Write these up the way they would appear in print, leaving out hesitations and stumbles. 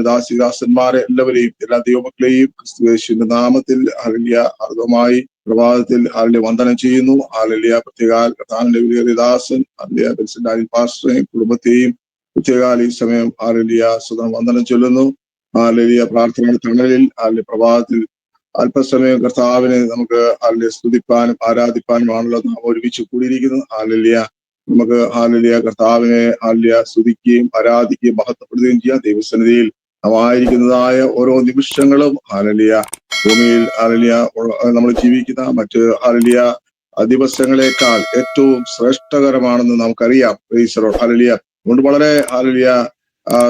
കർത്താവിന്റെ ദാസിദാസന്മാരെ എല്ലാവരെയും എല്ലാ ദൈവമക്കളെയും ക്രിസ്തുയേശുവിന്റെ നാമത്തിൽ ഹല്ലേലൂയ അർദ്ധമായി പ്രഭാതത്തിൽ ഹല്ലേലൂയ വന്ദനം ചെയ്യുന്നു. ഹല്ലേലൂയ പ്രത്യേക കർത്താവിന്റെ വലിയ ദാസൻ ഹല്ലേലൂയ ബെൻസൻ പാസ്റ്ററെയും കുടുംബത്തെയും പ്രത്യേക ഈ സമയം ഹല്ലേലൂയ സ്വന്തം വന്ദനം ചൊല്ലുന്നു. ഹല്ലേലൂയ പ്രാർത്ഥനയുടെ തണലിൽ ഹല്ലേലൂയ പ്രഭാതത്തിൽ അല്പസമയം കർത്താവിനെ നമുക്ക് ഹല്ലേലൂയ സ്തുതിപ്പാനും ആരാധിപ്പാനുമാണല്ലോ നാം ഒരുമിച്ച് കൂടിയിരിക്കുന്നത്. ഹല്ലേലൂയ നമുക്ക് ഹല്ലേലൂയ കർത്താവിനെ ഹല്ലേലൂയ സ്തുതിക്കുകയും ആരാധിക്കുകയും മഹത്വപ്പെടുത്തുകയും ചെയ്യാം. ദൈവസന്നിധിയിൽ നാം ആയിരിക്കുന്നതായ ഓരോ നിമിഷങ്ങളും ഹല്ലേലൂയ ഭൂമിയിൽ ഹല്ലേലൂയ നമ്മൾ ജീവിക്കുന്ന മറ്റ് ഹല്ലേലൂയ ദിവസങ്ങളെക്കാൾ ഏറ്റവും ശ്രേഷ്ഠകരമാണെന്ന് നമുക്കറിയാം. Price the lord. ഹല്ലേലൂയ. അതുകൊണ്ട് വളരെ ഹല്ലേലൂയ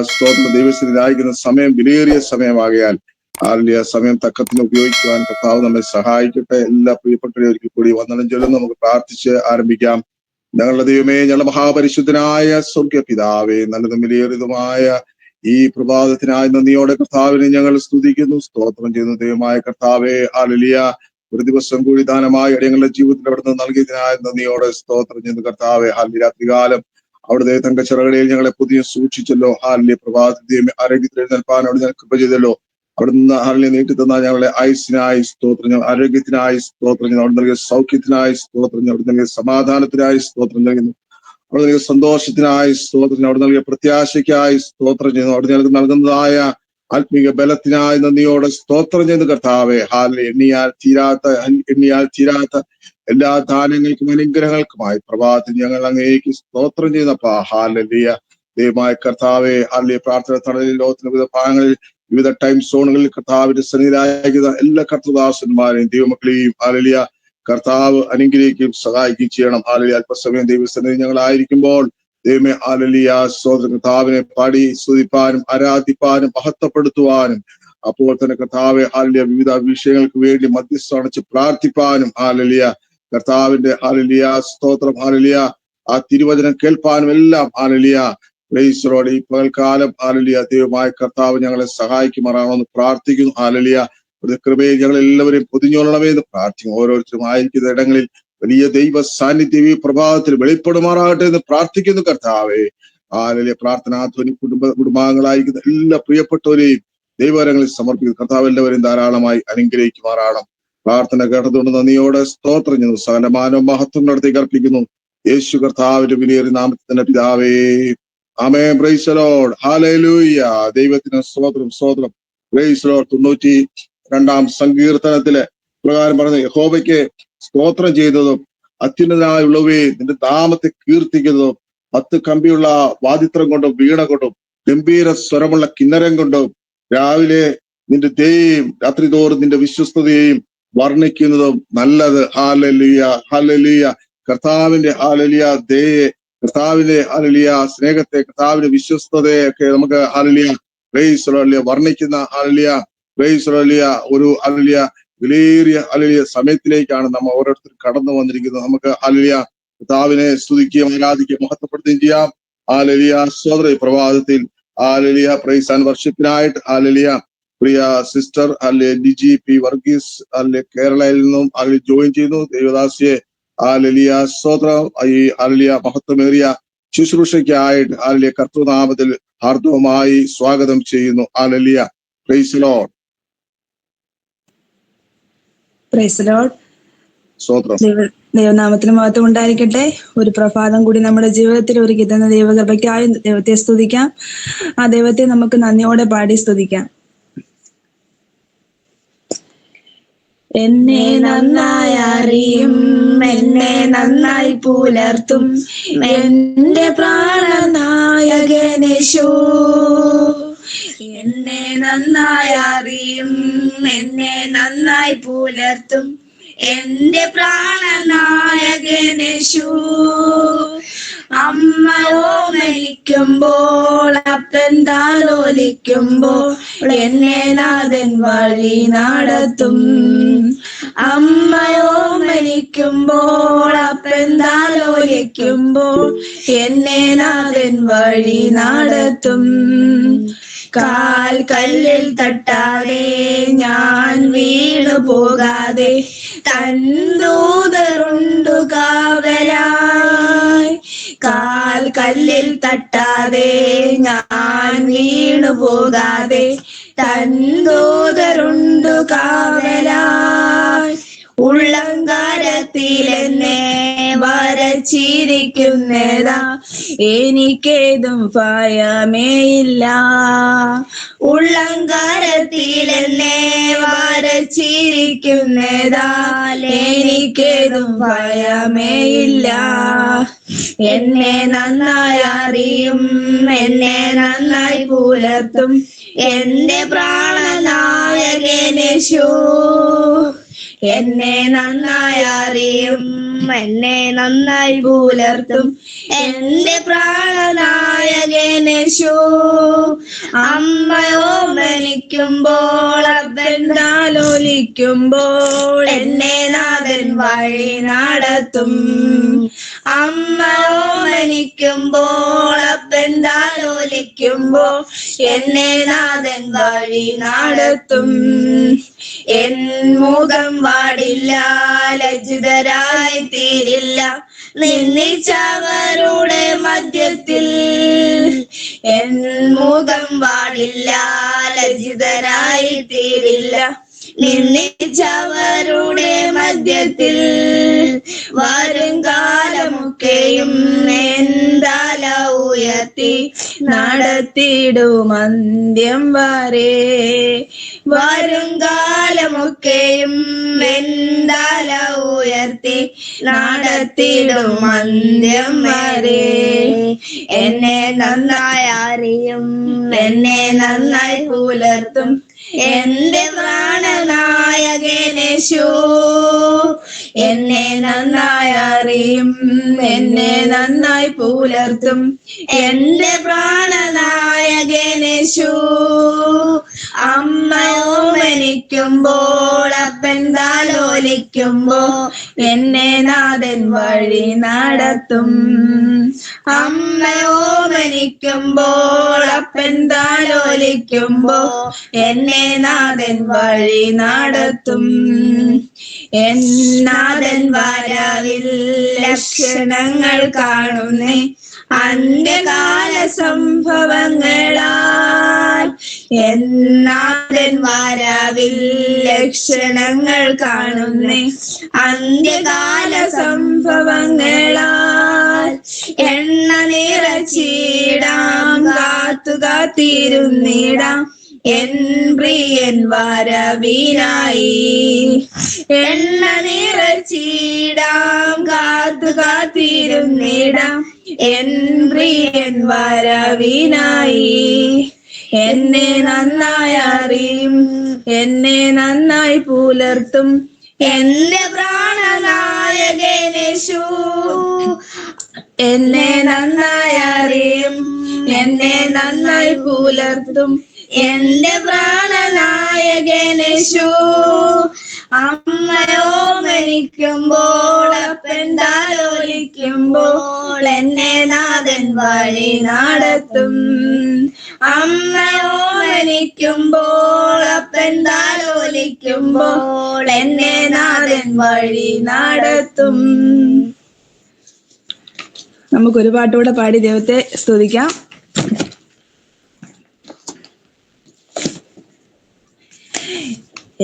സ്തോത്രം ദൈവസന്നിധിയിലായിരിക്കുന്ന സമയം വിലയേറിയ സമയമാകയാൽ ഹല്ലേലൂയ സമയം തക്കത്തിന് ഉപയോഗിക്കുവാൻ കർത്താവ് നമ്മെ സഹായിക്കട്ടെ. എല്ലാ പ്രിയപ്പെട്ടവരെ ഒരിക്കൽ കൂടി വന്ദനം ചൊല്ലുന്നു. നമുക്ക് പ്രാർത്ഥിച്ച് ആരംഭിക്കാം. ഞങ്ങളുടെ ദൈവമേ, ഞങ്ങളുടെ മഹാപരിശുദ്ധനായ സ്വർഗ്ഗ പിതാവേ, നല്ലതും വിലയേറിയതുമായ ഈ പ്രഭാതത്തിനായി നന്ദിയോടെ കർത്താവിനെ ഞങ്ങൾ സ്തുതിക്കുന്നു, സ്തോത്രം ചെയ്യുന്നു. ദൈവമായ കർത്താവേ, ഹല്ലേലൂയ ഒരു ദിവസം കൂടി ദാനമായി ഞങ്ങളുടെ ജീവിതത്തിൽ അവിടുന്ന് നൽകിയതിനായ നന്ദിയോടെ സ്തോത്രം ചെയ്യുന്നു കർത്താവേ. ഹല്ലേലൂയ രാത്രികാലം അവിടുത്തെ തങ്കച്ചിറകളിൽ ഞങ്ങളെ പുതിയ സൂക്ഷിച്ചല്ലോ. ഹല്ലേലൂയ പ്രഭാതത്തിൽ ആരോഗ്യത്തിൽ എഴുന്നേൽപ്പാൻ അവിടുന്ന് കൃപ ചെയ്തല്ലോ. അവിടുന്ന് ഹല്ലേലൂയ നീട്ടി തന്ന ഞങ്ങളെ ആയുസ്സിനായി സ്തോത്രം, ആരോഗ്യത്തിനായി സ്തോത്രം, അവിടെ നൽകിയ സൗഖ്യത്തിനായി സ്തോത്രം, അവിടെ നൽകിയ സമാധാനത്തിനായി സ്തോത്രം നൽകുന്നു, അവിടെ നൽകിയ സന്തോഷത്തിനായി സ്തോത്രം, അവിടെ നൽകിയ പ്രത്യാശയ്ക്കായി സ്തോത്രം ചെയ്യുന്നു, അവിടെ ഞങ്ങൾക്ക് നൽകുന്നതായ ആത്മീക ബലത്തിനായി നന്ദിയോടെ സ്തോത്രം ചെയ്യുന്ന കർത്താവേ. ഹല്ലേലൂയ എണ്ണിയാൽ തീരാത്ത എല്ലാ ദാനങ്ങൾക്കും അനുഗ്രഹങ്ങൾക്കുമായി പ്രഭാതത്തിൽ ഞങ്ങൾ അങ്ങേക്ക് സ്തോത്രം ചെയ്യുന്നപ്പാ. ഹല്ലേലൂയ ദൈവമായ കർത്താവേ, ഹല്ലേലൂയ പ്രാർത്ഥന തടലിൽ ലോകത്തിന്റെ വിവിധ ഭാഗങ്ങളിൽ വിവിധ ടൈം സോണുകളിൽ കർത്താവിന്റെ സന്നിധിയിലായിരിക്കുന്ന എല്ലാ കർത്തൃദാസന്മാരെയും ദൈവമക്കളെയും ഹല്ലേലൂയ കർത്താവ് അനുഗ്രഹിക്കുകയും സഹായിക്കുകയും ചെയ്യണം. ഹല്ലേലൂയ അല്പസമയം ദൈവസന്നിധി ഞങ്ങളായിരിക്കുമ്പോൾ ദൈവമേ ഹല്ലേലൂയ സ്തോത്രം കർത്താവിനെ പാടി സ്തുതിപ്പാനും ആരാധിപ്പാനും മഹത്വപ്പെടുത്തുവാനും അപ്പോൾ തന്നെ കർത്താവെ ഹല്ലേലൂയ വിവിധ വിഷയങ്ങൾക്ക് വേണ്ടി മധ്യസ്ഥം അടച്ച് പ്രാർത്ഥിപ്പാനും ഹല്ലേലൂയ കർത്താവിന്റെ ഹല്ലേലൂയ സ്തോത്രം ഹല്ലേലൂയ ആ തിരുവചനം കേൾപ്പാനും എല്ലാം ഹല്ലേലൂയ പ്രൈസ് ദി ലോർഡ്. ഈ പകൽക്കാലം ഹല്ലേലൂയ ദൈവമായ കർത്താവ് ഞങ്ങളെ സഹായിക്കുമാറാണെന്ന് പ്രാർത്ഥിക്കുന്നു. ഹല്ലേലൂയ കൃപയിൽ ഞങ്ങൾ എല്ലാവരെയും പൊതിഞ്ഞോളണമേ എന്ന് പ്രാർത്ഥിക്കും. ഓരോരുത്തരും ആയിരിക്കുന്ന ഇടങ്ങളിൽ വലിയ ദൈവ സാന്നിധ്യം ഈ പ്രഭാതത്തിൽ വെളിപ്പെടുമാറാകട്ടെ എന്ന് പ്രാർത്ഥിക്കുന്നു കർത്താവേ. ഹല്ലേലൂയ പ്രാർത്ഥനാധ്വനി കുടുംബാംഗങ്ങളായിരിക്കുന്ന എല്ലാ പ്രിയപ്പെട്ടവരെയും ദൈവകരങ്ങളിൽ സമർപ്പിക്കുന്നു. കർത്താവ് എല്ലാവരെയും ധാരാളമായി അനുഗ്രഹിക്കുമാറാകണം. പ്രാർത്ഥന കേട്ടതുകൊണ്ട് നന്ദിയോടെ സ്തോത്രം ചെയ്യുന്നു. സകലമാനവും മഹത്വം നടത്തി അർപ്പിക്കുന്നു യേശു കർത്താവിന്റെ വിലയേറിയ നാമത്തിന്റെ പിതാവേ, ആമേൻ. Praise the lord. ഹല്ലേലൂയ. ദൈവത്തിന് സ്തോത്രം സ്തോത്രം. Price the Lord. 92 സങ്കീർത്തനത്തിലെ പ്രകാരം പറഞ്ഞ യഹോവയ്ക്ക് സ്തോത്രം ചെയ്തതും അത്യുന്നതനായുള്ളവേ നിന്റെ നാമത്തെ കീർത്തിക്കുന്നതും 10 കമ്പിയുള്ള വാദിത്രം കൊണ്ടും വീണ കൊണ്ടും ഗംഭീര സ്വരമുള്ള കിന്നരം കൊണ്ടും രാവിലെ നിന്റെ ദയയും രാത്രി തോറും നിന്റെ വിശ്വസ്തതയെയും വർണ്ണിക്കുന്നതും നല്ലത്. ഹല്ലേലൂയ ഹല്ലേലൂയ. കർത്താവിന്റെ ഹല്ലേലൂയ ദയയെ, കർത്താവിന്റെ ഹല്ലേലൂയ സ്നേഹത്തെ, കർത്താവിന്റെ വിശ്വസ്തതയൊക്കെ നമുക്ക് ഹല്ലേലൂയ പ്രൈസ് ദി ലോർഡ് വർണ്ണിക്കുന്ന ഹല്ലേലൂയ പ്രൈസ് ദി ലോർഡ് ഒരു ഹല്ലേലൂയ വിലയേറിയ ഹല്ലേലൂയ സമയത്തിലേക്കാണ് നമ്മൾ ഓരോരുത്തരും കടന്നു വന്നിരിക്കുന്നത്. നമുക്ക് ഹല്ലേലൂയ കർത്താവിനെ സ്തുതിക്കുകയും ആരാധിക്കുകയും മഹത്വപ്പെടുത്തുകയും ചെയ്യാം. ഹല്ലേലൂയ സഹോദര പ്രഭാതത്തിൽ ഹല്ലേലൂയ പ്രൈസ് ആൻഡ് വർഷിപ്പിനായിട്ട് ഹല്ലേലൂയ പ്രിയ സിസ്റ്റർ ഹല്ലേലൂയ ഡിജി പി വർഗീസ് ഹല്ലേലൂയ കേരളയിൽ നിന്നും ഹല്ലേലൂയ ജോയിൻ ചെയ്യുന്നു. ദൈവദാസിയെ ഹല്ലേലൂയ സ്തോത്രം. ഈ ഹല്ലേലൂയ മഹത്വമേറിയ ശുശ്രൂഷയ്ക്കായിട്ട് ഹല്ലേലൂയ കർത്തൃനാമത്തിൽ ഹാർദവമായി സ്വാഗതം ചെയ്യുന്നു. Hallelujah. Praise the Lord. Price the Lord. സ്തോത്രം. ദൈവനാമത്തിന് മഹത്വം ഉണ്ടായിരിക്കട്ടെ. ഒരു പ്രഭാതം കൂടി നമ്മുടെ ജീവിതത്തിൽ ഒരുക്കി തന്ന ദൈവകൃപയ്ക്കായി ദൈവത്തെ സ്തുതിക്കാം. ആ ദൈവത്തെ നമുക്ക് നന്ദിയോടെ പാടി സ്തുതിക്കാം. എന്നെ നന്നായി അറിയും, എന്നെ നന്നായി പുലർത്തും എന്റെ പ്രാണനായകനേശു. എന്നെ നന്നായി അറിയും, എന്നെ നന്നായി പുലർത്തും എന്റെ പ്രാണനായകനേശു. അമ്മയോ മരിക്കുമ്പോൾ അപ്പൻ താലോലിക്കുമ്പോൾ എന്നെ നാഥൻ വഴി നടത്തും. അമ്മയോ മരിക്കുമ്പോൾ അപ്പൻ താലോലിക്കുമ്പോൾ എന്നെ നാഥൻ വഴി നടത്തും. കാൽ കല്ലിൽ തട്ടാതെ ഞാൻ വീണു പോകാതെ തൻ ദൂതരുണ്ടു കാവലായി. കാൽ കല്ലിൽ തട്ടാതെ ഞാൻ വീണു പോകാതെ തൻദൂതരുണ്ടു കാവലായി. ഉള്ളങ്കാരത്തിലെന്നെ വരച്ചിരിക്കുന്നതാ, എനിക്കേതും ഭയമേയില്ല. ഉള്ളങ്കാരത്തിലെന്നെ വരച്ചിരിക്കുന്നതാൽ എനിക്കേതും ഭയമേയില്ല. എന്നെ നന്നായി അറിയും, എന്നെ നന്നായി പുലർത്തും എന്റെ പ്രാണനായകനേശു. എന്നെ നന്നായി അറിയും, എന്നെ നന്നായി പുലർത്തും എന്റെ പ്രാണനായകനേശു. അമ്മയോ മനിക്കുമ്പോൾ അപ്പന്താലോലിക്കുമ്പോൾ എന്നെ നാഥൻ വഴി നടത്തും. അമ്മയോ മനിക്കുമ്പോൾ അപ്പന്താലോലിക്കുമ്പോൾ എന്നെ നാഥൻ വഴി നടത്തും. എൻ മുഖം വാടില്ല, ലജ്ജിതരായി തീരില്ല നിന്ദിച്ചവരുടെ മധ്യത്തിൽ. എൻ മുഖം വാടില്ല, ലജ്ജിതരായി തീരില്ല നിന്ദിച്ചവരുടെ മധ്യത്തിൽ. വരും കാലമൊക്കെയും എന്താല ഉയർത്തി നടത്തിയിടും അന്ത്യം വരെ. വരും കാലമൊക്കെയും എന്താല ഉയർത്തി നടത്തിയിടും അന്ത്യം വരെ. എന്നെ നന്നായി അറിയും, എന്നെ നന്നായി പുലർത്തും എന്റെ പ്രാണനായകനേശു. എന്നെ നന്നായി അറിയും, എന്നെ നന്നായി പുലർത്തും എന്റെ പ്രാണനായകനേശു. അമ്മയോ മനിക്കുമ്പോൾ അപ്പന്താലോലിക്കുമ്പോൾ എന്നെ നാഥൻ വഴി നടത്തും. അമ്മയോ മനിക്കുമ്പോൾ അപ്പന്താലോലിക്കുമ്പോൾ എന്നെ നാഥൻ വഴി നടത്തും. എന്നാഥൻ വരവിൽ ലക്ഷണങ്ങൾ കാണുന്നേ അന്ത്യകാല സംഭവങ്ങളാൽ. എന്നാഥൻ വരവിൽ ലക്ഷണങ്ങൾ കാണുന്നേ അന്ത്യകാല സംഭവങ്ങളാൽ. എണ്ണ നിറച്ചിടാം, കാത്തുകാത്തിരുന്നിടാം എൻ പ്രിയൻ വരവിനായി. എണ്ണ നിറച്ചിടാം, കാത്തുകാത്തിരുന്നിടാം എൻ പ്രിയൻ വരവിനായി. എന്നെ നന്നായി അറിയും, എന്നെ നന്നായി പുലർത്തും എന്റെ പ്രാണനായകനേശു. എന്നെ നന്നായി അറിയും, എന്നെ നന്നായി പുലർത്തും എന്റെ പ്രാണനായകനേശു. അമ്മയോ മനിക്കുമ്പോൾ അപ്പന്താലോലിക്കുമ്പോൾ എന്നെ നാഥൻ വഴി നടത്തും. അമ്മയോ മനിക്കുമ്പോൾ അപ്പന്താലോലിക്കുമ്പോൾ എന്നെ നാഥൻ വഴി നടത്തും. നമുക്കൊരു പാട്ടുകൂടെ പാടി ദൈവത്തെ സ്തുതിക്കാം.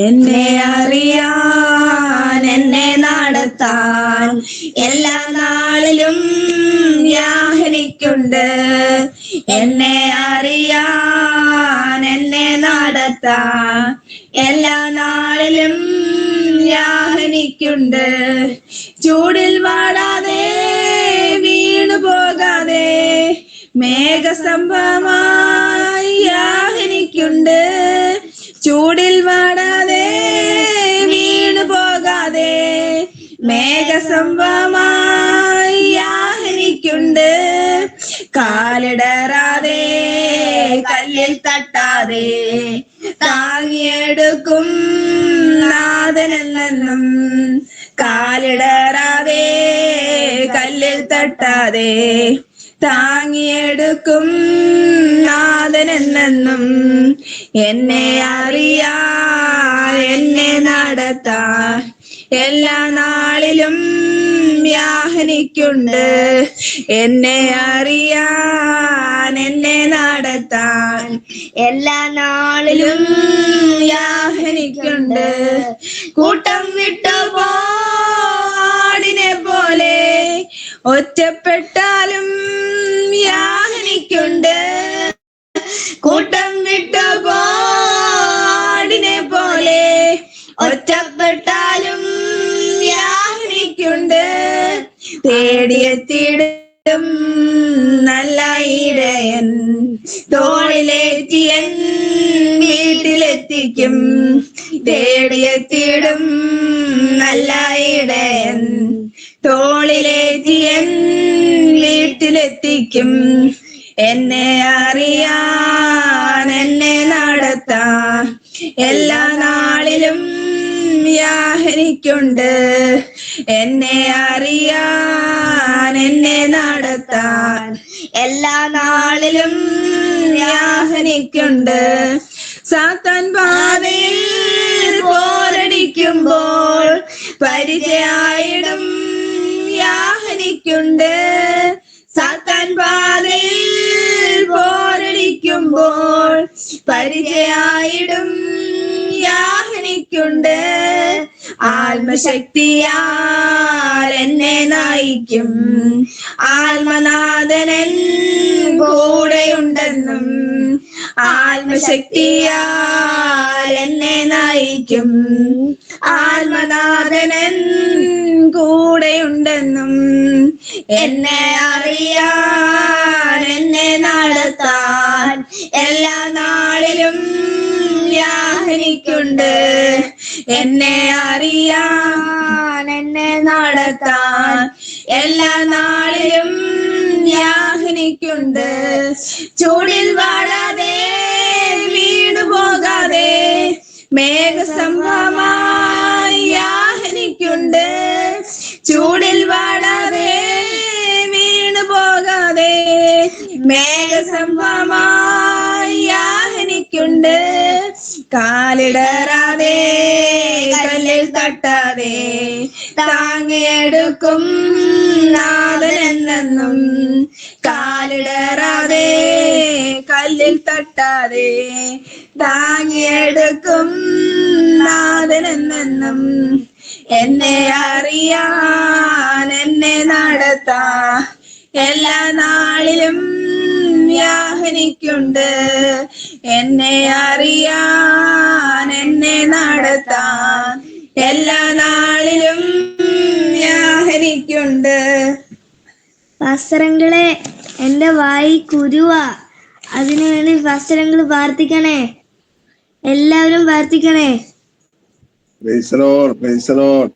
എന്നെ അറിയാൻ, എന്നെ നടത്താൻ എല്ലാ നാളിലും യാഹനിക്കുണ്ട്. എന്നെ അറിയാൻ, എന്നെ നടത്താൻ എല്ലാ നാളിലും യാഹനിക്കുണ്ട്. ചൂടിൽ വാടാതെ വീണു പോകാതെ മേഘസ്തംഭമായി യാഹനിക്കുണ്ട്. ചൂടിൽ വാടാതെ വീണു പോകാതെ മേഘസ്തംഭമായി യാഹനിക്കുണ്ട്. കാലിടറാതെ കല്ലിൽ തട്ടാതെ താങ്ങിയെടുക്കും നാഥനെന്നും. കാലിടറാതെ കല്ലിൽ തട്ടാതെ താങ്ങിയെടുക്കും നാഥനെന്നും. എന്നെ അറിയാൻ, എന്നെ നടത്താൻ എല്ലാ നാളിലും യാഹനിക്കുണ്ട്. എന്നെ അറിയാൻ എന്നെ നടത്താൻ എല്ലാ നാളിലും യാഹനിക്കുണ്ട്. കൂട്ടം വിട്ടു പാടിനെ പോലെ ഒറ്റപ്പെട്ടാലും യാഹനിക്കുണ്ട്. കൂട്ടം വിട്ടു പാടിനെ പോലെ ഒറ്റപ്പെട്ടാലും യാഹനിക്കുണ്ട്. തേടിയെത്തിയിടും നല്ല ഇടയൻ തോളിലേറ്റിയൻ വീട്ടിലെത്തിക്കും. തേടിയെത്തിയിടും നല്ല ഇടയൻ തോളിലേറ്റിയൻ വീട്ടിലെത്തിക്കും. എന്നെ അറിയാൻ എന്നെ നടത്താൻ എല്ലാ നാളിലും യാഹനിക്കുണ്ട്. എന്നെ അറിയാൻ എന്നെ നടത്താൻ എല്ലാ നാളിലും യാഹനിക്കുണ്ട്. സാത്താൻ പാതയിൽ പോരടിക്കുമ്പോൾ പരിചയായിടും യാഹനിക്കുണ്ട്. സാത്താൻ പാതയിൽ പോരടിക്കുമ്പോൾ പരിചയായിടും യാഹനിക്കുണ്ട്. ആത്മശക്തിയാൽ എന്നെ നയിക്കും ആത്മനാഥനൻ കൂടെയുണ്ടെന്നും. ആത്മശക്തിയാൽ എന്നെ നയിക്കും ആത്മനാഥനൻ കൂടെയുണ്ടെന്നും. എന്നെ അറിയാൻ എന്നെ നടത്താൻ എല്ലാ നാളിലും യാഹനിക്കുണ്ട്. എന്നെ അറിയാൻ എന്നെ നടത്താൻ എല്ലാ നാളിലും യാഹനിക്കുണ്ട്. ചൂടിൽ വാടാതെ വീണു പോകാതെ മേഘസംഭവമായി യാഹനിക്കുണ്ട്. ചൂടിൽ വാടാതെ വീണു പോകാതെ മേഘസംഭവമായി യാഹനിക്കുണ്ട്. കാലിടറാതെ കല്ലിൽ തട്ടാതെ താങ്ങിയെടുക്കും നാഥനെന്നും. കാലിടറാതെ കല്ലിൽ തട്ടാതെ താങ്ങിയെടുക്കും നാഥനെന്നും. എന്നെ അറിയാൻ എന്നെ നടത്താൻ എല്ലാ നാളിലും യാഹനിക്കുണ്ട്. എന്നെ അറിയാൻ എന്നെ നടത്താൻ എല്ലാ നാളിലും യാഹനിക്കുണ്ട്. വസ്ത്രങ്ങളെ എന്റെ വായി കുരുവാ, അതിനുവേണ്ടി വസ്ത്രങ്ങൾ പ്രാർത്ഥിക്കണേ. എല്ലാവരും പ്രാർത്ഥിക്കണേ. Price the Lord, price the Lord.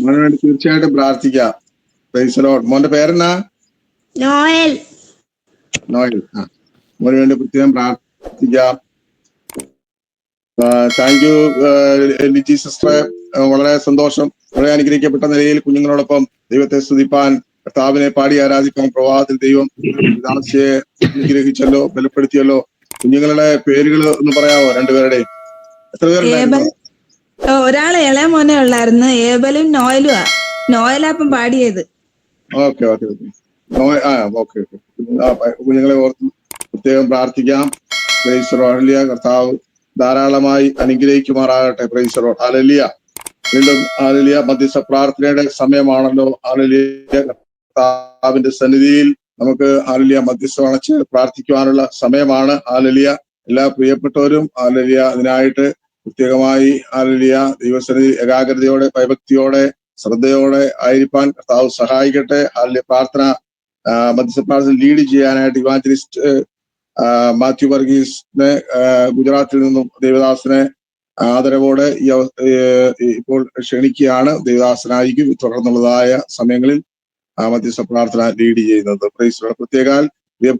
മോന് വേണ്ടി തീർച്ചയായിട്ടും പ്രാർത്ഥിക്കാം. Price the Lord. മോന്റെ പേരെന്നാ? നോയൽ. നോയൽ. മോന് വേണ്ടി പ്രത്യേകം പ്രാർത്ഥിക്കാം. താങ്ക് യു ലിജി സിസ്റ്ററെ. വളരെ സന്തോഷം. വളരെ അനുഗ്രഹിക്കപ്പെട്ട നിലയിൽ കുഞ്ഞുങ്ങളോടൊപ്പം ദൈവത്തെ സ്തുതിപ്പാൻ, കർത്താവിനെ പാടി ആരാധിക്കാൻ പ്രവാഹത്തിൽ ദൈവം ദാസിയെ അനുഗ്രഹിച്ചല്ലോ, ബലപ്പെടുത്തിയല്ലോ. കുഞ്ഞുങ്ങളുടെ പേരുകൾ ഒന്ന് പറയാമോ? രണ്ടുപേരുടെ എത്ര പേരുണ്ടായിരുന്നു? ഒരാളെ ഇളയ മോനെ ഉള്ളായിരുന്നു, ഏബലും നോയലുമാ. നോയലാപ്പം പാടിയത്. Okay okay okay okay. കുഞ്ഞുങ്ങളെ ഓർത്ത് പ്രത്യേകം പ്രാർത്ഥിക്കാം. Price the lord. ഹല്ലേലൂയ. കർത്താവ് ധാരാളമായി അനുഗ്രഹിക്കുമാറാകട്ടെ. Price the lord. ഹല്ലേലൂയ. വീണ്ടും ഹല്ലേലൂയ. മധ്യസ്ഥ പ്രാർത്ഥനയുടെ സമയമാണല്ലോ. ഹല്ലേലൂയ. കർത്താവിന്റെ സന്നിധിയിൽ നമുക്ക് ഹല്ലേലൂയ മധ്യസ്ഥം അണച്ച് പ്രാർത്ഥിക്കുവാനുള്ള സമയമാണ്. ഹല്ലേലൂയ. എല്ലാ പ്രിയപ്പെട്ടവരും ഹല്ലേലൂയ അതിനായിട്ട് പ്രത്യേകമായി ഹല്ലേലൂയ ദൈവസന്നിധി ഏകാഗ്രതയോടെ, ഭയഭക്തിയോടെ, ശ്രദ്ധയോടെ ആയിരിക്കാൻ കർത്താവ് സഹായിക്കട്ടെ. ഹല്ലേലൂയ. പ്രാർത്ഥന മധ്യസ്ഥ പ്രാർത്ഥന ലീഡ് ചെയ്യാനായിട്ട് ഇവാഞ്ചലിസ്റ്റ് മാത്യു വർഗീസിനെ ഗുജറാത്തിൽ നിന്നും ദൈവദാസനെ ആദരവോടെ ഇപ്പോൾ ക്ഷണിക്കുകയാണ്. ദൈവദാസനായിരിക്കും തുടർന്നുള്ളതായ സമയങ്ങളിൽ മധ്യസ്ഥ പ്രാർത്ഥന ലീഡ് ചെയ്യുന്നത്. പ്രൈസ് പ്രത്യേകാൽ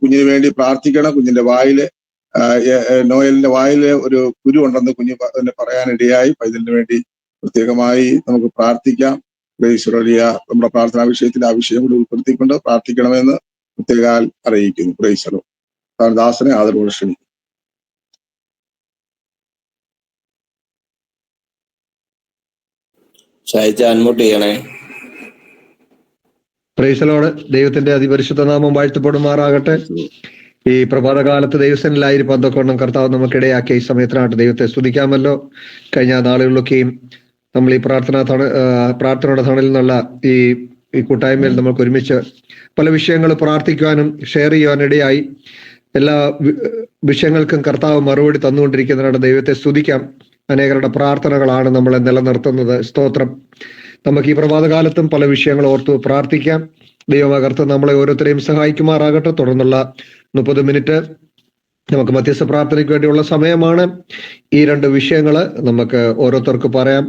കുഞ്ഞിന് വേണ്ടി പ്രാർത്ഥിക്കണം. കുഞ്ഞിന്റെ വായില് നോയലിന്റെ വായില് ഒരു കുരു ഉണ്ടെന്ന് കുഞ്ഞ് പറയാനിടയായി. ഇതിനു വേണ്ടി പ്രത്യേകമായി നമുക്ക് പ്രാർത്ഥിക്കാം. പ്രൈസ് നമ്മുടെ പ്രാർത്ഥനാ വിഷയത്തിൽ ആ വിഷയം കൂടി ഉൾപ്പെടുത്തിക്കൊണ്ട് പ്രാർത്ഥിക്കണമെന്ന് പ്രത്യേകാൽ അറിയിക്കുന്നു. പ്രൈസ് ദാസനെ ആദരവോടെ ക്ഷണിക്കും. ഷായിച്ച അൺമ്യൂട്ട് ചെയ്യണേ. Price the Lord. ദൈവത്തിന്റെ അതിപരിശുദ്ധ നാമം വാഴ്ത്തപ്പെടുമാറാകട്ടെ. ഈ പ്രഭാതകാലത്ത് ദൈവസനിലായി പന്തക്കൊണ്ണം കർത്താവ് നമുക്കിടയാക്കിയ ഈ സമയത്തിനായിട്ട് ദൈവത്തെ സ്തുതിക്കാമല്ലോ. കഴിഞ്ഞ നാളുകളിലൊക്കെയും നമ്മൾ ഈ പ്രാർത്ഥനയുടെ തണലിൽ നിന്നുള്ള ഈ കൂട്ടായ്മയിൽ നമുക്ക് ഒരുമിച്ച് പല വിഷയങ്ങൾ പ്രാർത്ഥിക്കുവാനും ഷെയർ ചെയ്യുവാനിടയായി. എല്ലാ വിഷയങ്ങൾക്കും കർത്താവ് മറുപടി തന്നുകൊണ്ടിരിക്കുന്നതിനാണ് ദൈവത്തെ സ്തുതിക്കാം. അനേകരുടെ പ്രാർത്ഥനകളാണ് നമ്മളെ നിലനിർത്തുന്നത്. സ്തോത്രം. നമുക്ക് ഈ പ്രഭാതകാലത്തും പല വിഷയങ്ങൾ ഓർത്ത് പ്രാർത്ഥിക്കാം. ദൈവമകർത്ത് നമ്മളെ ഓരോരുത്തരെയും സഹായിക്കുമാറാകട്ടെ. തുടർന്നുള്ള 30 മിനിറ്റ് നമുക്ക് മധ്യസ്ഥ പ്രാർത്ഥനയ്ക്ക് വേണ്ടിയുള്ള സമയമാണ്. ഈ 2 വിഷയങ്ങൾ നമുക്ക് ഓരോരുത്തർക്ക് പറയാം.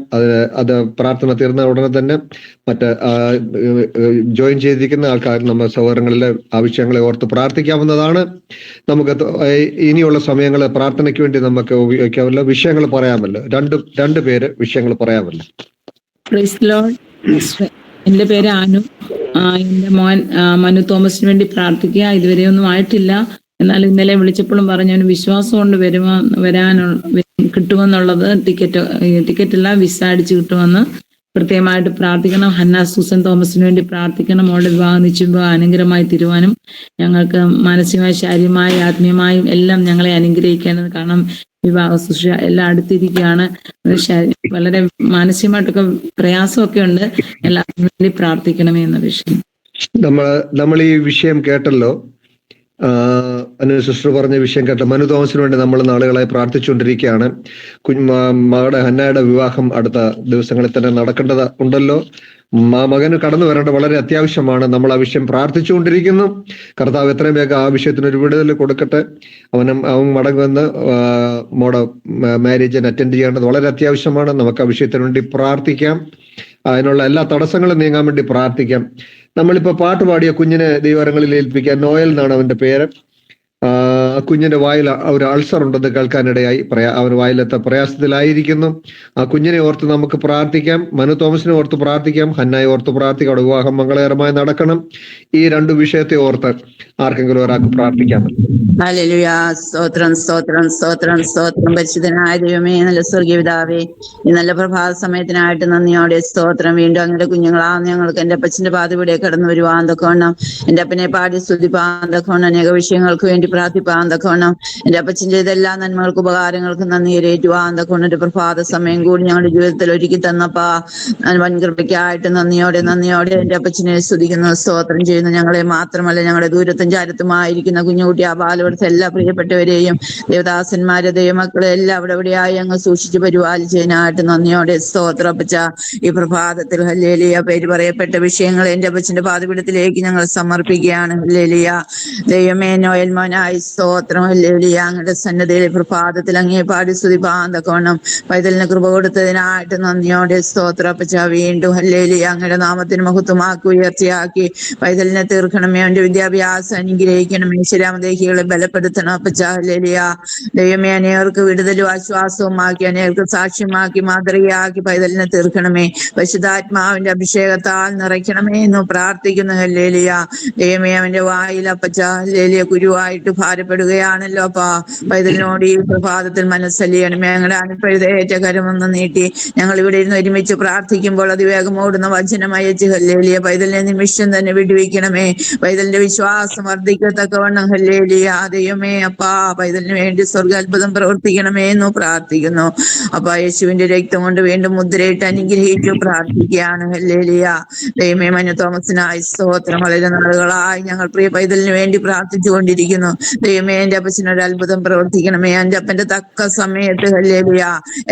അത് പ്രാർത്ഥന തീർന്ന ഉടനെ തന്നെ മറ്റ് ജോയിൻ ചെയ്തിരിക്കുന്ന ആൾക്കാർ നമ്മുടെ സഹോദരങ്ങളിലെ ആവശ്യങ്ങളെ ഓർത്ത് പ്രാർത്ഥിക്കാവുന്നതാണ്. നമുക്ക് ഇനിയുള്ള സമയങ്ങൾ പ്രാർത്ഥനയ്ക്ക് വേണ്ടി നമുക്ക് ഉപയോഗിക്കാമല്ലോ. വിഷയങ്ങൾ പറയാമല്ലോ. രണ്ട് പേര് വിഷയങ്ങൾ പറയാമല്ലോ. Price the Lord. എൻ്റെ പേര് ആനു. എൻ്റെ മോൻ മനു തോമസിന് വേണ്ടി പ്രാർത്ഥിക്കുക. ഇതുവരെ ഒന്നും ആയിട്ടില്ല. എന്നാൽ ഇന്നലെ വിളിച്ചപ്പോഴും പറഞ്ഞു അവന് വിശ്വാസം കൊണ്ട് കിട്ടുമെന്നുള്ളത്. ടിക്കറ്റല്ല, വിസ അടിച്ച് കിട്ടുമെന്ന് പ്രത്യേകമായിട്ട് പ്രാർത്ഥിക്കണം. ഹന്ന സൂസൻ തോമസിന് വേണ്ടി പ്രാർത്ഥിക്കണം. അവളുടെ വിവാഹ നിശ്ചയം അനുഗ്രഹമായി തീരുവാനും ഞങ്ങൾക്ക് മാനസികമായി, ശാരീരികമായി, ആത്മീയമായും എല്ലാം ഞങ്ങളെ അനുഗ്രഹിക്കേണ്ടത്. കാരണം വിവാഹ ശുശ്രൂഷ എല്ലാം അടുത്തിരിക്കുകയാണ്. വളരെ മാനസികമായിട്ടൊക്കെ പ്രയാസമൊക്കെ ഉണ്ട്. എല്ലാവർക്കും വേണ്ടി പ്രാർത്ഥിക്കണമേ എന്ന വിഷയം. നമ്മൾ ഈ വിഷയം കേട്ടല്ലോ. അനു സിസ്റ്റർ പറഞ്ഞ വിഷയം കേട്ട മനു തോമസിന് വേണ്ടി നമ്മൾ നാളുകളായി പ്രാർത്ഥിച്ചുകൊണ്ടിരിക്കുകയാണ്. മകളുടെ ഹന്നയുടെ വിവാഹം അടുത്ത ദിവസങ്ങളിൽ തന്നെ നടക്കേണ്ടത് ഉണ്ടല്ലോ. മകന് കടന്നു വരേണ്ട വളരെ അത്യാവശ്യമാണ്. നമ്മൾ ആ വിഷയം പ്രാർത്ഥിച്ചുകൊണ്ടിരിക്കുന്നു. കർത്താവ് എത്രയും വേഗം ആ വിഷയത്തിന് ഒരു വിടുതൽ കൊടുക്കട്ടെ. അവൻ മടങ്ങുവന്ന് മോടെ മാരേജിന് അറ്റൻഡ് ചെയ്യേണ്ടത് വളരെ അത്യാവശ്യമാണ്. നമുക്ക് ആ വിഷയത്തിന് വേണ്ടി പ്രാർത്ഥിക്കാം. അതിനുള്ള എല്ലാ തടസ്സങ്ങളും നീങ്ങാൻ വേണ്ടി പ്രാർത്ഥിക്കാം. നമ്മളിപ്പോ പാട്ട് പാടിയ കുഞ്ഞിനെ ദൈവകരങ്ങളിൽ ഏൽപ്പിക്കാൻ. നോയൽ എന്നാണ് അവന്റെ പേര്. കുഞ്ഞിന്റെ വായിൽ ഒരു അൾസർ ഉണ്ടെന്ന് കേൾക്കാനിടയായി. അവൻ വായിലത്തെ പ്രയാസത്തിലായിരിക്കുന്നു. ആ കുഞ്ഞിനെ ഓർത്ത് നമുക്ക് പ്രാർത്ഥിക്കാം. മനു തോമസിനെ ഓർത്ത് പ്രാർത്ഥിക്കാം. ഹന്നായി ഓർത്ത് പ്രാർത്ഥിക്കാം. അവിടെ വിവാഹം മംഗളകരമായി നടക്കണം. ഈ 2 വിഷയത്തെ ഓർത്ത് ആർക്കെങ്കിലും ഒരാൾക്ക് പ്രാർത്ഥിക്കാം. ഹല്ലേലൂയ. സ്തോത്രം, സ്തോത്രം, സ്തോത്രം, സ്തോത്രം. പരിശുദ്ധനായ ദൈവമേ, നല്ല സ്വർഗീയ പിതാവേ, ഈ നല്ല പ്രഭാത സമയത്തിനായിട്ട് നന്ദിയോടെ സ്തോത്രം. വീണ്ടും അങ്ങയുടെ ഞങ്ങൾക്ക് എന്റെ അപ്പച്ചന്റെ പാതവിടെ കടന്നു വരുവാൻ തക്കവണ്ണം, എന്റെ അപ്പനെ പാടി സ്തുതിപ്പാൻ തക്കവണ്ണം, അനേക വിഷയങ്ങൾക്ക് വേണ്ടി പ്രാർത്ഥിപ്പാൻ തക്കവണ്ണം, എന്റെ അപ്പച്ചൻ ചെയ്ത എല്ലാ നന്മകൾക്കും ഉപകാരങ്ങൾക്കും നന്ദി ഏറ്റുവാൻ തക്കവണ്ണം ഒരു പ്രഭാത സമയം കൂടി ഞങ്ങളുടെ ജീവിതത്തിൽ ഒരുക്കി തന്നപ്പാ വൻകൃപയ്ക്കായിട്ട് നന്ദിയോടെ എന്റെ അപ്പച്ചനെ സ്തുതിക്കുന്നു, സ്തോത്രം ചെയ്യുന്നു. ഞങ്ങളെ മാത്രമല്ല, ഞങ്ങളുടെ ദൂരത്തും ചാരത്തുമായിരിക്കുന്ന കുഞ്ഞുകുട്ടി ആ ബാലവൃദ്ധ എല്ലാ പ്രിയപ്പെട്ടവരെയും ദേവദാസന്മാരെ ദൈവമക്കളെ എല്ലാം അവിടെയായി അങ്ങ് സൂക്ഷിച്ച് പരിപാലിച്ചതിനായിട്ട് നന്ദിയോടെ സ്തോത്രം. അപ്പച്ച ഈ പ്രഭാതത്തിൽ ഹല്ലേലൂയ പേര് പറയപ്പെട്ട വിഷയങ്ങൾ എന്റെ അപ്പച്ചന്റെ പാതപീഠത്തിലേക്ക് ഞങ്ങൾ സമർപ്പിക്കുകയാണ്. ഹല്ലേലൂയ. ദൈവമേ, നോയൽ മോനായി സ്തോത്രം. ഹല്ലേലൂയ. അങ്ങയുടെ സന്നദ്ധയിലെ പ്രഭാതത്തിൽ അങ്ങേ പാടി സ്തുതിപ്പാൻ തക്കവണ്ണം പൈതലിന് കൃപ കൊടുത്തതിനായിട്ട് നന്ദിയോടെ സ്തോത്രം. അപ്പച്ച വീണ്ടും ഹല്ലേലൂയ അങ്ങയുടെ നാമത്തിന് മഹത്വമാക്കി ഉയർച്ചയാക്കി പൈതലിനെ തീർക്കണമേ. അവന്റെ വിദ്യാഭ്യാസം അനുഗ്രഹിക്കണമേ. ശരാമദേഹികളെ ബലപ്പെടുത്തണം. അപ്പച്ച ഹല്ലേലൂയ. ദൈവമേ, അനേകർക്ക് വിടുതലും ആശ്വാസവും ആക്കി, അനേകർക്ക് സാക്ഷ്യമാക്കി, മാതൃകയാക്കി പൈതലിനെ തീർക്കണമേ. പരിശുദ്ധാത്മാവിന്റെ അഭിഷേകത്താൽ നിറയ്ക്കണമേ എന്ന് പ്രാർത്ഥിക്കുന്നു. ഹല്ലേലൂയ. ദൈവമേ, അവന്റെ വായിൽ അപ്പച്ച ഹല്ലേലൂയ ഗുരുവായിട്ട് ഭാരപ്പെടുകയാണല്ലോ അപ്പാ. പൈതലിനോട് ഈ പ്രഭാതത്തിൽ മനസ്സലിയണമേ. ഞങ്ങളുടെ അനുപ്പഴുതേറ്റ കരമൊന്ന് നീട്ടി ഞങ്ങൾ ഇവിടെ ഇരുന്ന് ഒരുമിച്ച് പ്രാർത്ഥിക്കുമ്പോൾ അതിവേഗം ഓടുന്ന വചനം അയച്ച് ഹല്ലേലൂയ പൈതലിനെ നിമിഷം തന്നെ വിടുവിക്കണമേ. പൈതലിന്റെ വിശ്വാസം വർദ്ധിക്കത്തക്കവണ്ണം ഹല്ലേലൂയ. ദൈവമേ അപ്പാ, പൈതലിന് വേണ്ടി സ്വർഗാത്ഭുതം പ്രവർത്തിക്കണമേ എന്ന് പ്രാർത്ഥിക്കുന്നു. അപ്പാ, യേശുവിന്റെ രക്തം കൊണ്ട് വീണ്ടും മുദ്രയിട്ട് അനുഗ്രഹിച്ചു പ്രാർത്ഥിക്കുകയാണ്. ഹല്ലേലൂയ. ദൈവമേ, മനു തോമസിനായി സ്തോത്രം. വളരെ നാളുകളായി ഞങ്ങൾ പ്രിയ പൈതലിന് വേണ്ടി പ്രാർത്ഥിച്ചു കൊണ്ടിരിക്കുന്നു. ദൈവമേ, എന്റെ അപ്പച്ചനൊരു അത്ഭുതം പ്രവർത്തിക്കണമേ. എന്റെ അപ്പന്റെ തക്ക സമയത്ത് ഹല്ലേലൂയ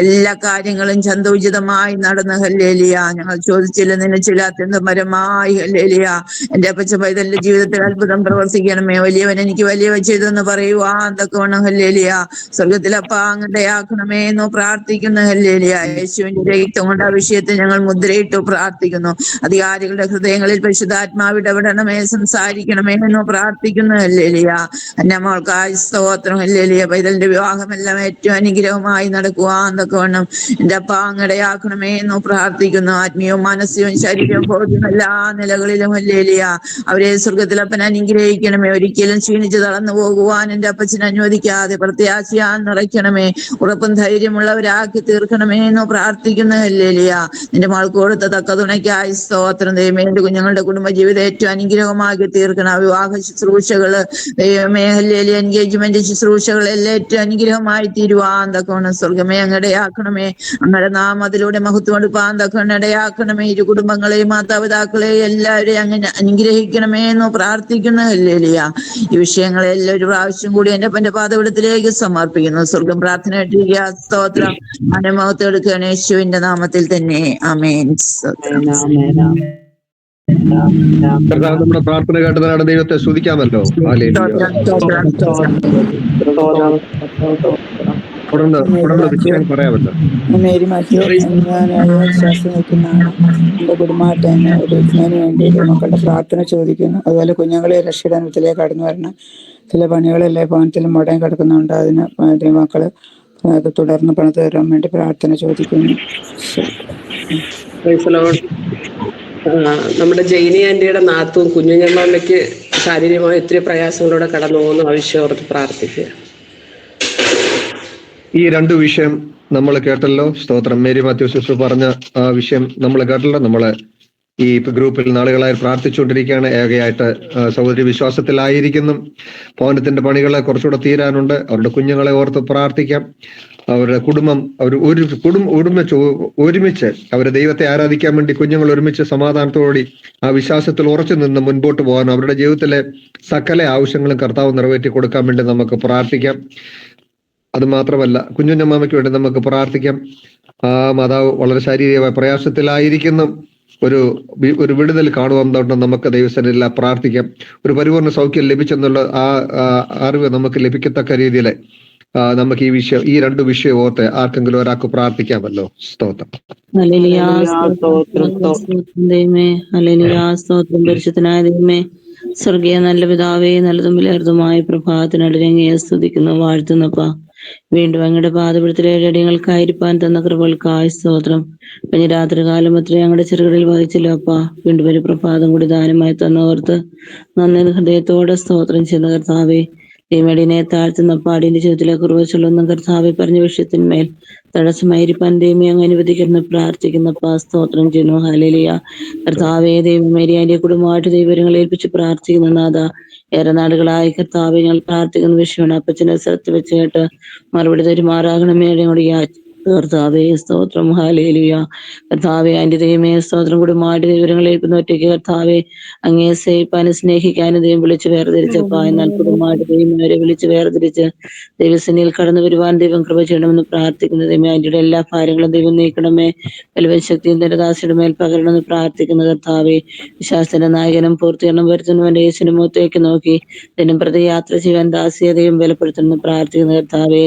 എല്ലാ കാര്യങ്ങളും ചന്തോചിതമായി നടന്ന് ഹല്ലേലൂയ ഞങ്ങൾ ചോദിച്ചില്ല നിലച്ചില്ല അത്യന്തപരമായി ഹല്ലേലൂയ എന്റെ അപ്പച്ച പൈതലിന്റെ ജീവിതത്തിൽ അത്ഭുതം പ്രവർത്തിക്കണമേ. വലിയവൻ എനിക്ക് വലിയവ ചെയ്തെന്ന് പറയുവാ എന്തൊക്കെ വേണം. ഹല്ലേലൂയ. സ്വർഗത്തിലപ്പ അങ്ങടയാക്കണമേ എന്ന് പ്രാർത്ഥിക്കുന്നു. ഹല്ലേലൂയ. യേശുവിന്റെ രക്തം കൊണ്ട് ആ വിഷയത്തിൽ ഞങ്ങൾ മുദ്രയിട്ടു പ്രാർത്ഥിക്കുന്നു. അധികാരികളുടെ ഹൃദയങ്ങളിൽ പരിശുദ്ധാത്മാവ് ഇടപെടണമേ, സംസാരിക്കണമേ എന്ന് പ്രാർത്ഥിക്കുന്നു. ഹല്ലേലൂയ. എന്നെ കുഞ്ഞുങ്ങൾക്കായി സ്തോത്രം. ഹല്ലേലൂയ. പൈതലിന്റെ വിവാഹമെല്ലാം ഏറ്റവും അനുഗ്രഹമായി നടക്കുവാൻ തക്കവണ്ണം എന്റെ അപ്പ അങ്ങടയാക്കണമേ എന്ന് പ്രാർത്ഥിക്കുന്നു. ആത്മീയവും മാനസികവും ശരീരവും ഭൗതികവും എല്ലാ നിലകളിലും ഹല്ലേലൂയ അവരെ സ്വർഗത്തിൽ അപ്പൻ അനുഗ്രഹിക്കണമേ. ഒരിക്കലും ക്ഷീണിച്ച് തളർന്നു പോകുവാൻ എന്റെ അപ്പച്ചനെ അനുവദിക്കാതെ പ്രത്യാശയാൽ നിറയ്ക്കണമേ. ഉറപ്പും ധൈര്യമുള്ളവരാക്കി തീർക്കണമേ എന്ന് പ്രാർത്ഥിക്കുന്നു. ഹല്ലേലൂയ. നിന്റെ മകൾക്ക് കൊടുത്ത തക്ക തുണയ്ക്കായി സ്തോത്രം. ദൈവമേ എന്റെ കുഞ്ഞുങ്ങളുടെ കുടുംബജീവിതം ഏറ്റവും അനുഗ്രഹമാക്കി തീർക്കണം. വിവാഹ ശുശ്രൂഷകള് ദൈവമേ ഹല്ലേലൂയ എൻഗേജ്മെന്റ് ശുശ്രൂഷകൾ എല്ലാം ഏറ്റവും അനുഗ്രഹമായി തീരുവാൻ തക്കവണ്ണം സ്വർഗമേ അങ്ങടയാക്കണമേ. അങ്ങടെ നാം അതിലൂടെ മഹത്വം എടുപ്പാൻ തക്കവണ്ണം ഇടയാക്കണമേ. ഇരു കുടുംബങ്ങളെയും മാതാപിതാക്കളെയും എല്ലാവരെയും അങ്ങനെ അനുഗ്രഹിക്കണമേ എന്ന് പ്രാർത്ഥിക്കുന്നു. ഹല്ലേലൂയ. ഈ വിഷയങ്ങളെല്ലാം ഒരു പ്രാവശ്യം കൂടി എന്റെ പാദപീഠത്തിലേക്ക് സമർപ്പിക്കുന്നു. സ്വർഗം പ്രാർത്ഥന കേട്ടിരിക്കുക. സ്തോത്രം. അനുമഹത്വം എടുക്കുകയാണ് യേശുവിന്റെ നാമത്തിൽ തന്നെ. ആമേൻ. സ്തോത്രം. കർത്താവ് നമ്മുടെ പ്രാർത്ഥന കേട്ടതിനാണ് ദൈവത്തെ സ്തുതിക്കാമല്ലോ. ഹല്ലേലൂയ. സ്തോത്രം. സ്തോത്രം. സ്തോത്രം. തുടർന്ന് വിഷയം പറയാമല്ലോ. മേരി മാത്യു, ഞാൻ വിശ്വാസം നിൽക്കുന്നതാണ്. എൻ്റെ കുടുംബമായിട്ട് തന്നെ ഒരു ഇതിനു വേണ്ടി മക്കളുടെ പ്രാർത്ഥന ചോദിക്കുന്നു. അതുപോലെ കുഞ്ഞുങ്ങളെ രക്ഷിതാനത്തിലേക്ക് കടന്നു വരണം. ചില പണികളെല്ലാം ഭവനത്തിൽ മുടങ്ങി കിടക്കുന്നുണ്ട്. അതിന് മക്കള് അത് തുടർന്ന് പണിത് തരാൻ വേണ്ടി പ്രാർത്ഥന ചോദിക്കുന്നു. നമ്മുടെ ജൈനി ആന്റിയുടെ നാത്തും കുഞ്ഞുഞ്ഞമ്മയ്ക്ക് ശാരീരികമായ ഒത്തിരി പ്രയാസങ്ങളിലൂടെ കടന്നു പോകുന്നു. ആവശ്യം ഓർത്ത് പ്രാർത്ഥിക്കുക. ഈ രണ്ടു വിഷയം നമ്മൾ കേട്ടല്ലോ. സ്തോത്രം. മേരി മാത്യു സിസ്റ്റർ പറഞ്ഞ ആ വിഷയം നമ്മൾ കേട്ടല്ലോ. നമ്മള് ഈ ഗ്രൂപ്പിൽ നാളുകളായി പ്രാർത്ഥിച്ചുകൊണ്ടിരിക്കുകയാണ്. ഏകയായിട്ട് സഹോദരി വിശ്വാസത്തിലായിരിക്കുന്നു. ഭവനത്തിന്റെ പണികളെ കുറച്ചുകൂടെ തീരാനുണ്ട്. അവരുടെ കുഞ്ഞുങ്ങളെ ഓർത്ത് പ്രാർത്ഥിക്കാം. അവരുടെ കുടുംബം അവർ ഒരുമിച്ച് അവരെ ദൈവത്തെ ആരാധിക്കാൻ വേണ്ടി കുഞ്ഞുങ്ങൾ ഒരുമിച്ച് സമാധാനത്തോടെ ആ വിശ്വാസത്തിൽ ഉറച്ചു നിന്ന് മുൻപോട്ട് പോകാനും അവരുടെ ജീവിതത്തിലെ സകല ആവശ്യങ്ങളും കർത്താവ് നിറവേറ്റി കൊടുക്കാൻ വേണ്ടി നമുക്ക് പ്രാർത്ഥിക്കാം. അത് മാത്രമല്ല, കുഞ്ഞുഞ്ഞമ്മയ്ക്ക് വേണ്ടി നമുക്ക് പ്രാർത്ഥിക്കാം. ആ മാതാവ് വളരെ ശാരീരികമായ പ്രയാസത്തിലായിരിക്കുന്നു. ഒരു വിടുതൽ കാണുവാൻ തൊട്ട് നമുക്ക് ദൈവസന്നിധിയിൽ പ്രാർത്ഥിക്കാം. ഒരു പരിപൂർണ്ണ സൗഖ്യം ലഭിച്ചെന്നുള്ള ആ അറിവ് നമുക്ക് ലഭിക്കത്തക്ക രീതിയിൽ നമുക്ക് ഈ രണ്ട് വിഷയം ഓർത്ത് ആർക്കെങ്കിലും ഒരാൾക്ക് പ്രാർത്ഥിക്കാമല്ലോ. സ്തോത്രം. പരിശുദ്ധനായ ദൈവമേ, സ്വർഗീയ നല്ല പിതാവേ, നല്ലതും വിലർതുമായ പ്രഭാതത്തിനടങ്ങയെ സ്തുതിക്കുന്നു, വാഴ്ത്തുന്നപ്പാ. വീണ്ടും അങ്ങയുടെ പാദപീഠത്തിലെ അടിയങ്ങൾക്കായിരിക്കാൻ തന്ന കൃപകൾക്കായി സ്തോത്രം. കഴിഞ്ഞ രാത്രികാലം അത്ര ഞങ്ങളുടെ ചെറുകളിൽ വഹിച്ചല്ലോ അപ്പാ. വീണ്ടും ഒരു പ്രഭാതം കൂടി ദാനമായി തന്നോർത്ത് നന്ദി ഹൃദയത്തോടെ സ്തോത്രം ചെയ്യുന്ന കർത്താവേ, ദൈവമടിനെ താഴ്ത്തുന്ന പാടിന്റെ ജീവിതത്തിലെ കുറിച്ചുള്ളൊന്നും കർത്താവെ പറഞ്ഞ വിഷയത്തിന്മേൽ തടസ്സമായിരിക്കാൻ ദൈവമേ അങ്ങ് അനുവദിക്കുന്ന പ്രാർത്ഥിക്കുന്നപ്പാ. സ്തോത്രം ചെയ്യുന്നു. ഹല്ലേലൂയ. കർത്താവേ, ദൈവമേരിയാന്റെ കുടുംബമായിട്ട് ദൈവങ്ങളെ ഏൽപ്പിച്ച് പ്രാർത്ഥിക്കുന്ന നാഥ, ഏറെ നാടുകളായി കർത്താവെ ഞങ്ങൾ പ്രാർത്ഥിക്കുന്ന വിഷയമാണ്. അപ്പച്ചനെ സ്ഥലത്ത് വെച്ച് കേട്ട് മറുപടി തരുമാറാകണമേ. കർത്താവേ സ്തോത്രം. ഹല്ലേലൂയ. കർത്താവെ, അതിന്റെ ദൈവമേ സ്തോത്രം കൂടി മാറ്റി വിവരങ്ങൾ ഏൽക്കുന്ന ഒറ്റയ്ക്ക് കർത്താവെ അങ്ങേ സേവിപ്പാനും സ്നേഹിക്കാനും ദൈവം വിളിച്ച് വേർതിരിച്ചപ്പാ. എന്നാൽ കുടുംബമായിട്ട് ദൈവം അവരെ വിളിച്ച് വേർതിരിച്ച് ദൈവസേനയിൽ കടന്നു വരുവാൻ ദൈവം കൃപ ചെയ്യണമെന്ന് പ്രാർത്ഥിക്കുന്ന ദൈവമേ, അതിന്റെ എല്ലാ ഭാരങ്ങളും ദൈവം നീക്കണമേ. വലുവൻ ശക്തിയും തന്റെ ദാസിയുടെ മേൽ പകരണമെന്ന് പ്രാർത്ഥിക്കുന്ന കർത്താവെ, വിശ്വാസത്തിന്റെ നായകനും പൂർത്തീകരണം വരുത്തുന്നവന്റെ യേശുവിന്റെ മുഖത്തേക്ക് നോക്കി ദിനം പ്രതി യാത്ര ചെയ്യാൻ ദാസിയതയും ബലപ്പെടുത്തണമെന്ന് പ്രാർത്ഥിക്കുന്ന കർത്താവെ,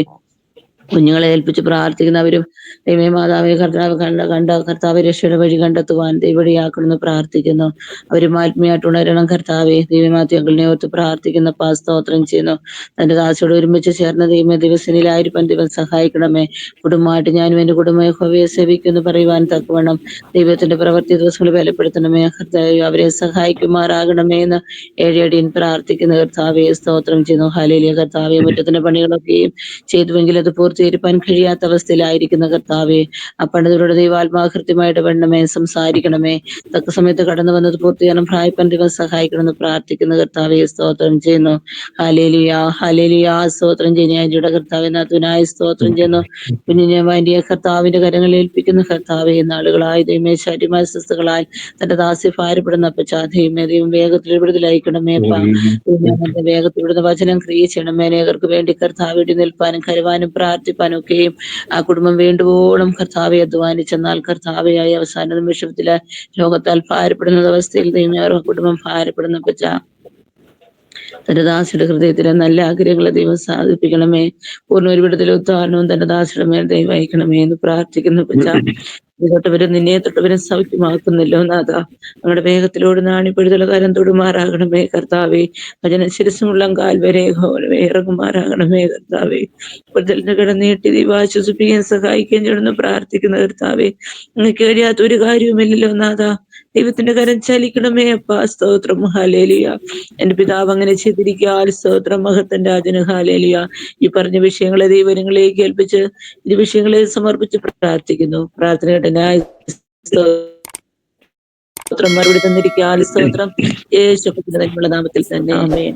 കുഞ്ഞുങ്ങളെ ഏൽപ്പിച്ച് പ്രാർത്ഥിക്കുന്നവരും ദൈവമേ മാതാവെ കർത്താവ് കണ്ട കർത്താവ് രക്ഷയുടെ വഴി കണ്ടെത്തുവാൻ ദൈവടിയാക്കണമെന്ന് പ്രാർത്ഥിക്കുന്നു. അവരും ആത്മീയമായിട്ട് ഉണരണം കർത്താവെ. ദൈവമാത്യങ്ങളെ ഓർത്ത് പ്രാർത്ഥിക്കുന്ന സ്തോത്രം ചെയ്യുന്നു. തന്റെ ദാസിയോട് ഒരുമിച്ച് ചേർന്ന ദൈവമേ ദിവസനിലായിരിക്കാൻ ദൈവം സഹായിക്കണമേ. കുടുംബമായിട്ട് ഞാനും എന്റെ കുടുംബ യഹോവയെ സേവിക്കുമെന്ന് പറയുവാൻ തക്കവണ്ണം ദൈവത്തിന്റെ പ്രവൃത്തി ദിവസങ്ങൾ ബലപ്പെടുത്തണമേ. കർത്താവെ, അവരെ സഹായിക്കുമാറാകണമേ എന്ന് ഏഴടിയൻ പ്രാർത്ഥിക്കുന്ന കർത്താവെ സ്തോത്രം ചെയ്യുന്നു. ഹല്ലേലൂയ. കർത്താവെ, മുറ്റത്തിന്റെ പണികളൊക്കെയും ചെയ്തുവെങ്കിൽ അത് തീരുപ്പാൻ കഴിയാത്ത അവസ്ഥയിലായിരിക്കുന്ന കർത്താവെ, ആ പണിതരുടെ ദൈവാത്മാകൃത്യമായിട്ട് വേണമേ, സംസാരിക്കണമേ. തക്ക സമയത്ത് കടന്നു വന്നത് പൂർത്തിയാനം പ്രായപ്പാൻ ദൈവം സഹായിക്കണമെന്ന് പ്രാർത്ഥിക്കുന്ന കർത്താവെ സ്തോത്രം ചെയ്യുന്നു. ഹല്ലേലൂയ. ഹല്ലേലൂയ. സ്തോത്രം ചെയ്യുന്ന ആന്റിയുടെ കർത്താവെ നാഥനായ സ്തോത്രം ചെയ്യുന്നു. കുഞ്ഞിനെ വാന്റിയ കർത്താവിന്റെ കരങ്ങളിൽ ഏൽപ്പിക്കുന്ന കർത്താവെ, നാളുകളായി ദൈവമേ ശാരീരികമായ സ്വസ്ഥകളാൽ തന്റെ ദാസി ഭാരപ്പെടുന്ന പശ്ചാത്തലമേ ദൈവം വേഗത്തിൽ വിടുതലയക്കണമേ. വേഗത്തിൽ വിടുന്ന വചനം ക്രിയ ചെയ്യണമേ. അനേകർക്ക് വേണ്ടി കർത്താവ് വേണ്ടി നിൽപ്പാനും കരുവാനും പ്രാർത്ഥിപ്പാനും ഒക്കെയും ആ കുടുംബം വേണ്ടുവോളം കർത്താവെ അധ്വാനിച്ചെന്നാൽ കർത്താവെയായി അവസാന നിമിഷത്തില് രോഗത്താൽ ഭാരപ്പെടുന്ന അവസ്ഥയിൽ ദൈവം കുടുംബം ഭാരപ്പെടുന്ന പച്ച തന്റെ ദാസിയുടെ ഹൃദയത്തിലെ നല്ല ആഗ്രഹങ്ങളെ ദൈവം സാധിപ്പിക്കണമേ. പൂർണ്ണ ഒരു വിടുതലും ഉദ്ധാരണവും തന്റെ ദാസിയുടെ മേൽ ദൈവം അയക്കണമേ എന്ന് പ്രാർത്ഥിക്കുന്ന പച്ച തൊട്ടവരും നിന്നെ തൊട്ടവരും സൗഖ്യമാക്കുന്നല്ലോ നാഥ. ഞങ്ങളുടെ വേഗത്തിലോട് നാണിപ്പെടുത്തുള്ള കാര്യം തൊടുമാറാകണമേ കർത്താവേ. ഭജന ശിരസുമുള്ള കാൽ വരെ ഇറങ്ങുമാറാകണമേ കർത്താവേ. പ്രജലിന്റെ കിടന്നീട്ടി ദൈവാശ്വസിപ്പിക്കാൻ സഹായിക്കാൻ ചേർന്ന് പ്രാർത്ഥിക്കുന്ന കർത്താവേ. നിങ്ങൾക്ക് കഴിയാത്ത ഒരു കാര്യവുമില്ലല്ലോ നാഥ. ദൈവത്തിന്റെ കരം ചലിക്കണമേ അപ്പാ. സ്തോത്രം ഹല്ലേലൂയ. എന്റെ പിതാവ് അങ്ങനെ ചെയ്തിരിക്കാൻ സ്തോത്രം. മഹത്തന്റെ രാജന് ഹല്ലേലൂയ. ഈ പറഞ്ഞ വിഷയങ്ങളെ ദൈവങ്ങളിലേക്ക് ഏൽപ്പിച്ച് ഈ വിഷയങ്ങളെ സമർപ്പിച്ച് പ്രാർത്ഥിക്കുന്നു. പ്രാർത്ഥനയുടെ സ്തോത്രം മറുപടി തന്നിരിക്കാൻ സ്തോത്രം. യേശുവിന്റെ നാമത്തിൽ തന്നെ ആമേൻ.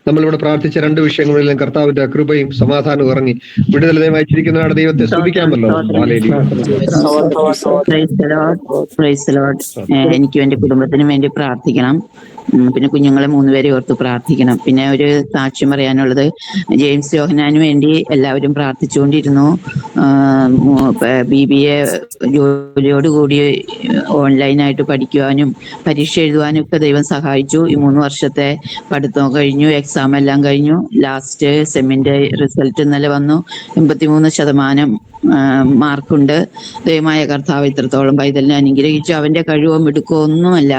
നമ്മളിവിടെ പ്രാർത്ഥിച്ച രണ്ട് വിഷയങ്ങളിലും കർത്താവിന്റെ കൃപയും സമാധാനവും ഇറങ്ങി വിടുതലതയും അയച്ചിരിക്കുന്നതാണ്. ദൈവത്തെ സ്തുതിക്കാമല്ലോ. എനിക്കും എന്റെ കുടുംബത്തിനും വേണ്ടി പ്രാർത്ഥിക്കണം. പിന്നെ കുഞ്ഞുങ്ങളെ 3 പേരെ ഓർത്ത് പ്രാർത്ഥിക്കണം. പിന്നെ ഒരു സാക്ഷ്യം പറയാനുള്ളത്, ജെയിംസ് യോഹനാന് വേണ്ടി എല്ലാവരും പ്രാർത്ഥിച്ചുകൊണ്ടിരുന്നു. BBA ജോലിയോടുകൂടി ഓൺലൈനായിട്ട് പഠിക്കുവാനും പരീക്ഷ എഴുതുവാനും ഒക്കെ ദൈവം സഹായിച്ചു. ഈ 3 വർഷത്തെ പഠിത്തം കഴിഞ്ഞു, എക്സാം എല്ലാം കഴിഞ്ഞു. ലാസ്റ്റ് സെമ്മിന്റെ റിസൾട്ട് ഇന്നലെ വന്നു. 83% മാർക്കുണ്ട്. ദൈവമായ കർത്താവ് ഇത്രത്തോളം പൈതലിനെ അനുഗ്രഹിച്ചു. അവന്റെ കഴിവോ മിടുക്കോ ഒന്നുമല്ല,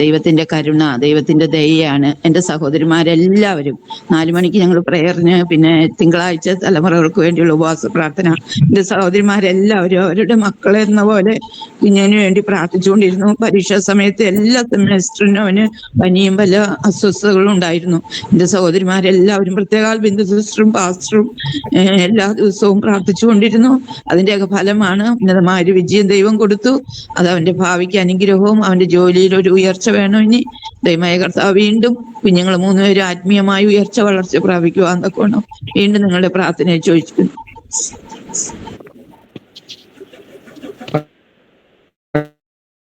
ദൈവത്തിന്റെ കരുണ, ദൈവത്തിന്റെ ദയയാണ്. എന്റെ സഹോദരിമാരെല്ലാവരും 4 മണിക്ക് ഞങ്ങൾ പ്രേയറിന്, പിന്നെ തിങ്കളാഴ്ച തലമുറകൾക്ക് വേണ്ടിയുള്ള ഉപവാസ പ്രാർത്ഥന. എന്റെ സഹോദരിമാരെല്ലാവരും അവരുടെ മക്കളെ എന്ന പോലെ കുഞ്ഞിനു വേണ്ടി പ്രാർത്ഥിച്ചുകൊണ്ടിരുന്നു. പരീക്ഷാ സമയത്ത് എല്ലാ സെമിസ്റ്ററിനും അവന് പനിയും പല അസ്വസ്ഥതകളും ഉണ്ടായിരുന്നു. എന്റെ സഹോദരിമാരെല്ലാവരും, പ്രത്യേക ബിന്ദു സിസ്റ്ററും പാസ്റ്ററും എല്ലാ ദിവസവും പ്രാർത്ഥിച്ചുകൊണ്ടിരുന്നു. അതിന്റെയൊക്കെ ഫലമാണ് ഉന്നതമായ ഒരു വിജയം ദൈവം കൊടുത്തു. അത് അവന്റെ ഭാവിക്ക് അനുഗ്രഹവും അവന്റെ ജോലിയിൽ ഒരു ഉയർച്ച വേണം. ഇനി ദൈവമായ കർത്താവ് വീണ്ടും കുഞ്ഞുങ്ങൾ 3 പേരും ആത്മീയമായി ഉയർച്ച വളർച്ച പ്രാപിക്കുവാൻ തക്കോണം വീണ്ടും നിങ്ങളുടെ പ്രാർത്ഥനയെ ചോദിച്ചു.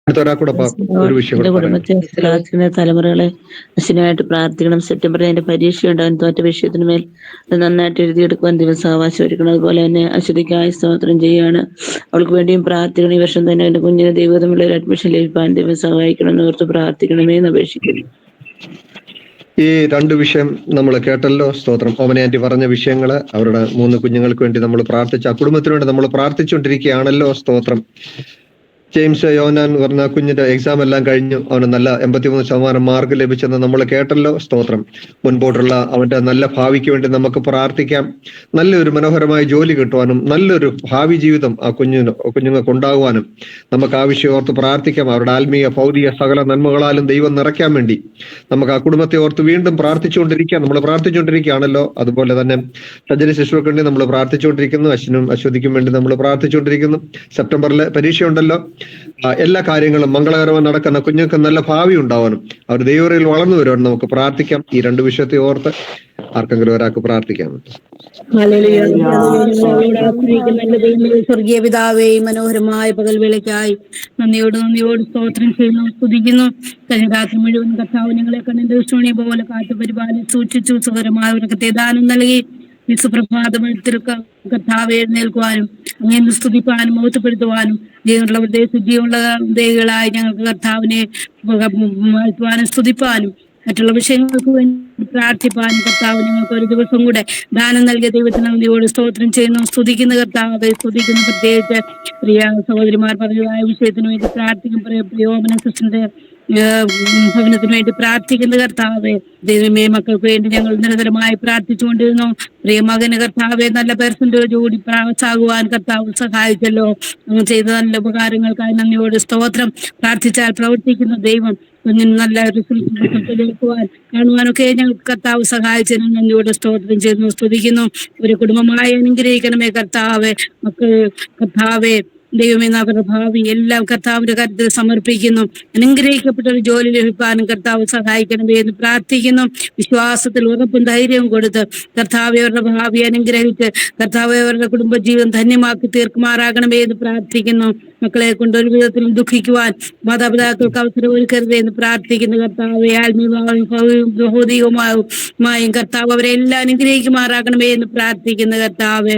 കുടുംബത്തെ പ്രാർത്ഥിക്കുന്ന തലമുറകളെ അശ്വിനായിട്ട് പ്രാർത്ഥിക്കണം. സെപ്റ്റംബറിൽ അതിന്റെ പരീക്ഷ ഉണ്ടാകും. തോറ്റ വിഷയത്തിന് മേൽ അത് നന്നായിട്ട് എഴുതിയെടുക്കുവാൻ ദിവസാവകാശം ഒരുക്കണം. അതുപോലെ തന്നെ അശ്വതിക്കായി സ്തോത്രം ചെയ്യുകയാണ്. അവൾക്ക് വേണ്ടിയും പ്രാർത്ഥിക്കണം. ഈ വർഷം തന്നെ എന്റെ കുഞ്ഞിന് ദൈവതമുള്ള ഒരു അഡ്മിഷൻ ലഭിക്കാൻ ദൈവം സഹായിക്കണം എന്ന് ഓർത്ത് പ്രാർത്ഥിക്കണമേ എന്ന് അപേക്ഷിക്കുന്നു. ഈ 2 വിഷയം നമ്മൾ കേട്ടല്ലോ. സ്തോത്രം. ഓമന ആന്റി പറഞ്ഞ വിഷയങ്ങള്, അവരുടെ 3 കുഞ്ഞുങ്ങൾക്ക് വേണ്ടി നമ്മൾ പ്രാർത്ഥിച്ച, ആ കുടുംബത്തിന് വേണ്ടി നമ്മൾ പ്രാർത്ഥിച്ചുകൊണ്ടിരിക്കുകയാണല്ലോ. സ്തോത്രം. ജെയിംസ് യോഹനാൻ പറഞ്ഞ കുഞ്ഞിന്റെ എക്സാം എല്ലാം കഴിഞ്ഞു. അവന് നല്ല 83% മാർക്ക് ലഭിച്ചെന്ന് നമ്മൾ കേട്ടല്ലോ. സ്തോത്രം. മുൻപോട്ടുള്ള അവന്റെ നല്ല ഭാവിക്ക് വേണ്ടി നമുക്ക് പ്രാർത്ഥിക്കാം. നല്ലൊരു മനോഹരമായ ജോലി കിട്ടുവാനും നല്ലൊരു ഭാവി ജീവിതം ആ കുഞ്ഞുങ്ങൾക്ക് ഉണ്ടാകുവാനും നമുക്ക് ആവശ്യം ഓർത്ത് പ്രാർത്ഥിക്കാം. അവരുടെ ആത്മീയ ഭൗതിക സകല നന്മകളാലും ദൈവം നിറയ്ക്കാൻ വേണ്ടി നമുക്ക് ആ കുടുംബത്തെ ഓർത്ത് വീണ്ടും പ്രാർത്ഥിച്ചുകൊണ്ടിരിക്കാം. നമ്മൾ പ്രാർത്ഥിച്ചുകൊണ്ടിരിക്കുകയാണല്ലോ. അതുപോലെ തന്നെ സജ്ജന ശിശുക്കൾക്ക് വേണ്ടി നമ്മൾ പ്രാർത്ഥിച്ചുകൊണ്ടിരിക്കുന്നു. അശ്വതിക്കും വേണ്ടി നമ്മൾ പ്രാർത്ഥിച്ചുകൊണ്ടിരിക്കുന്നു. സെപ്റ്റംബറിൽ പരീക്ഷയുണ്ടല്ലോ. എല്ലാ കാര്യങ്ങളും മംഗളകരമായി നടക്കുന്ന കുഞ്ഞുങ്ങൾക്ക് നല്ല ഭാവി ഉണ്ടാവാനും അവർ ദൈവത്തിൽ വളർന്നു വരുവാനും നമുക്ക് പ്രാർത്ഥിക്കാം. ഈ 2 വിഷയത്തെ ഓർത്ത് ആർക്കെങ്കിലും ഒരാൾക്ക് പ്രാർത്ഥിക്കാം. സ്വർഗീയ പിതാവേ, മനോഹരമായ പകൽവേളയ്ക്കായി നന്ദിയോട് സ്തോത്രം ചെയ്യുന്നു, സ്തുതിക്കുന്നു. രാത്രി മുഴുവൻ കർത്താവ് ഞങ്ങളെ കണ്ണിന്റെ ദൃഷ്ടിയെ പോലെ കാത്തുപരിപാലി സൂക്ഷിച്ചു. സുഖകരമായ ഉറക്കത്തെ ദാനം നൽകി വിശ്വപ്രഭാതത്തിൽ കർത്താവ് എഴുന്നേൽക്കുവാനും അങ്ങനെ സ്തുതിപ്പാനും മഹത്വപ്പെടുത്തുവാനും ജീവനുള്ള ശുദ്ധിയുള്ള ദേഹികളായി ഞങ്ങൾക്ക് കർത്താവിനെ വാഴ്ത്തുവാനും സ്തുതിപ്പാനും മറ്റുള്ള വിഷയങ്ങൾക്ക് വേണ്ടി പ്രാർത്ഥിപ്പാനും കർത്താവ് ഞങ്ങൾക്ക് ഒരു ദിവസം കൂടെ ദാനം നൽകിയ ദൈവത്തിന് നന്ദിയോട് സ്തോത്രം ചെയ്യുന്നു, സ്തുതിക്കുന്ന കർത്താവ് സ്തുതിക്കുന്നു. പ്രത്യേകിച്ച് പ്രിയ സഹോദരിമാർ പറഞ്ഞതായ വിഷയത്തിന് വേണ്ടി പ്രാർത്ഥിക്കും. പ്രിയോമന സിസ്റ്ററിന്റെ ഭവനത്തിന് വേണ്ടി പ്രാർത്ഥിക്കുന്ന കർത്താവെ, ദൈവമേ മക്കൾക്ക് വേണ്ടി ഞങ്ങൾ നിരന്തരമായി പ്രാർത്ഥിച്ചുകൊണ്ടിരുന്നു. പ്രിയ മകന് കർത്താവെ നല്ല പെർസെന്റേജ് കൂടി പാസ്സാകുവാൻ കർത്താവ് സഹായിച്ചല്ലോ. ചെയ്ത നല്ല ഉപകാരങ്ങൾക്കായി നന്ദിയോട് സ്തോത്രം. പ്രാർത്ഥിച്ചാൽ പ്രവർത്തിക്കുന്ന ദൈവം കുഞ്ഞിന് നല്ല റിസൾട്ട് കാണുവാനൊക്കെ ഞങ്ങൾക്ക് കർത്താവ് സഹായിച്ചതിന് നന്ദിയോട് സ്തോത്രം ചെയ്യുന്നു, സ്തുതിക്കുന്നു. ഒരു കുടുംബമായി അനുഗ്രഹിക്കണമേ കർത്താവെ. മക്കൾ കർത്താവെ ദൈവമേ അവരുടെ ഭാവി എല്ലാം കർത്താവിന്റെ കാര്യത്തിൽ സമർപ്പിക്കുന്നു. അനുഗ്രഹിക്കപ്പെട്ട ഒരു ജോലി ലഭിക്കാനും കർത്താവ് സഹായിക്കണമേ എന്ന് പ്രാർത്ഥിക്കുന്നു. വിശ്വാസത്തിൽ ഉറപ്പും ധൈര്യവും കൊടുത്ത് കർത്താവ് അവരുടെ ഭാവി അനുഗ്രഹിച്ച് കർത്താവ് അവരുടെ കുടുംബജീവൻ ധന്യമാക്കി തീർക്കുമാറാകണമേ എന്ന് പ്രാർത്ഥിക്കുന്നു. മക്കളെ കൊണ്ട് ഒരു വിധത്തിലും ദുഃഖിക്കുവാൻ മാതാപിതാക്കൾക്ക് അവസരം ഒരുക്കരുത് എന്ന് പ്രാർത്ഥിക്കുന്ന കർത്താവെ, ആത്മീയമായും ഭൗതികമായും കർത്താവ് അവരെ എല്ലാം അനുഗ്രഹിക്കുമാറാക്കണമേ എന്ന് പ്രാർത്ഥിക്കുന്ന കർത്താവെ,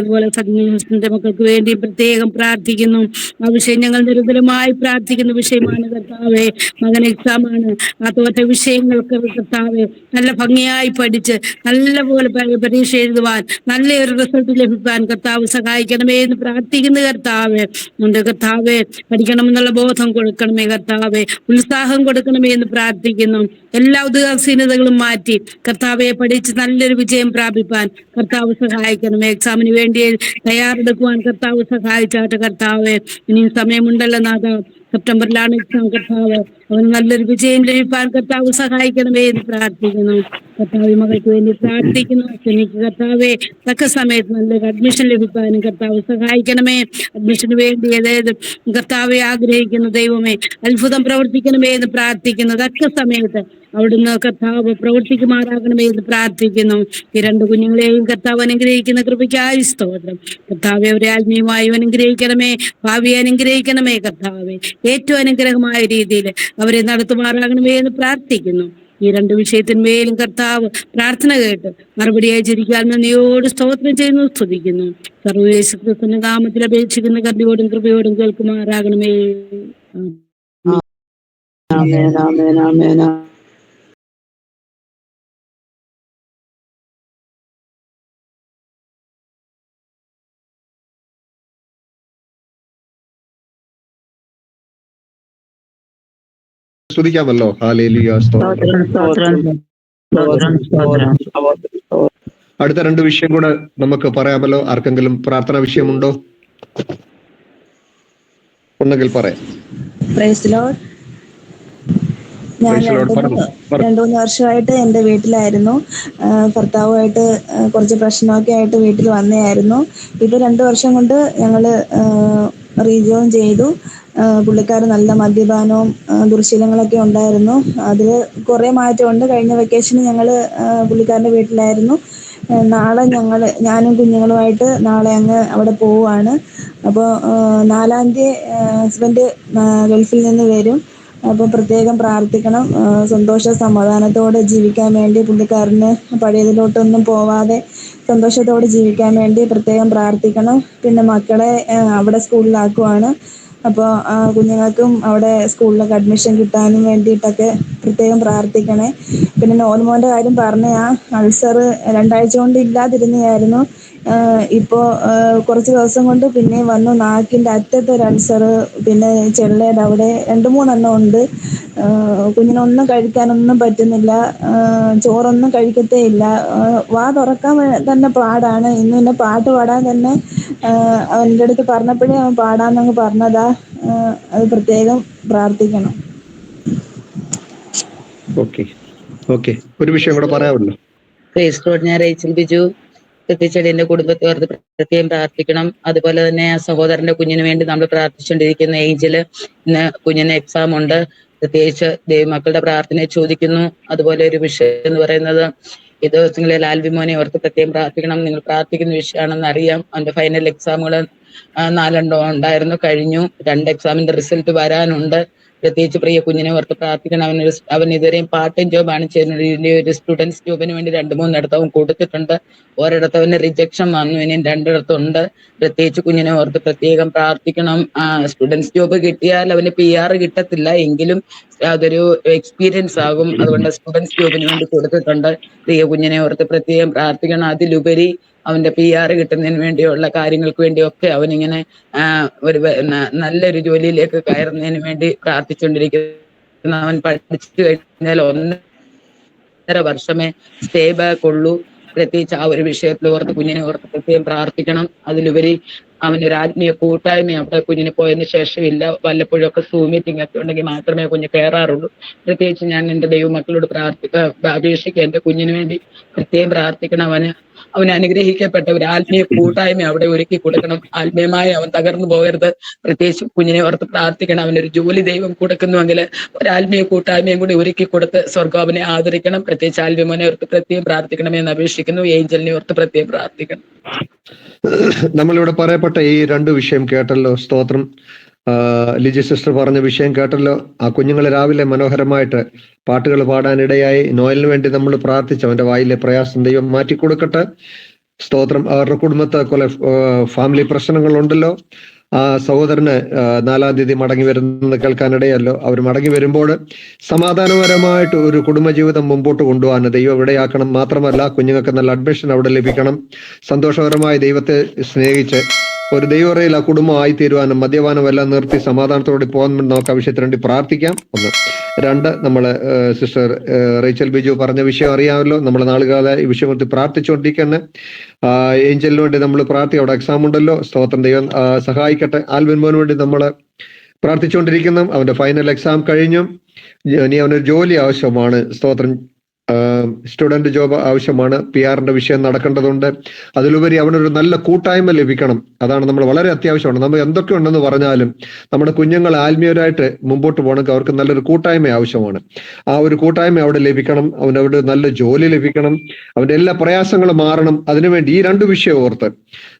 അതുപോലെ സന്യാസിന്റെ മക്കൾക്ക് വേണ്ടി പ്രത്യേകം പ്രാർത്ഥിക്കുന്നു. ആ വിഷയം ഞങ്ങൾ നിരന്തരമായി പ്രാർത്ഥിക്കുന്ന വിഷയമാണ് കർത്താവെ. മകൻ എക്സാമാണ്, ആ തോറ്റ വിഷയങ്ങൾക്ക് കർത്താവെ നല്ല ഭംഗിയായി പഠിച്ച് നല്ലപോലെ പരീക്ഷ എഴുതുവാൻ നല്ലൊരു റിസൾട്ട് ലഭിക്കാൻ കർത്താവ് സഹായിക്കണമേ എന്ന് പ്രാർത്ഥിക്കുന്ന കർത്താവെ. കർത്താവെ, പഠിക്കണമെന്നുള്ള ബോധം കൊടുക്കണമേ കർത്താവെ, ഉത്സാഹം കൊടുക്കണമേ എന്ന് പ്രാർത്ഥിക്കുന്നു. എല്ലാ ഉദാസീനതകളും മാറ്റി കർത്താവെ പഠിച്ച് നല്ലൊരു വിജയം പ്രാപിപ്പാൻ കർത്താവ് സഹായിക്കണമേ. എക്സാമിന് വേണ്ടി തയ്യാറെടുക്കുവാൻ കർത്താവ് സഹായിച്ചാട്ടെ കർത്താവെ. ഇനിയും സമയമുണ്ടല്ലോ നാഥ, സെപ്റ്റംബറിലാണ് എക്സാം കർത്താവ്. അവന് നല്ലൊരു വിജയം ലഭിക്കാൻ കർത്താവ് സഹായിക്കണമേ എന്ന് പ്രാർത്ഥിക്കുന്നു. കർത്താവ് മകൾക്ക് വേണ്ടി പ്രാർത്ഥിക്കുന്നു. എനിക്ക് കർത്താവെ തക്ക സമയത്ത് നല്ലൊരു അഡ്മിഷൻ ലഭിക്കാനും കർത്താവ് സഹായിക്കണമേ. അഡ്മിഷന് വേണ്ടി അതായത് കർത്താവെ ആഗ്രഹിക്കുന്ന ദൈവമേ അത്ഭുതം പ്രവർത്തിക്കണമേ എന്ന് പ്രാർത്ഥിക്കുന്നു. തക്ക സമയത്ത് അവിടുന്ന് കർത്താവ് പ്രവർത്തിക്കുമാറാകണമേ എന്ന് പ്രാർത്ഥിക്കുന്നു. ഈ രണ്ട് കുഞ്ഞുങ്ങളെയും കർത്താവ് അനുഗ്രഹിക്കുന്ന കൃപയ്ക്കായി സ്തോത്രം. കർത്താവെ, അവരെ ആത്മീയമായും അനുഗ്രഹിക്കണമേ, ഭാവിയെ അനുഗ്രഹിക്കണമേ കർത്താവെ. ഏറ്റവും അനുഗ്രഹമായ രീതിയിൽ അവരെ നടത്തുമാറാകണമേ എന്ന് പ്രാർത്ഥിക്കുന്നു. ഈ രണ്ട് വിഷയത്തിന്മേലും കർത്താവ് പ്രാർത്ഥന കേട്ട് മറുപടി അയച്ചിരിക്കാൻ നന്ദിയോട് സ്തോത്രം ചെയ്യുന്നു, സ്തുതിക്കുന്നു. സർവ്വേശ്വരത്തിന്റെ നാമത്തിൽ അപേക്ഷിക്കുന്ന കരുണയോടും കൃപയോടും കേൾക്കുമാറാകണമേ. ആമേൻ, ആമേൻ, ആമേൻ. സ്തുതിക്കാമല്ലോ. ഹല്ലേലൂയ, സ്തോത്രം. അടുത്ത രണ്ട് വിഷയം കൂടെ നമുക്ക് പറയാമല്ലോ. ആർക്കെങ്കിലും പ്രാർത്ഥനാ വിഷയമുണ്ടോ? ഉണ്ടെങ്കിൽ പറയാം. Praise Lord. ഞാൻ രണ്ടു മൂന്ന് വർഷമായിട്ട് എൻ്റെ വീട്ടിലായിരുന്നു. ഭർത്താവുമായിട്ട് കുറച്ച് പ്രശ്നമൊക്കെ ആയിട്ട് വീട്ടിൽ വന്നതായിരുന്നു. ഇപ്പൊ 2 വർഷം കൊണ്ട് ഞങ്ങള് റീജോയിൻ ചെയ്തു. പുള്ളിക്കാരൻ നല്ല മദ്യപാനവും ദുർശീലങ്ങളൊക്കെ ഉണ്ടായിരുന്നു. അതിൽ കുറെ മാറ്റമുണ്ട്. കഴിഞ്ഞ വെക്കേഷന് ഞങ്ങള് പുള്ളിക്കാരൻ്റെ വീട്ടിലായിരുന്നു. നാളെ ഞാനും കുഞ്ഞുങ്ങളുമായിട്ട് നാളെ അങ്ങ് അവിടെ പോവുകയാണ്. അപ്പോൾ 4-ാം തീയതി ഹസ്ബൻഡ് ഗൾഫിൽ നിന്ന് വരും. അപ്പോൾ പ്രത്യേകം പ്രാർത്ഥിക്കണം. സന്തോഷ സമാധാനത്തോടെ ജീവിക്കാൻ വേണ്ടി, പുള്ളിക്കാരന് പഴയതിലോട്ടൊന്നും പോവാതെ സന്തോഷത്തോടെ ജീവിക്കാൻ വേണ്ടി പ്രത്യേകം പ്രാർത്ഥിക്കണം. പിന്നെ മക്കളെ അവിടെ സ്കൂളിലാക്കുവാണ്. അപ്പോൾ കുഞ്ഞുങ്ങൾക്കും അവിടെ സ്കൂളിലൊക്കെ അഡ്മിഷൻ കിട്ടാനും വേണ്ടിയിട്ടൊക്കെ പ്രത്യേകം പ്രാർത്ഥിക്കണേ. പിന്നെ നോൽമോൻ്റെ കാര്യം പറഞ്ഞ അൾസർ 2 ആഴ്ച കൊണ്ട് ഇല്ലാതിരുന്നതായിരുന്നു. ഇപ്പോൾ കുറച്ച് ദിവസം കൊണ്ട് പിന്നെ വന്നു. നാക്കിൻ്റെ അറ്റത്ത് ഒരു അൾസർ, പിന്നെ ചെള്ളയുടെ അവിടെ 2-3 എണ്ണം ഉണ്ട്. കുഞ്ഞിനൊന്നും കഴിക്കാനൊന്നും പറ്റുന്നില്ല. ചോറൊന്നും കഴിക്കത്തേ ഇല്ല. വാ തുറക്കാൻ തന്നെ പാടാണ്. ഇന്ന് പിന്നെ പാട്ട് പാടാൻ തന്നെ അവൻ്റെ അടുത്ത് പറഞ്ഞപ്പോഴേ അവൻ പാടാന്നങ്ങ് പറഞ്ഞതാ. അത് പ്രത്യേകം പ്രാർത്ഥിക്കണം. ഓക്കെ, ഒരു വിഷയം കൂടെ പറയാമല്ലോ. ഞാൻ റേച്ചൽ ബിജു. പ്രത്യേകിച്ച് എന്റെ കുടുംബത്തെ ഓർത്ത് പ്രത്യേകം പ്രാർത്ഥിക്കണം. അതുപോലെ തന്നെ ആ സഹോദരന്റെ കുഞ്ഞിന് വേണ്ടി നമ്മൾ പ്രാർത്ഥിച്ചുകൊണ്ടിരിക്കുന്ന ഏഞ്ചല്, ഇന്ന് കുഞ്ഞിന് എക്സാം ഉണ്ട്. പ്രത്യേകിച്ച് ദൈവമക്കളുടെ പ്രാർത്ഥനയെ ചോദിക്കുന്നു. അതുപോലെ ഒരു വിഷയം എന്ന് പറയുന്നത് ഈ ദിവസങ്ങളിൽ ആൽവിമോനെ ഓർത്ത് പ്രത്യേകം പ്രാർത്ഥിക്കണം. നിങ്ങൾ പ്രാർത്ഥിക്കുന്ന വിഷയമാണെന്ന് അറിയാം. അവന്റെ ഫൈനൽ എക്സാമുകൾ 4 ഉണ്ടായിരുന്നു, കഴിഞ്ഞു. 2 എക്സാമിന്റെ റിസൾട്ട് വരാനുണ്ട്. പ്രത്യേകിച്ച് പ്രിയ കുഞ്ഞിനെ ഓർത്ത് പ്രാർത്ഥിക്കണം. അവൻ ഇതുവരെയും പാർട്ട് ടൈം ജോബാണ് ചെയ്യുന്നത്. ഇതിന്റെ ഒരു സ്റ്റുഡൻസ് ജോബിന് വേണ്ടി 2-3 ഇടത്തവൻ കൊടുത്തിട്ടുണ്ട്. ഒരിടത്ത് അവന് റിജക്ഷൻ വന്നു, ഇനിയും 2 ഇടത്തുണ്ട്. പ്രത്യേകിച്ച് കുഞ്ഞിനെ ഓർത്ത് പ്രത്യേകം പ്രാർത്ഥിക്കണം. സ്റ്റുഡൻസ് ജോബ് കിട്ടിയാൽ അവന് PR കിട്ടത്തില്ല, എങ്കിലും അതൊരു എക്സ്പീരിയൻസ് ആകും. അതുകൊണ്ട് സ്റ്റുഡൻസ് ജോബിന് വേണ്ടി കൊടുത്തിട്ടുണ്ട്. പ്രിയ കുഞ്ഞിനെ ഓർത്ത് പ്രത്യേകം പ്രാർത്ഥിക്കണം. അതിലുപരി അവന്റെ PR കിട്ടുന്നതിന് വേണ്ടിയുള്ള കാര്യങ്ങൾക്ക് വേണ്ടിയൊക്കെ അവനിങ്ങനെ ഒരു നല്ലൊരു ജോലിയിലേക്ക് കയറുന്നതിന് വേണ്ടി പ്രാർത്ഥിച്ചുകൊണ്ടിരിക്കുന്നു. അവൻ പഠിച്ചു കഴിഞ്ഞാൽ 1.5 വർഷമേ സ്റ്റേ ബാക്ക് ഉള്ളൂ. പ്രത്യേകിച്ച് ആ ഒരു വിഷയത്തിൽ ഓർത്ത് കുഞ്ഞിനെ ഓർത്ത് പ്രത്യേകം പ്രാർത്ഥിക്കണം. അതിലുപരി അവനൊരു ആത്മീയ കൂട്ടായ്മ അവിടെ കുഞ്ഞിന് പോയതിനു ശേഷം ഇല്ല. വല്ലപ്പോഴും ഒക്കെ സൂം മീറ്റിംഗ് ഒക്കെ ഉണ്ടെങ്കിൽ മാത്രമേ കുഞ്ഞ് കയറാറുള്ളൂ. പ്രത്യേകിച്ച് ഞാൻ എൻ്റെ ദൈവമക്കളോട് അപേക്ഷിക്കുക, എൻ്റെ കുഞ്ഞിന് വേണ്ടി പ്രത്യേകം പ്രാർത്ഥിക്കണം. അവന് അനുഗ്രഹിക്കപ്പെട്ട ഒരു ആത്മീയ കൂട്ടായ്മ അവിടെ ഒരുക്കി കൊടുക്കണം. ആത്മീയമായി അവൻ തകർന്നു പോകരുത്. പ്രത്യേകിച്ച് കുഞ്ഞിനെ ഓർത്ത് പ്രാർത്ഥിക്കണം. അവനൊരു ജോലി ദൈവം കൊടുക്കുന്നുവെങ്കിൽ ഒരു ആത്മീയ കൂട്ടായ്മയും കൂടി ഒരുക്കി കൊടുത്ത് സ്വർഗ്ഗം അവനെ ആദരിക്കണം. പ്രത്യേകിച്ച് ആൽവിമോനെ ഓർത്ത് പ്രത്യേകം പ്രാർത്ഥിക്കണമെന്ന് അപേക്ഷിക്കുന്നു. ഏഞ്ചലിനെ ഓർത്ത് പ്രത്യേകം പ്രാർത്ഥിക്കണം. നമ്മളിവിടെ പറയപ്പെട്ട പ്രധാനപ്പെട്ട ഈ 2 വിഷയം കേട്ടല്ലോ. സ്തോത്രം. ലിജി സിസ്റ്റർ പറഞ്ഞ വിഷയം കേട്ടല്ലോ. ആ കുഞ്ഞുങ്ങൾ രാവിലെ മനോഹരമായിട്ട് പാട്ടുകൾ പാടാനിടയായി. നോയലിന് വേണ്ടി നമ്മൾ പ്രാർത്ഥിച്ചു. അവന്റെ വായിലെ പ്രയാസം ദൈവം മാറ്റിക്കൊടുക്കട്ടെ. സ്തോത്രം. അവരുടെ കുടുംബത്തെ കുറെ ഫാമിലി പ്രശ്നങ്ങളുണ്ടല്ലോ. ആ സഹോദരന് 4-ാം തീയതി മടങ്ങി വരുന്നത് കേൾക്കാനിടയല്ലോ. അവർ മടങ്ങി വരുമ്പോൾ സമാധാനപരമായിട്ട് ഒരു കുടുംബജീവിതം മുമ്പോട്ട് കൊണ്ടുപോകാൻ ദൈവം ഇടയാക്കണം. മാത്രമല്ല കുഞ്ഞുങ്ങൾക്ക് നല്ല അഡ്മിഷൻ അവിടെ ലഭിക്കണം. സന്തോഷകരമായി ദൈവത്തെ സ്നേഹിച്ച് ഒരു ദൈവറയിൽ ആ കുടുംബം ആയിത്തീരുവാനും മദ്യപാനം എല്ലാം നിർത്തി സമാധാനത്തോടെ പോകാൻ നമുക്ക് ആ വിഷയത്തിന് വേണ്ടി പ്രാർത്ഥിക്കാം. 2, നമ്മള് സിസ്റ്റർ റേച്ചൽ ബിജു പറഞ്ഞ വിഷയം അറിയാമല്ലോ. നമ്മൾ നാളുകാല ഈ വിഷയം കൊടുത്ത് പ്രാർത്ഥിച്ചുകൊണ്ടിരിക്കുന്ന ഏഞ്ചലിന് വേണ്ടി നമ്മൾ അവിടെ എക്സാം ഉണ്ടല്ലോ. സ്തോത്രം. ദൈവം സഹായിക്കട്ടെ. ആൽവിൻ മോന് വേണ്ടി നമ്മൾ പ്രാർത്ഥിച്ചുകൊണ്ടിരിക്കുന്നു. അവന്റെ ഫൈനൽ എക്സാം കഴിഞ്ഞു. ഇനി അവനൊരു ജോലി ആവശ്യമാണ്. സ്തോത്രം. സ്റ്റുഡന്റ് ജോബ് ആവശ്യമാണ്. PR-ന്റെ വിഷയം നടക്കേണ്ടതുണ്ട്. അതിലുപരി അവനൊരു നല്ല കൂട്ടായ്മ ലഭിക്കണം. അതാണ് നമ്മൾ വളരെ അത്യാവശ്യമാണ്. നമ്മൾ എന്തൊക്കെ ഉണ്ടെന്ന് പറഞ്ഞാലും നമ്മുടെ കുഞ്ഞുങ്ങൾ ആത്മീയരായിട്ട് മുമ്പോട്ട് പോകണമെങ്കിൽ അവർക്ക് നല്ലൊരു കൂട്ടായ്മ ആവശ്യമാണ്. ആ ഒരു കൂട്ടായ്മ അവിടെ ലഭിക്കണം. അവനവിടെ നല്ല ജോലി ലഭിക്കണം. അവന്റെ എല്ലാ പ്രയാസങ്ങളും മാറണം. അതിനുവേണ്ടി ഈ 2 വിഷയം ഓർത്ത്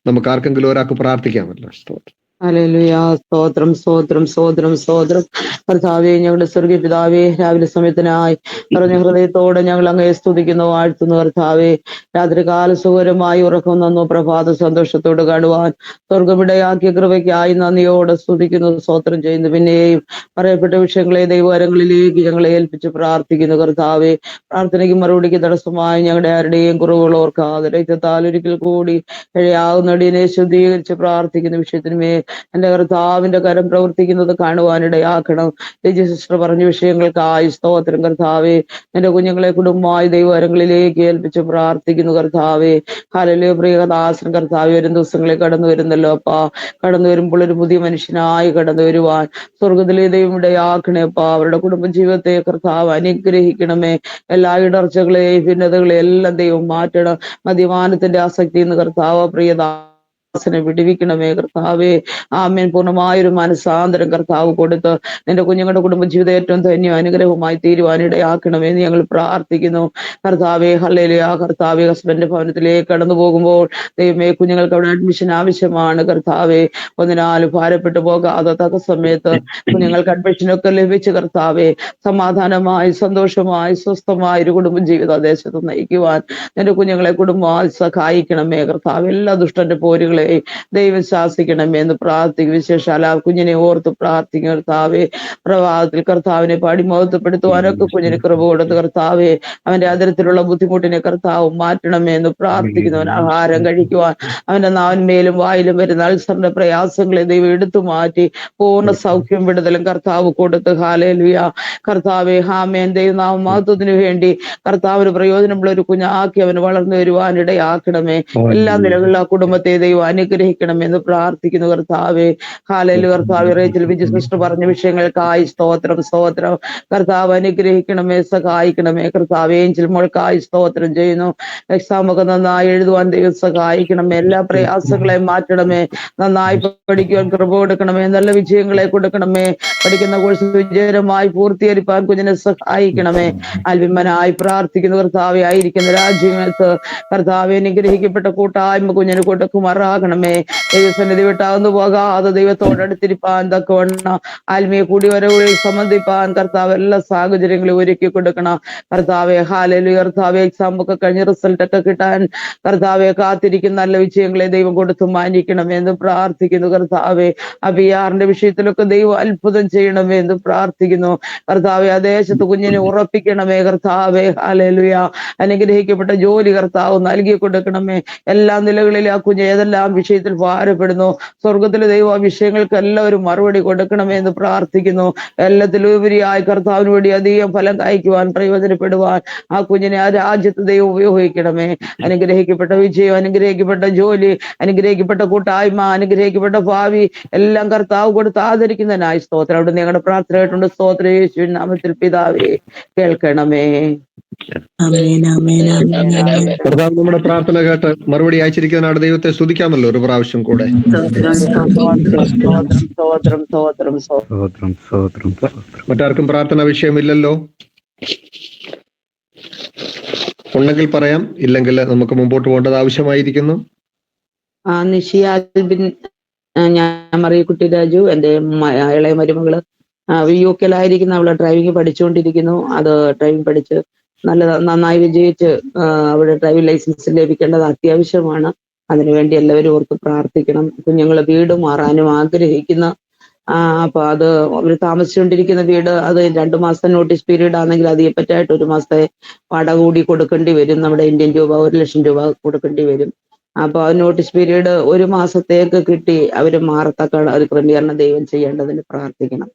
നമുക്ക് ആർക്കെങ്കിലും ഒരാൾക്ക് പ്രാർത്ഥിക്കാമല്ലോ. സ്തോത്രം. ഹല്ലേലൂയ. സ്തോത്രം, സ്തോത്രം, സ്തോത്രം, സ്തോത്രം. കർത്താവേ, ഞങ്ങളുടെ സ്വർഗീയ പിതാവേ, രാവിലെ സമയത്തിനായി നിറഞ്ഞ ഹൃദയത്തോടെ ഞങ്ങൾ അങ്ങയെ സ്തുതിക്കുന്നു, വാഴ്ത്തുന്നു. കർത്താവേ, രാത്രികാല സുഖകരമായി ഉറക്കം തന്നു പ്രഭാത സന്തോഷത്തോട് കാണുവാൻ സ്വർഗമിടയാക്കിയ കൃപയ്ക്കായി നന്ദിയോടെ സ്തുതിക്കുന്നു, സ്തോത്രം ചെയ്യുന്നു. പിന്നെയും പറയപ്പെട്ട വിഷയങ്ങളെ ദൈവകരങ്ങളിലേക്ക് ഞങ്ങളെ ഏൽപ്പിച്ച് പ്രാർത്ഥിക്കുന്നു. കർത്താവേ, പ്രാർത്ഥനയ്ക്ക് മറുപടിക്ക് തടസ്സമായി ഞങ്ങളുടെ ആരുടെയും കുറവുകൾ ഓർക്കാതെ രക്തത്താൽ ഒരിക്കൽ കൂടി ഇഴയാകുന്നടിയെ ശുദ്ധീകരിച്ച് പ്രാർത്ഥിക്കുന്ന വിഷയത്തിനുമേ എന്റെ കർത്താവിന്റെ കരം പ്രവർത്തിക്കുന്നത് കാണുവാനിടയാക്കണം. ലിജി സിസ്റ്റർ പറഞ്ഞ വിഷയങ്ങൾക്കായി സ്തോത്രം. കർത്താവേ, എന്റെ കുഞ്ഞുങ്ങളെ കുടുംബമായി ദൈവകരങ്ങളിലേക്ക് ഏൽപ്പിച്ച് പ്രാർത്ഥിക്കുന്നു. കർത്താവേ, ഹല്ലേലൂയ. പ്രിയദാസൻ കർത്താവേ, വരും ദിവസങ്ങളിൽ കടന്നു വരുന്നല്ലോ അപ്പാ. കടന്നു വരുമ്പോൾ ഒരു പുതിയ മനുഷ്യനായി കടന്നു വരുവാൻ സ്വർഗത്തിലെ ദൈവം ഇടയാക്കണേ അപ്പാ. അവരുടെ കുടുംബജീവിതത്തെ കർത്താവ് അനുഗ്രഹിക്കണമേ. എല്ലാ ഇടർച്ചകളെയും ഭിന്നതകളെയും എല്ലാം ദൈവം മാറ്റണം. മദ്യപാനത്തിന്റെ ആസക്തി എന്ന് കർത്താവ് നെ വിടുവിക്കണമേ കർത്താവേ. ആമേൻ. പൂർണ്ണമായൊരു മനസ്സാന്തരം കർത്താവ് കൊടുത്ത് നിന്റെ കുഞ്ഞുങ്ങളുടെ കുടുംബജീവിതം ഏറ്റവും ധന്യം അനുഗ്രഹമായി തീരുവാനിടയാക്കണമേ എന്ന് ഞങ്ങൾ പ്രാർത്ഥിക്കുന്നു. കർത്താവേ, ഹല്ലേലൂയ. കർത്താവേ, ഹസ്ബൻഡ് ഭവനത്തിലേക്ക് കടന്നു പോകുമ്പോൾ ദൈവമേ, കുഞ്ഞുങ്ങൾക്ക് അവിടെ അഡ്മിഷൻ ആവശ്യമാണ്. കർത്താവേ, ഒന്നിനാലും ഭാരപ്പെട്ടു പോകാതെ തക്ക സമയത്ത് കുഞ്ഞുങ്ങൾക്ക് അഡ്മിഷനൊക്കെ ലഭിച്ച് കർത്താവേ, സമാധാനമായി സന്തോഷമായി സ്വസ്ഥമായ ഒരു കുടുംബജീവിതം ദേശത്ത് നയിക്കുവാൻ നിന്റെ കുഞ്ഞുങ്ങളെ കുടുംബമായി സഹായിക്കണമേ കർത്താവ്. എല്ലാ ദുഷ്ടന്റെ പോരുകളെ ദൈവം ശാസിക്കണമേ എന്ന് പ്രാർത്ഥിക്കും. വിശേഷാൽ ആ കുഞ്ഞിനെ ഓർത്ത് പ്രാർത്ഥിക്കും. കർത്താവേ, പ്രഭാതത്തിൽ കർത്താവിനെ പാടി മഹത്വപ്പെടുത്തുവാനൊക്കെ കുഞ്ഞിന് കൃപ കൊടുത്ത് കർത്താവേ, അവന്റെ അതിരത്തിലുള്ള ബുദ്ധിമുട്ടിനെ കർത്താവ് മാറ്റണമേ എന്ന് പ്രാർത്ഥിക്കുന്നവൻ ആഹാരം കഴിക്കുവാൻ അവന്റെ നാവിന്മേലും വായിലും വരുന്ന അൾസറിന്റെ പ്രയാസങ്ങളെ ദൈവം എടുത്തു മാറ്റി പൂർണ്ണ സൗഖ്യം വിടുതലും കർത്താവ് കൊടുത്ത്. ഹല്ലേലൂയ. കർത്താവേ, ആമേൻ. ദൈവനാമ മഹത്വത്തിന് വേണ്ടി കർത്താവിന് പ്രയോജനമുള്ള ഒരു കുഞ്ഞാക്കി അവന് വളർന്നു വരുവാനിടയാക്കണമേ. എല്ലാ നിലകളിലും ആ കുടുംബത്തെ ദൈവം അനുഗ്രഹിക്കണമെന്ന് പ്രാർത്ഥിക്കുന്നു. കർത്താവേ, ഹല്ലേലൂയ. കർത്താവേ, റേച്ചൽ ബിജു സിസ്റ്റർ പറഞ്ഞ വിഷയങ്ങൾക്കായി സ്തോത്രം, സ്തോത്രം. കർത്താവ് അനുഗ്രഹിക്കണമേ, സഹായിക്കണമേ. കർത്താവ്, ഏഞ്ചൽ മോൾക്കായി സ്തോത്രം ചെയ്യുന്നു. എക്സാം ഒക്കെ നന്നായി എഴുതുവാൻ ദൈവം സഹായിക്കണമേ. എല്ലാ പ്രയാസങ്ങളെയും മാറ്റണമേ. നന്നായി പഠിക്കുവാൻ കൃപ കൊടുക്കണമേ. നല്ല വിജയങ്ങളെ കൊടുക്കണമേ. പഠിക്കുന്ന കോഴ്സ് വിജയകരമായി പൂർത്തീകരിക്കാൻ കുഞ്ഞിനെ സഹായിക്കണമേ. അൽവിമനായി പ്രാർത്ഥിക്കുന്നു. കർത്താവെ, ആയിരിക്കുന്ന രാജ്യങ്ങൾക്ക് കർത്താവെ അനുഗ്രഹിക്കപ്പെട്ട കൂട്ടായ്മ കുഞ്ഞിന് കൊടുക്കുമാറാകണമേ. ദൈവസന്നിധി വിട്ടാകുന്നു പോകാതെ ദൈവത്തോടടുത്തിരിപ്പാൻ തക്കവണ്ണം ആത്മീയ കൂടിവരവുകളിൽ സംബന്ധിപ്പാൻ കർത്താവ് എല്ലാ സാഹചര്യങ്ങളും ഒരുക്കി കൊടുക്കണം. കർത്താവെ, ഹല്ലേലൂയ. കർത്താവെ, എക്സാം ഒക്കെ കഴിഞ്ഞ് റിസൾട്ട് ഒക്കെ കിട്ടാൻ കർത്താവെ കാത്തിരിക്കുന്ന നല്ല വിജയങ്ങളെ ദൈവം കൊടുത്തു മാനിക്കണമേ എന്ന് പ്രാർത്ഥിക്കുന്നു. കർത്താവെ, PR-ന്റെ വിഷയത്തിലൊക്കെ ദൈവം അത്ഭുതം ചെയ്യണമേ എന്ന് പ്രാർത്ഥിക്കുന്നു. കർത്താവെ, ആ ദേശത്ത് കുഞ്ഞിനെ ഉറപ്പിക്കണമേ. കർത്താവെ, ഹല്ലേലൂയ. അനുഗ്രഹിക്കപ്പെട്ട ജോലി കർത്താവ് നൽകി കൊടുക്കണമേ. എല്ലാ നിലകളിലും ആ കുഞ്ഞ് ഏതെല്ലാം വിഷയത്തിൽ ഭാരപ്പെടുന്നു സ്വർഗത്തിലെ ദൈവം ആ വിഷയങ്ങൾക്ക് എല്ലാവരും മറുപടി കൊടുക്കണമേ എന്ന് പ്രാർത്ഥിക്കുന്നു. എല്ലാത്തിലും ഉപരിയായി കർത്താവിന് വേണ്ടി അധികം ഫലം കായ്ക്കുവാൻ പ്രയോജനപ്പെടുവാൻ ആ കുഞ്ഞിനെ ആ രാജ്യത്ത് ദൈവം ഉപയോഗിക്കണമേ. അനുഗ്രഹിക്കപ്പെട്ട വിജയം, അനുഗ്രഹിക്കപ്പെട്ട ജോലി, അനുഗ്രഹിക്കപ്പെട്ട കൂട്ടായ്മ, അനുഗ്രഹിക്കപ്പെട്ട ഭാവി എല്ലാം കർത്താവ് കൊടുത്ത് ആദരിക്കുന്നതിനായി സ്തോത്രം. അവിടെ ഞങ്ങളുടെ പ്രാർത്ഥന ആയിട്ടുണ്ട്. സ്തോത്രം യേശുവിൻ നാമത്തിൽ പിതാവേ, കേൾക്കണമേ. കർത്താവ് നമ്മുടെ പ്രാർത്ഥന കേട്ട് മറുപടി അയച്ചിരിക്കുന്നതിനാണ് ദൈവത്തെ സ്തുതിക്കാമല്ലോ ഒരു പ്രാവശ്യം കൂടെ. മറ്റാർക്കും പ്രാർത്ഥന വിഷയമില്ലല്ലോ. ഉണ്ടെങ്കിൽ പറയാം, ഇല്ലെങ്കിൽ നമുക്ക് മുമ്പോട്ട് പോകേണ്ടത് ആവശ്യമായിരിക്കുന്നു. നിഷിയാൽബിൻ ഞാൻ മറിയക്കുട്ടി രാജു, എൻ്റെ ഇളയ മരുമകള് UK-ലായിരിക്കുന്ന, അവള് ഡ്രൈവിംഗ് പഠിച്ചുകൊണ്ടിരിക്കുന്നു. അത് ഡ്രൈവിംഗ് പഠിച്ച് നന്നായി വിജയിച്ച് അവിടെ ഡ്രൈവിംഗ് ലൈസൻസ് ലഭിക്കേണ്ടത് അത്യാവശ്യമാണ്. അതിനുവേണ്ടി എല്ലാവരും ഓർത്ത് പ്രാർത്ഥിക്കണം. കുഞ്ഞുങ്ങള് വീട് മാറാനും ആഗ്രഹിക്കുന്ന, അപ്പൊ അത് അവർ താമസിച്ചുകൊണ്ടിരിക്കുന്ന വീട്, അത് 2 മാസത്തെ നോട്ടീസ് പീരീഡ് ആണെങ്കിൽ അതിനെപ്പറ്റായിട്ട് 1 മാസത്തെ വാടക കൂടി കൊടുക്കേണ്ടി വരും. നമ്മുടെ ഇന്ത്യൻ രൂപ 1 ലക്ഷം രൂപ കൊടുക്കേണ്ടി വരും. അപ്പൊ ആ നോട്ടീസ് പീരീഡ് 1 മാസത്തേക്ക് കിട്ടി അവര് മാറത്തക്ക ഒരു ക്രമീകരണം ദൈവം ചെയ്യേണ്ടതിന് പ്രാർത്ഥിക്കണം.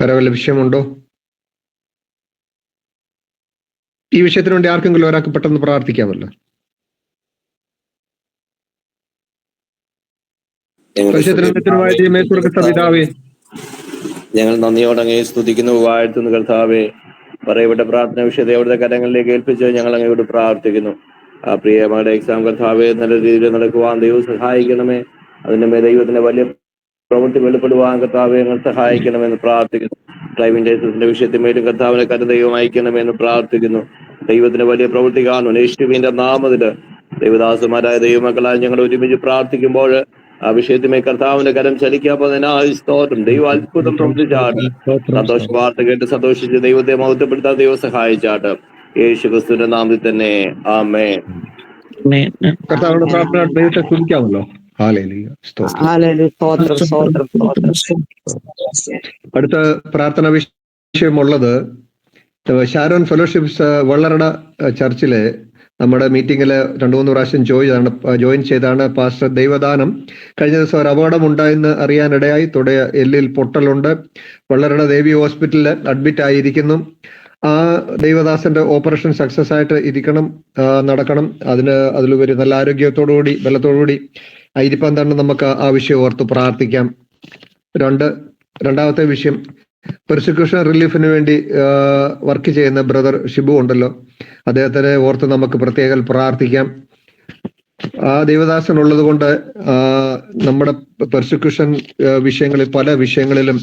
വേറെ വല്ല വിഷയമുണ്ടോ? ഈ വിഷയത്തിന് വേണ്ടി ആർക്കെങ്കിലും ഒരാൾക്ക് പെട്ടെന്ന് പ്രാർത്ഥിക്കാമല്ലോ. ഞങ്ങൾ നന്ദിയോടെ അങ്ങേ സ്തുതിക്കുന്നു, വാഴ്ത്തുന്നു കർത്താവേ. പറയപ്പെട്ട പ്രാർത്ഥന വിഷയത്തെ അവിടുത്തെ കരങ്ങളിലേക്ക് ഏൽപ്പിച്ച് ഞങ്ങൾ അങ്ങയോട് പ്രാർത്ഥിക്കുന്നു. ആ പ്രിയ മകളുടെ എക്സാം കർത്താവേ നല്ല രീതിയിൽ നടക്കുവാൻ ദൈവം സഹായിക്കണമേ. അതിന്റെ ദൈവത്തിന്റെ വലിയ പ്രവൃത്തി വെളിപ്പെടുവാൻ കർത്താവെ ഞങ്ങൾ സഹായിക്കണമെന്ന് പ്രാർത്ഥിക്കുന്നു. ഡ്രൈവിംഗ് ലൈസൻസിന്റെ വിഷയത്തിന്മേലും കർത്താവിനെ ദൈവം അയക്കണമെന്ന് പ്രാർത്ഥിക്കുന്നു. ദൈവത്തിന്റെ വലിയ പ്രവൃത്തി കാണുന്നു യേശുവിന്റെ നാമത്തില്. ദൈവദാസന്മാരായ ദൈവമക്കളായ ഞങ്ങൾ ഒരുമിച്ച് പ്രാർത്ഥിക്കുമ്പോൾ ആ വിഷയത്തിന്മേൽ കർത്താവിന്റെ കരം ചലിക്കാപ്പതിനായി സ്തോത്രം. ദൈവം അത്ഭുതം പ്രവർത്തിച്ചാട്ട്, സന്തോഷ വാർത്ത കേട്ട് സന്തോഷിച്ച് ദൈവത്തെ മഹത്വപ്പെടുത്താൻ ദൈവം സഹായിച്ചാട്ട്. യേശു ക്രിസ്തുവിന്റെ നാമത്തിൽ തന്നെ ആമേൻ. കർത്താവിന്റെ പ്രാർത്ഥന ദൈവത്തെ സ്തുതിക്കാമല്ലോ. അടുത്ത പ്രാർത്ഥന വിഷയമുള്ളത് ഷാരോൺ ഫെലോഷിപ്സ് വള്ളറട ചർച്ചിലെ നമ്മുടെ മീറ്റിങ്ങിൽ 2-3 പ്രാവശ്യം ജോയിൻ ചെയ്താണ് പാസ്റ്റർ ദൈവദാനം. കഴിഞ്ഞ ദിവസം ഒരു അപകടം ഉണ്ടായെന്ന് അറിയാനിടയായി. എല്ലിൽ പൊട്ടലുണ്ട്. വള്ളറട ദേവി ഹോസ്പിറ്റലിൽ അഡ്മിറ്റ് ആയിരിക്കുന്നു. ആ ദൈവദാസന്റെ ഓപ്പറേഷൻ സക്സസ് ആയിട്ട് നടക്കണം. അതിലുപരി നല്ല ആരോഗ്യത്തോടുകൂടി ബലത്തോടുകൂടി ആയിരിക്കാൻ തന്നെ നമുക്ക് ആ വിഷയം ഓർത്ത് പ്രാർത്ഥിക്കാം. രണ്ടാമത്തെ വിഷയം, പെർസിക്യൂഷൻ റിലീഫിന് വേണ്ടി വർക്ക് ചെയ്യുന്ന ബ്രദർ ഷിബു ഉണ്ടല്ലോ, അദ്ദേഹത്തിനെ ഓർത്ത് നമുക്ക് പ്രത്യേകം പ്രാർത്ഥിക്കാം. ആ ദൈവദാസൻ ഉള്ളത് കൊണ്ട് നമ്മുടെ പെർസിക്യൂഷൻ വിഷയങ്ങളിൽ പല വിഷയങ്ങളിലും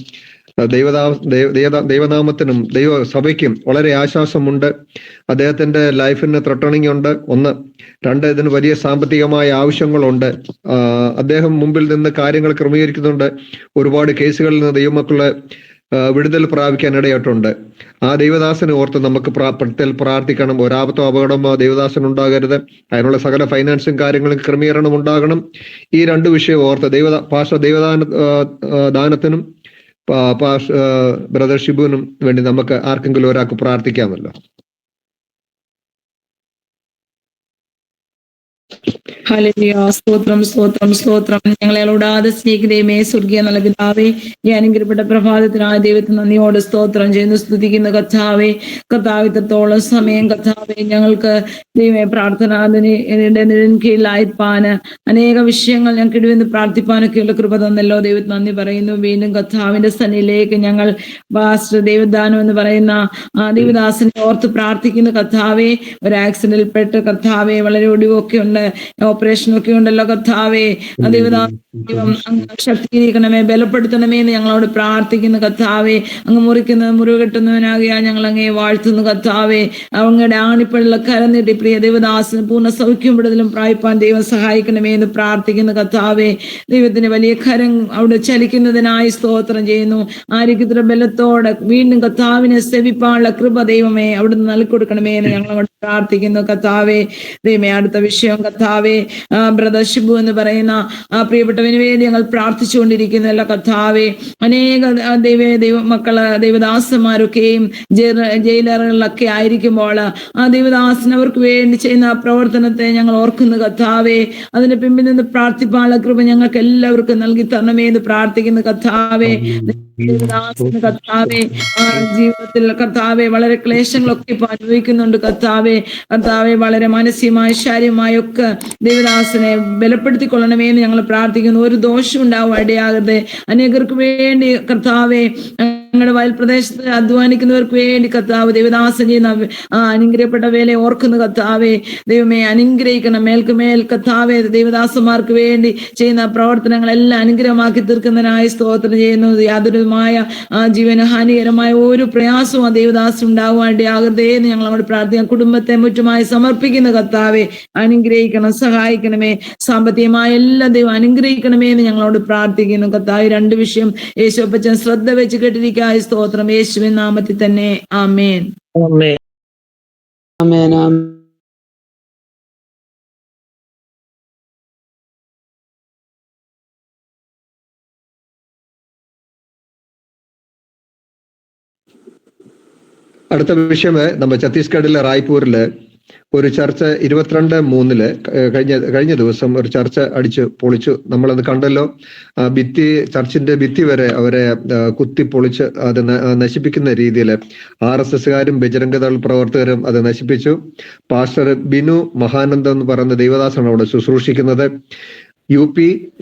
ദൈവനാമത്തിനും ദൈവസഭയ്ക്കും വളരെ ആശ്വാസമുണ്ട്. അദ്ദേഹത്തിന്റെ ലൈഫിന് ത്രട്ടണിങ് ഉണ്ട്. 1. 2, ഇതിന് വലിയ സാമ്പത്തികമായ ആവശ്യങ്ങളുണ്ട്. അദ്ദേഹം മുമ്പിൽ നിന്ന് കാര്യങ്ങൾ ക്രമീകരിക്കുന്നുണ്ട്. ഒരുപാട് കേസുകളിൽ നിന്ന് ദൈവമക്കളെ വിടുതൽ പ്രാപിക്കാൻ ഇടയായിട്ടുണ്ട്. ആ ദൈവദാസനെ ഓർത്ത് നമുക്ക് പ്രാർത്ഥിക്കണം. ഒരാപത്തോ അപകടമോ ദൈവദാസൻ ഉണ്ടാകരുത്. അതിനുള്ള സകല ഫൈനാൻസും കാര്യങ്ങളും ക്രമീകരണം ഉണ്ടാകണം. ഈ 2 വിഷയം ഓർത്ത് പാസ്റ്റർ ദാനത്തിനും ബ്രദർ ഷിബുവിനും വേണ്ടി നമുക്ക് ആർക്കെങ്കിലും ഒരാൾക്ക് പ്രാർത്ഥിക്കാമല്ലോ. ഹല്ലേലൂയ. സ്തോത്രം സ്തോത്രം സ്തോത്രം. ഞങ്ങളെ കൂടാതെ സ്നേഹിതമേ സ്വർഗീയ നല്ല പിതാവേ, ഈ അനുഗ്രഹപ്പെട്ട പ്രഭാതത്തിനായ ദൈവത്തിന് നന്ദിയോടെ സ്തോത്രം ചെയ്യുന്നു, സ്തുതിക്കുന്ന കർത്താവേ. ഇത്രത്തോളം സമയം കർത്താവേ ഞങ്ങൾക്ക് ദൈവമേ പ്രാർത്ഥന കീഴിലായിരിക്കാന് അനേക വിഷയങ്ങൾ ഞങ്ങൾക്ക് ഇടുവെന്ന് പ്രാർത്ഥിപ്പാനൊക്കെയുള്ള കൃപ തന്നല്ലോ. ദൈവത്തിന് നന്ദി പറയുന്നു. വീണ്ടും കർത്താവിന്റെ സന്നിധിയിലേക്ക് ഞങ്ങൾ പാസ്റ്റർ ദൈവദാനം എന്ന് പറയുന്ന ദൈവദാസനെ ഓർത്ത് പ്രാർത്ഥിക്കുന്ന കർത്താവേ. ഒരു ആക്സിഡന്റിൽ പെട്ട് കർത്താവേ വളരെ ഒടിവൊക്കെ ഉണ്ട്, ഓപ്പറേഷനൊക്കെ ഉണ്ടല്ലോ കർത്താവേ. ദൈവം ശക്തീകരിക്കണമേ, ബലപ്പെടുത്തണമേ എന്ന് ഞങ്ങളോട് പ്രാർത്ഥിക്കുന്ന കർത്താവേ. അങ്ങ് മുറിവ് കെട്ടുന്നവനാകിയാൽ ഞങ്ങൾ അങ്ങേ വാഴ്ത്തുന്നു കർത്താവേ. അങ്ങയുടെ ആണിപ്പുള്ള കരം നീട്ടി പ്രിയ ദൈവദാസന് പൂർണ്ണ സൗഖ്യം വിടുതലും പ്രാപിപ്പാൻ ദൈവം സഹായിക്കണമേ എന്ന് പ്രാർത്ഥിക്കുന്ന കർത്താവേ. ദൈവത്തിന്റെ വലിയ കരം അവിടെ ചലിക്കുന്നതിനായി സ്തോത്രം ചെയ്യുന്നു. ആരോഗ്യത്തിന്റെ ബലത്തോടെ വീണ്ടും കർത്താവിനെ സേവിപ്പാനുള്ള കൃപ ദൈവമേ അവിടുന്ന് നൽകിക്കൊടുക്കണമേ എന്ന് ഞങ്ങളോട് പ്രാർത്ഥിക്കുന്നു കർത്താവേ. ദൈവമേ അടുത്ത വിഷയം കർത്താവേ, ബ്രദർ ഷിബു എന്ന് പറയുന്ന പ്രിയപ്പെട്ടവന് വേണ്ടി ഞങ്ങൾ പ്രാർത്ഥിച്ചുകൊണ്ടിരിക്കുന്നല്ല കർത്താവേ. അനേക ദൈവമക്കള് ദൈവദാസന്മാരൊക്കെയും ജയിലറുകളിലൊക്കെ ആയിരിക്കുമ്പോൾ ആ ദൈവദാസൻ അവർക്ക് വേണ്ടി ചെയ്യുന്ന പ്രവർത്തനത്തെ ഞങ്ങൾ ഓർക്കുന്നു കർത്താവേ. അതിന്റെ പിമ്പിൽ നിന്ന് പ്രാർത്ഥിപ്പാനുള്ള കൃപ ഞങ്ങൾക്ക് എല്ലാവർക്കും നൽകി തരണമേ എന്ന് പ്രാർത്ഥിക്കുന്നു കർത്താവേ. കർത്താവേ ജീവിതത്തിൽ കർത്താവെ വളരെ ക്ലേശങ്ങളൊക്കെ ഇപ്പൊ അനുഭവിക്കുന്നുണ്ട് കർത്താവെ. വളരെ മാനസികമായ ശാരീരികമായ ഒക്കെ ദൈവദാസനെ ബലപ്പെടുത്തിക്കൊള്ളണമേ എന്ന് ഞങ്ങൾ പ്രാർത്ഥിക്കുന്നു. ഒരു ദോഷം ഉണ്ടാവും ഇടയാകരുത്. അനേകർക്ക് വേണ്ടി കർത്താവെ ഞങ്ങളുടെ വയൽ പ്രദേശത്ത് അധ്വാനിക്കുന്നവർക്ക് വേണ്ടി കർത്താവ് ദൈവദാസൻ ചെയ്യുന്ന അനുഗ്രഹപ്പെട്ട വേലയെ ഓർക്കുന്ന കർത്താവെ ദൈവമേ അനുഗ്രഹിക്കണം. മേൽക്കുമേൽ കർത്താവെ ദൈവദാസന്മാർക്ക് വേണ്ടി ചെയ്യുന്ന പ്രവർത്തനങ്ങളെല്ലാം അനുഗ്രഹമാക്കി തീർക്കുന്നതിനായി സ്തോത്രം ചെയ്യുന്നു. യാതൊരുമായ ജീവന ഹാനികരമായ ഒരു പ്രയാസവും ആ ദൈവദാസൻ ഉണ്ടാകുവാണ്ടി ആകൃതയെന്ന് ഞങ്ങൾ അങ്ങോട്ട് പ്രാർത്ഥിക്കാം. കുടുംബത്തെ മുറ്റുമായി സമർപ്പിക്കുന്ന കർത്താവെ അനുഗ്രഹിക്കണം, സഹായിക്കണമേ. സാമ്പത്തികമായ എല്ലാ ദൈവം അനുഗ്രഹിക്കണമേ എന്ന് ഞങ്ങളോട് പ്രാർത്ഥിക്കുന്നു കർത്താവ്. രണ്ട് വിഷയം യേശുപ്പച്ചൻ ശ്രദ്ധ വെച്ച് കേട്ടിരിക്കായി സ്തോത്രം. യേശുവിൻ നാമത്തിൽ തന്നെ ആമേൻ. അടുത്ത വിഷയം നമ്മ ഛത്തീസ്ഗഡിലെ റായ്പൂരില് ഒരു ചർച്ച 22/3 കഴിഞ്ഞ ദിവസം ഒരു ചർച്ച അടിച്ച് പൊളിച്ചു. നമ്മളത് കണ്ടല്ലോ. ചർച്ചിന്റെ ഭിത്തി വരെ അവരെ കുത്തി പൊളിച്ച് അത് നശിപ്പിക്കുന്ന രീതിയിൽ RSSകാരും ബജരംഗദൾ പ്രവർത്തകരും അത് നശിപ്പിച്ചു. പാസ്റ്റർ ബിനു മഹാനന്ദം എന്ന് പറയുന്ന ദൈവദാസനാണ് അവിടെ ശുശ്രൂഷിക്കുന്നത്. UP,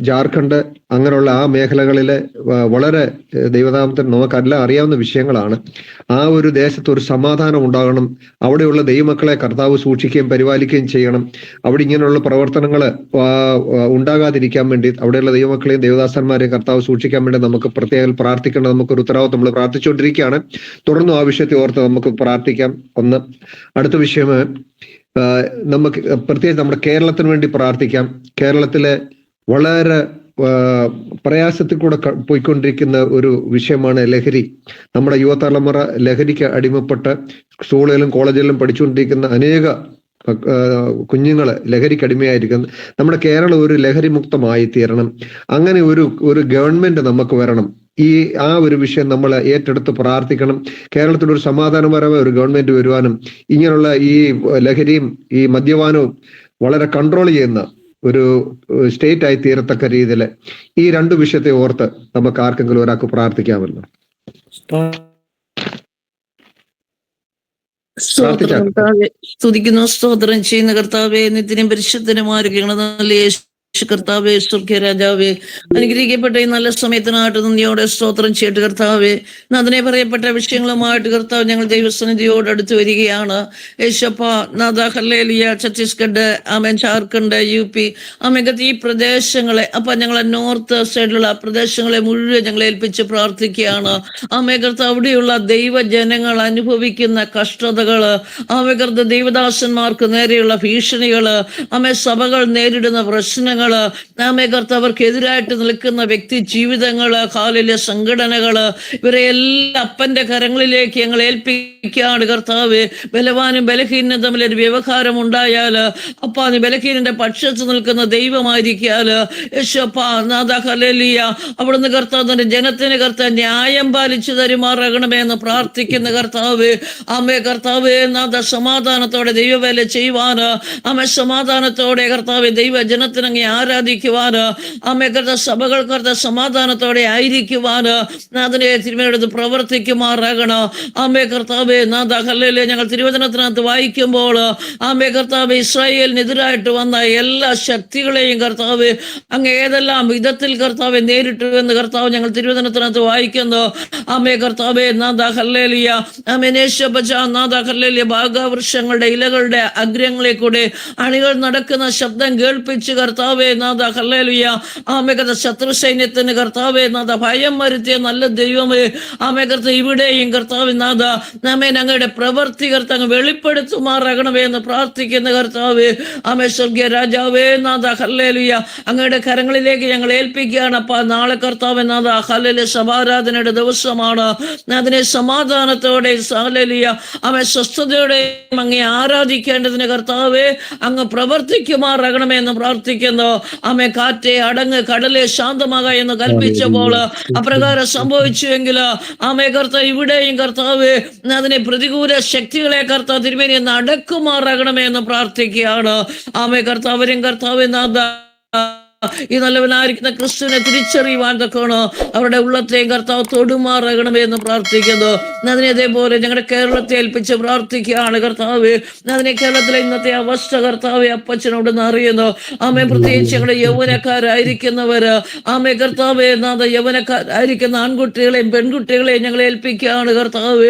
ജാർഖണ്ഡ് അങ്ങനെയുള്ള ആ മേഖലകളിലെ വളരെ ദൈവനാമത്തിന് നമുക്കെല്ലാം അറിയാവുന്ന വിഷയങ്ങളാണ്. ആ ഒരു ദേശത്ത് ഒരു സമാധാനം ഉണ്ടാകണം. അവിടെയുള്ള ദൈവമക്കളെ കർത്താവ് സൂക്ഷിക്കുകയും പരിപാലിക്കുകയും ചെയ്യണം. അവിടെ ഇങ്ങനെയുള്ള പ്രവർത്തനങ്ങൾ ഉണ്ടാകാതിരിക്കാൻ വേണ്ടി അവിടെയുള്ള ദൈവമക്കളെയും ദൈവദാസന്മാരെയും കർത്താവ് സൂക്ഷിക്കാൻ വേണ്ടി നമുക്ക് പ്രത്യേകം പ്രാർത്ഥിക്കേണ്ട നമുക്കൊരു ഉത്തരവാദിത്വം നമ്മൾ പ്രാർത്ഥിച്ചുകൊണ്ടിരിക്കുകയാണ്. തുടർന്നും ആ വിഷയത്തെ ഓർത്ത് നമുക്ക് പ്രാർത്ഥിക്കാം. ഒന്ന്. അടുത്ത വിഷയം നമുക്ക് പ്രത്യേകിച്ച് നമ്മുടെ കേരളത്തിന് വേണ്ടി പ്രാർത്ഥിക്കാം. കേരളത്തിലെ വളരെ പ്രയാസത്തിൽ കൂടെ പോയിക്കൊണ്ടിരിക്കുന്ന ഒരു വിഷയമാണ് ലഹരി. നമ്മുടെ യുവതലമുറ ലഹരിക്ക് അടിമപ്പെട്ട് സ്കൂളുകളിലും കോളേജുകളിലും പഠിച്ചുകൊണ്ടിരിക്കുന്ന അനേക കുഞ്ഞുങ്ങള് ലഹരിക്ക് അടിമയായിരിക്കുന്നു. നമ്മുടെ കേരളം ഒരു ലഹരി മുക്തമായി തീരണം. അങ്ങനെ ഒരു ഗവൺമെന്റ് നമുക്ക് വരണം. ആ ഒരു വിഷയം നമ്മൾ ഏറ്റെടുത്ത് പ്രാർത്ഥിക്കണം. കേരളത്തിൽ ഒരു സമാധാനപരമായ ഒരു ഗവൺമെന്റ് വരുവാനും ഇങ്ങനെയുള്ള ഈ ലഹരിയും ഈ മദ്യപാനവും വളരെ കൺട്രോൾ ചെയ്യുന്ന ഒരു സ്റ്റേറ്റ് ആയി തീരത്തക്ക രീതിയിൽ ഈ രണ്ട് വിഷയത്തെ ഓർത്ത് നമുക്ക് ആർക്കെങ്കിലും ഒരാൾക്ക് പ്രാർത്ഥിക്കാമല്ലോ. സ്തുതിക്കുന്നു, സ്തോത്രം ചെയ്യുന്ന കർത്താവേ, നിത്യനും പരിശുദ്ധനുമായിരിക്കണം നല്ല കർത്താവേ, സ്വർഗ്ഗ രാജാവേ, അനുഗ്രഹിക്കപ്പെട്ട ഈ നല്ല സമയത്തിനായിട്ട് നന്ദിയോടെ സ്തോത്രം ചെയ്തിട്ട് കർത്താവേ, അതിനെ പറയപ്പെട്ട വിഷയങ്ങളുമായിട്ട് കർത്താവ് ഞങ്ങൾ ദൈവസന്നിധിയോട് അടുത്ത് വരികയാണ്. യേശപ്പ നാഥ ഹല്ലേലൂയ. ഛത്തീസ്ഗഡ്, ആമേൻ, ജാർഖണ്ഡ്, UP, ആമേൻ, ഈ പ്രദേശങ്ങളെ ഞങ്ങളെ നോർത്ത് സൈഡിലുള്ള പ്രദേശങ്ങളെ മുഴുവൻ ഞങ്ങൾ ഏൽപ്പിച്ച് പ്രാർത്ഥിക്കുകയാണ്. ആമേ കർത്താവ്, അവിടെയുള്ള ദൈവജനങ്ങൾ അനുഭവിക്കുന്ന കഷ്ടതകള്, ആമേ കർത്താവ്, ദൈവദാസന്മാർക്ക് നേരെയുള്ള ഭീഷണികള്, ആമേ സഭകൾ നേരിടുന്ന പ്രശ്നങ്ങൾ, ആമേ കർത്താവ്, അവർക്കെതിരായിട്ട് നിൽക്കുന്ന വ്യക്തി ജീവിതങ്ങള്, കാലിലെ സംഘടനകള്, ഇവരെ എല്ലാ അപ്പന്റെ കരങ്ങളിലേക്ക് ഞങ്ങൾ ഏൽപ്പിക്കുകയാണ് കർത്താവ്. ബലവാനും ബലഹീനനും തമ്മിലൊരു വ്യവഹാരം ഉണ്ടായാല് നീ ബലഹീനന്റെ പക്ഷത്ത് നിൽക്കുന്ന ദൈവമായിരിക്കാല് യേശുപ്പാ നാഥ ഹല്ലേലൂയ. അവിടുന്ന് കർത്താവ് തന്റെ ജനത്തിന് കർത്താവ് ന്യായം പാലിച്ചു തരുമാറാകണമേ എന്ന് പ്രാർത്ഥിക്കുന്ന കർത്താവ്. ആമേ കർത്താവ് നാഥ, സമാധാനത്തോടെ ദൈവവേല ചെയ്യുവാന്, ആമേ സമാധാനത്തോടെ കർത്താവ് ദൈവജനത്തിനങ്ങ് ആരാധിക്കുവാന്, ആമേ കർത്താവ് സഭകൾ കർത്താവ് സമാധാനത്തോടെ ആയിരിക്കുവാന് അതിനെ തിരുമേനിയെടുത്ത് പ്രവർത്തിക്കുമാറാകണം. ആമേ കർത്താവേ നാഥ ഹല്ലേലൂയ. ഞങ്ങൾ തിരുവചനത്തിനകത്ത് വായിക്കുമ്പോൾ ആമേ കർത്താവ്, ഇസ്രായേലിനെതിരായിട്ട് വന്ന എല്ലാ ശക്തികളെയും കർത്താവ് അങ്ങ് ഏതെല്ലാം വിധത്തിൽ കർത്താവ് നേരിട്ടു എന്ന് കർത്താവ് ഞങ്ങൾ തിരുവചനത്തിനകത്ത് വായിക്കുന്നു. ആമേ കർത്താവേ നാഥ ഹല്ലേലൂയ. ആമേനേശബജ നാഥ ഹല്ലേലൂയ. ഭാഗവൃക്ഷങ്ങളുടെ ഇലകളുടെ അഗ്രങ്ങളിൽ കൂടെ അണികൾ നടക്കുന്ന ശബ്ദം കേൾപ്പിച്ച് കർത്താവേ നാഥ ഹല്ലേലൂയ. ആമേ കർത്താവ്, ശത്രു സൈന്യത്തിന് കർത്താവേ നാഥ ഭയം വരുത്തിയ നല്ല ദൈവമേ, ആമേ കർത്താവ്, ഇവിടെയും കർത്താവ് നാഥ നമ്മെ ഞങ്ങളുടെ പ്രവൃത്തി കർത്താവ് വെളിപ്പെടുത്തുമാറാകണമേ എന്ന് പ്രാർത്ഥിക്കുന്ന കർത്താവ്. ആമേ സ്വർഗ്ഗ രാജാവേ നാഥ ഹല്ലേലൂയ. അങ്ങയുടെ കരങ്ങളിലേക്ക് ഞങ്ങൾ ഏൽപ്പിക്കുകയാണ് അപ്പ. നാളെ കർത്താവ് നാഥ ഹല്ലേലൂയ സഭാരാധനയുടെ ദിവസമാണ്. അതിനെ സമാധാനത്തോടെ ഹല്ലേലൂയ ആമേ സ്വസ്ഥതയോടെ അങ്ങേ ആരാധിക്കേണ്ടതിന് കർത്താവേ അങ്ങ് പ്രവർത്തിക്കുമാറാകണമേ എന്ന് പ്രാർത്ഥിക്കുന്നു. ആമേ കാറ്റെ അടങ്ങ്, കടലെ ശാന്തമാക എന്ന് കൽപ്പിച്ചപ്പോൾ അപ്രകാരം സംഭവിച്ചുവെങ്കിൽ ആമേ കർത്താവ്, ഇവിടെയും കർത്താവ് അതിനെ പ്രതികൂല ശക്തികളെ കർത്താവ് തിരുമേനി എന്ന് അടക്കുമാറാകണമേ എന്ന് പ്രാർത്ഥിക്കുകയാണ്. ആമേ കർത്താവരും കർത്താവ് നാഥ ഈ നല്ലവനായിരിക്കുന്ന ക്രിസ്തുവിനെ തിരിച്ചറിയുവാൻ തക്കണോ അവരുടെ ഉള്ളത്തെയും കർത്താവ് തൊടുമാറാകണമേ എന്ന് പ്രാർത്ഥിക്കുന്നു. അതിനെ അതേപോലെ ഞങ്ങളുടെ കേരളത്തെ ഏൽപ്പിച്ച് പ്രാർത്ഥിക്കുകയാണ് കർത്താവ്. അതിനെ കേരളത്തിലെ ഇന്നത്തെ അവസ്ഥ കർത്താവ് അപ്പച്ചനോട് അറിയുന്നു. ആമേ, പ്രത്യേകിച്ച് ഞങ്ങളുടെ യൗവനക്കാരായിരിക്കുന്നവര്, ആമേ കർത്താവ് യൗവനക്കാരായിരിക്കുന്ന ആൺകുട്ടികളെയും പെൺകുട്ടികളെയും ഞങ്ങളെ ഏൽപ്പിക്കുകയാണ് കർത്താവ്.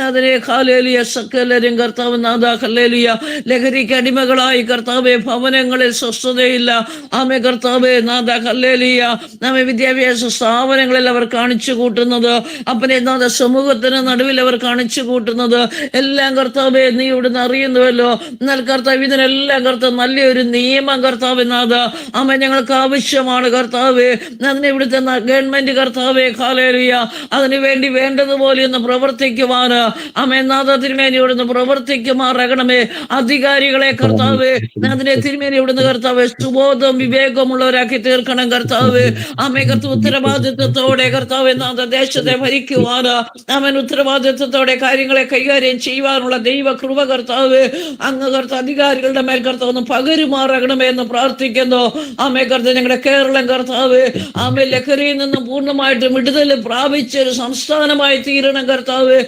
അതിനെ ഹല്ലേലൂയ സകലരും കർത്താവ് നാഥ ഹല്ലേലൂയ ലഹരിക്ക് അടിമകളായി കർത്താവെ ഭവനങ്ങളിൽ സ്വസ്ഥതയില്ല. ആമേ കർത്താവെ നാഥ ഹല്ലേലൂയ ആമേ വിദ്യാഭ്യാസ സ്ഥാപനങ്ങളിൽ അവർ കാണിച്ചു കൂട്ടുന്നത്, അപ്പനെ നാഥ സമൂഹത്തിന് നടുവിൽ അവർ കാണിച്ചു കൂട്ടുന്നത് എല്ലാം കർത്താവെ നീ ഇവിടുന്ന് അറിയുന്നുവല്ലോ. എന്നാൽ കർത്താവ് ഇതിനെല്ലാം കർത്താവ് നല്ലൊരു നിയമം കർത്താവ് നാഥ ആമേ ഞങ്ങൾക്ക് ആവശ്യമാണ് കർത്താവെ. അതിനെ ഇവിടുത്തെ ഗവൺമെന്റ് കർത്താവെ ഹല്ലേലൂയ അതിനു വേണ്ടി വേണ്ടതുപോലെ ഒന്ന് പ്രവർത്തിക്കുവാന് ആമേ നാഥ തിരുമേനി ഇവിടുന്ന് പ്രവർത്തിക്കുമാറാകണമേ. അധികാരികളെ കർത്താവ് അതിനെ തിരുമേനി ഇവിടുന്ന് കർത്താവ് സുബോധം വിവേകമുള്ളവരാക്കി തീർക്കണം കർത്താവ്. ആമേ കർത്താവ് ഉത്തരവാദിത്വത്തോടെ കർത്താവ് നാഥ ദേശത്തെ ഭരിക്കുവാന് അവൻ ഉത്തരവാദിത്വത്തോടെ കാര്യങ്ങളെ കൈകാര്യം ചെയ്യുവാനുള്ള ദൈവ കൃപ കർത്താവ് അങ്ങ് കർത്താവ് അധികാരികളുടെ മേൽ കർത്താവ് ഒന്ന് പകരുമാറാകണമേ എന്ന് പ്രാർത്ഥിക്കുന്നു. ആമേ കർത്താവ് ഞങ്ങളുടെ കേരളം കർത്താവ് ആമേ ലഹരിയിൽ നിന്നും പൂർണ്ണമായിട്ട് വിടുതൽ പ്രാപിച്ചൊരു സംസ്ഥാനമായി തീരണം കർത്താവ്.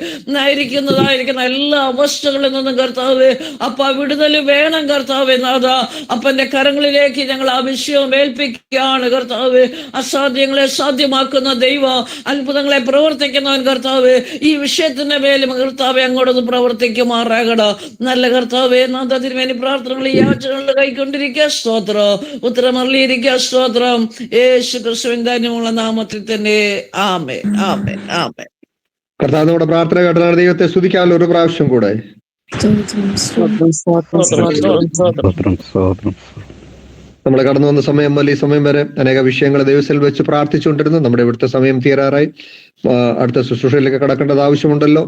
ആയിരിക്കുന്ന എല്ലാ അവസ്ഥകളിൽ നിന്നും കർത്താവ് അപ്പ വിടുതൽ വേണം കർത്താവ് നാഥ. അപ്പന്റെ കരങ്ങളിലേക്ക് ഞങ്ങൾ ആ വിഷയം ഏൽപ്പിക്കുകയാണ് കർത്താവ്. അസാധ്യങ്ങളെ സാധ്യമാക്കുന്ന ദൈവം, അത്ഭുതങ്ങളെ പ്രവർത്തിക്കുന്നവൻ കർത്താവ്, ഈ വിഷയത്തിന്റെ മേലും കർത്താവ് അങ്ങോട്ടൊന്ന് പ്രവർത്തിക്കുമാറാകണം. നല്ല കർത്താവേ നാഥ തിരുമേനി പ്രാർത്ഥനകൾ ഈ യാചനകളിൽ കൈക്കൊണ്ടിരിക്കുക സ്തോത്രം, ഉത്തരമറിയിരിക്കുക സ്തോത്രം. യേശു ക്രിസ്തുവിന്റെ ധന്യമുള്ള നാമത്തിൽ തന്നെ ആമേൻ ആമേൻ ആമേൻ. കർത്താവ് നമ്മുടെ പ്രാർത്ഥന കേട്ടതാണ്. ദൈവത്തെ സ്തുതിക്കാമല്ലോ ഒരു പ്രാവശ്യം കൂടെ. നമ്മൾ കടന്നു വന്ന സമയം മുതൽ ഈ സമയം വരെ അനേക വിഷയങ്ങൾ ദൈവത്തിൽ വെച്ച് പ്രാർത്ഥിച്ചുകൊണ്ടിരുന്നു. നമ്മുടെ ഇവിടുത്തെ സമയം തീരാറായി. അടുത്ത ശുശ്രൂഷയിലേക്ക് കടക്കേണ്ടത് ആവശ്യമുണ്ടല്ലോ.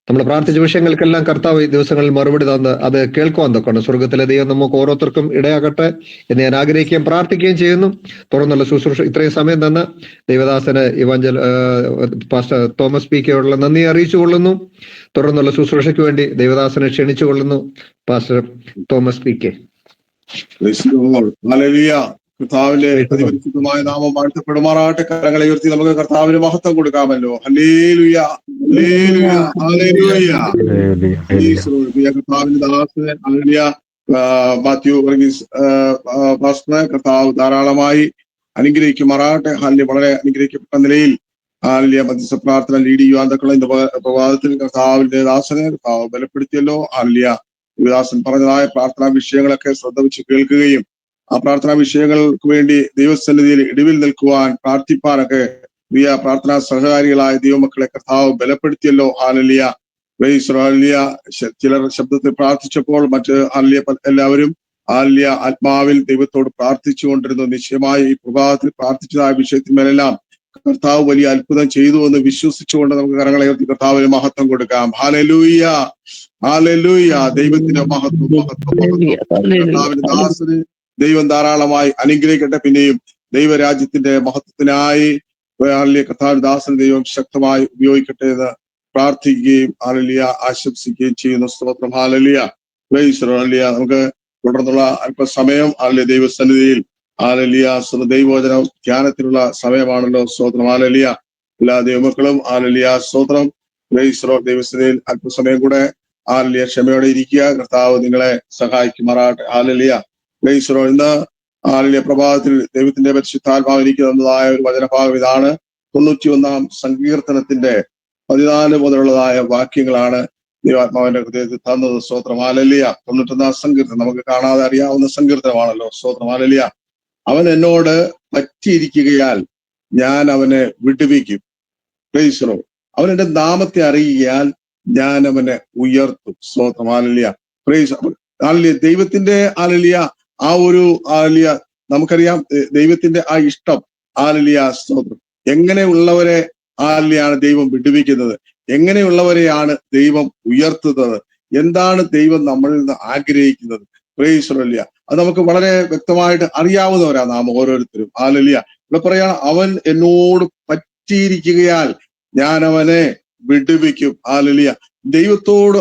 നമ്മൾ പ്രാർത്ഥിച്ച വിഷയങ്ങൾക്കെല്ലാം കർത്താവ് ഈ ദിവസങ്ങളിൽ മറുപടി തന്ന് അത് കേൾക്കുവാൻ തൊക്കണം. സ്വർഗത്തിലെ ദൈവം നമുക്ക് ഓരോരുത്തർക്കും ഇടയാകട്ടെ എന്ന് ഞാൻ ആഗ്രഹിക്കുകയും പ്രാർത്ഥിക്കുകയും ചെയ്യുന്നു. തുടർന്നുള്ള ശുശ്രൂഷ ഇത്രയും സമയം തന്ന ദൈവദാസന് പാസ്റ്റർ തോമസ് പി കെയോടുള്ള നന്ദി അറിയിച്ചു കൊള്ളുന്നു. തുടർന്നുള്ള ശുശ്രൂഷയ്ക്ക് വേണ്ടി ദൈവദാസനെ ക്ഷണിച്ചു കൊള്ളുന്നു. Pastor Thomas P K. കർത്താവിന്റെ അതിപരിശുദ്ധമായ നാമം വാഴ്ത്തപ്പെടുമാറാകട്ടെ. കരങ്ങളെ ഉയർത്തി നമുക്ക് കർത്താവിന് മഹത്വം കൊടുക്കാമല്ലോ. ഹല്ലേലൂയ ഹല്ലേലൂയ ഹല്ലേലൂയ. കർത്താവിന്റെ ദാസനെ ഹല്ലേലൂയ മാത്യു വർഗീസ് പാസ്റ്ററെ കർത്താവ് ധാരാളമായി അനുഗ്രഹിക്കുമാറാകട്ടെ. ഹല്ലേലൂയ. വളരെ അനുഗ്രഹിക്കപ്പെട്ട നിലയിൽ ഹല്ലേലൂയ മധ്യസ്ഥ പ്രാർത്ഥന ലീഡ് ചെയ്യുവാൻ തക്കമുള്ള ഇന്ന് പ്രഭാതത്തിൽ കർത്താവിന്റെ ദാസനെ കർത്താവ് ബലപ്പെടുത്തിയല്ലോ. ഹല്ലേലൂയ. ദാസൻ പറഞ്ഞതായ പ്രാർത്ഥനാ വിഷയങ്ങളൊക്കെ ശ്രദ്ധ വെച്ച് കേൾക്കുകയും ആ പ്രാർത്ഥനാ വിഷയങ്ങൾക്ക് വേണ്ടി ദൈവസന്നിധിയിൽ ഇടിവിൽ നിൽക്കുവാൻ പ്രാർത്ഥിപ്പാനൊക്കെ പ്രിയ പ്രാർത്ഥനാ സഹകാരികളായ ദൈവമക്കളെ കർത്താവ് ബലപ്പെടുത്തിയല്ലോ. Hallelujah hallelujah. ചിലർ ശബ്ദത്തിൽ പ്രാർത്ഥിച്ചപ്പോൾ മറ്റ് ഹല്ലേലൂയ എല്ലാവരും ഹല്ലേലൂയ ആത്മാവിൽ ദൈവത്തോട് പ്രാർത്ഥിച്ചു കൊണ്ടിരുന്നു. നിശ്ചയമായി ഈ പ്രഭാതത്തിൽ പ്രാർത്ഥിച്ചതായ വിഷയത്തിന്മേലെല്ലാം കർത്താവ് വലിയ അത്ഭുതം ചെയ്തു എന്ന് വിശ്വസിച്ചുകൊണ്ട് നമുക്ക് കരങ്ങളെ ഉയർത്തി കർത്താവിന് മഹത്വം കൊടുക്കാം. Hallelujah hallelujah. ദൈവത്തിന്റെ മഹത്വം മഹത്വം മഹത്വം. കർത്താവിന്റെ ദാസന് ദൈവം ധാരാളമായി അനുഗ്രഹിക്കട്ടെ. പിന്നെയും ദൈവരാജ്യത്തിന്റെ മഹത്വത്തിനായി കർത്താവിന്റെ ദാസന് ദൈവം ശക്തമായി ഉപയോഗിക്കട്ടെ എന്ന് പ്രാർത്ഥിക്കുകയും ഹല്ലേലൂയ ആശംസിക്കുകയും ചെയ്യുന്നു. സ്തോത്രം. Hallelujah hallelujah. നമുക്ക് തുടർന്നുള്ള അല്പസമയം ഹല്ലേലൂയ ദൈവസന്നിധിയിൽ ഹല്ലേലൂയ ദൈവവചനം ധ്യാനത്തിനുള്ള സമയമാണല്ലോ. സ്തോത്രം. ഹല്ലേലൂയ. എല്ലാ ദൈവമക്കളും ഹല്ലേലൂയ സ്തോത്രം. ദൈവസന്നിധിയിൽ അല്പസമയം കൂടെ ഹല്ലേലൂയ ക്ഷമയോടെ ഇരിക്കുക. കർത്താവ് നിങ്ങളെ സഹായിക്കുമാറാകട്ടെ. ഹല്ലേലൂയ. ഇന്ന് ഹല്ലേലൂയ പ്രഭാതത്തിൽ ദൈവത്തിന്റെ പരിശുദ്ധാത്മാവ് എനിക്ക് തന്നതായ ഒരു വചനഭാഗം ഇതാണ്. 91 സങ്കീർത്തനത്തിന്റെ 14 മുതലുള്ളതായ വാക്യങ്ങളാണ് ദൈവാത്മാവിന്റെ ഹൃദയത്തിൽ തന്നത്. സ്തോത്രം. ഹല്ലേലൂയ. 91 സങ്കീർത്തനം നമുക്ക് കാണാതെ അറിയാവുന്ന സങ്കീർത്തനമാണല്ലോ. സ്തോത്രം. ഹല്ലേലൂയ. അവൻ എന്നോട് പറ്റിയിരിക്കുകയാൽ ഞാൻ അവനെ വിടുവിക്കും. Price the Lord. അവൻ എന്റെ നാമത്തെ അറിയിയാൽ ഞാൻ അവനെ ഉയർത്തും. സ്തോത്രം. ഹല്ലേലൂയ. Price hallelujah. ദൈവത്തിന്റെ ഹല്ലേലൂയ ആ ഒരു ഹല്ലേലൂയ നമുക്കറിയാം. ദൈവത്തിന്റെ ആ ഇഷ്ടം ഹല്ലേലൂയ സ്തോത്രം. എങ്ങനെയുള്ളവരെ ഹല്ലേലൂയാണ് ദൈവം വിടുവിക്കുന്നത്, എങ്ങനെയുള്ളവരെയാണ് ദൈവം ഉയർത്തുന്നത്, എന്താണ് ദൈവം നമ്മളിൽ നിന്ന് ആഗ്രഹിക്കുന്നത്. Price hallelujah. അത് നമുക്ക് വളരെ വ്യക്തമായിട്ട് അറിയാവുന്നവരാ നാം ഓരോരുത്തരും. ഹല്ലേലൂയ. ഇവിടെ പറയാണ് അവൻ എന്നോട് പറ്റിയിരിക്കുകയാൽ ഞാൻ അവനെ വിടുവിക്കും. ഹല്ലേലൂയ. ദൈവത്തോട്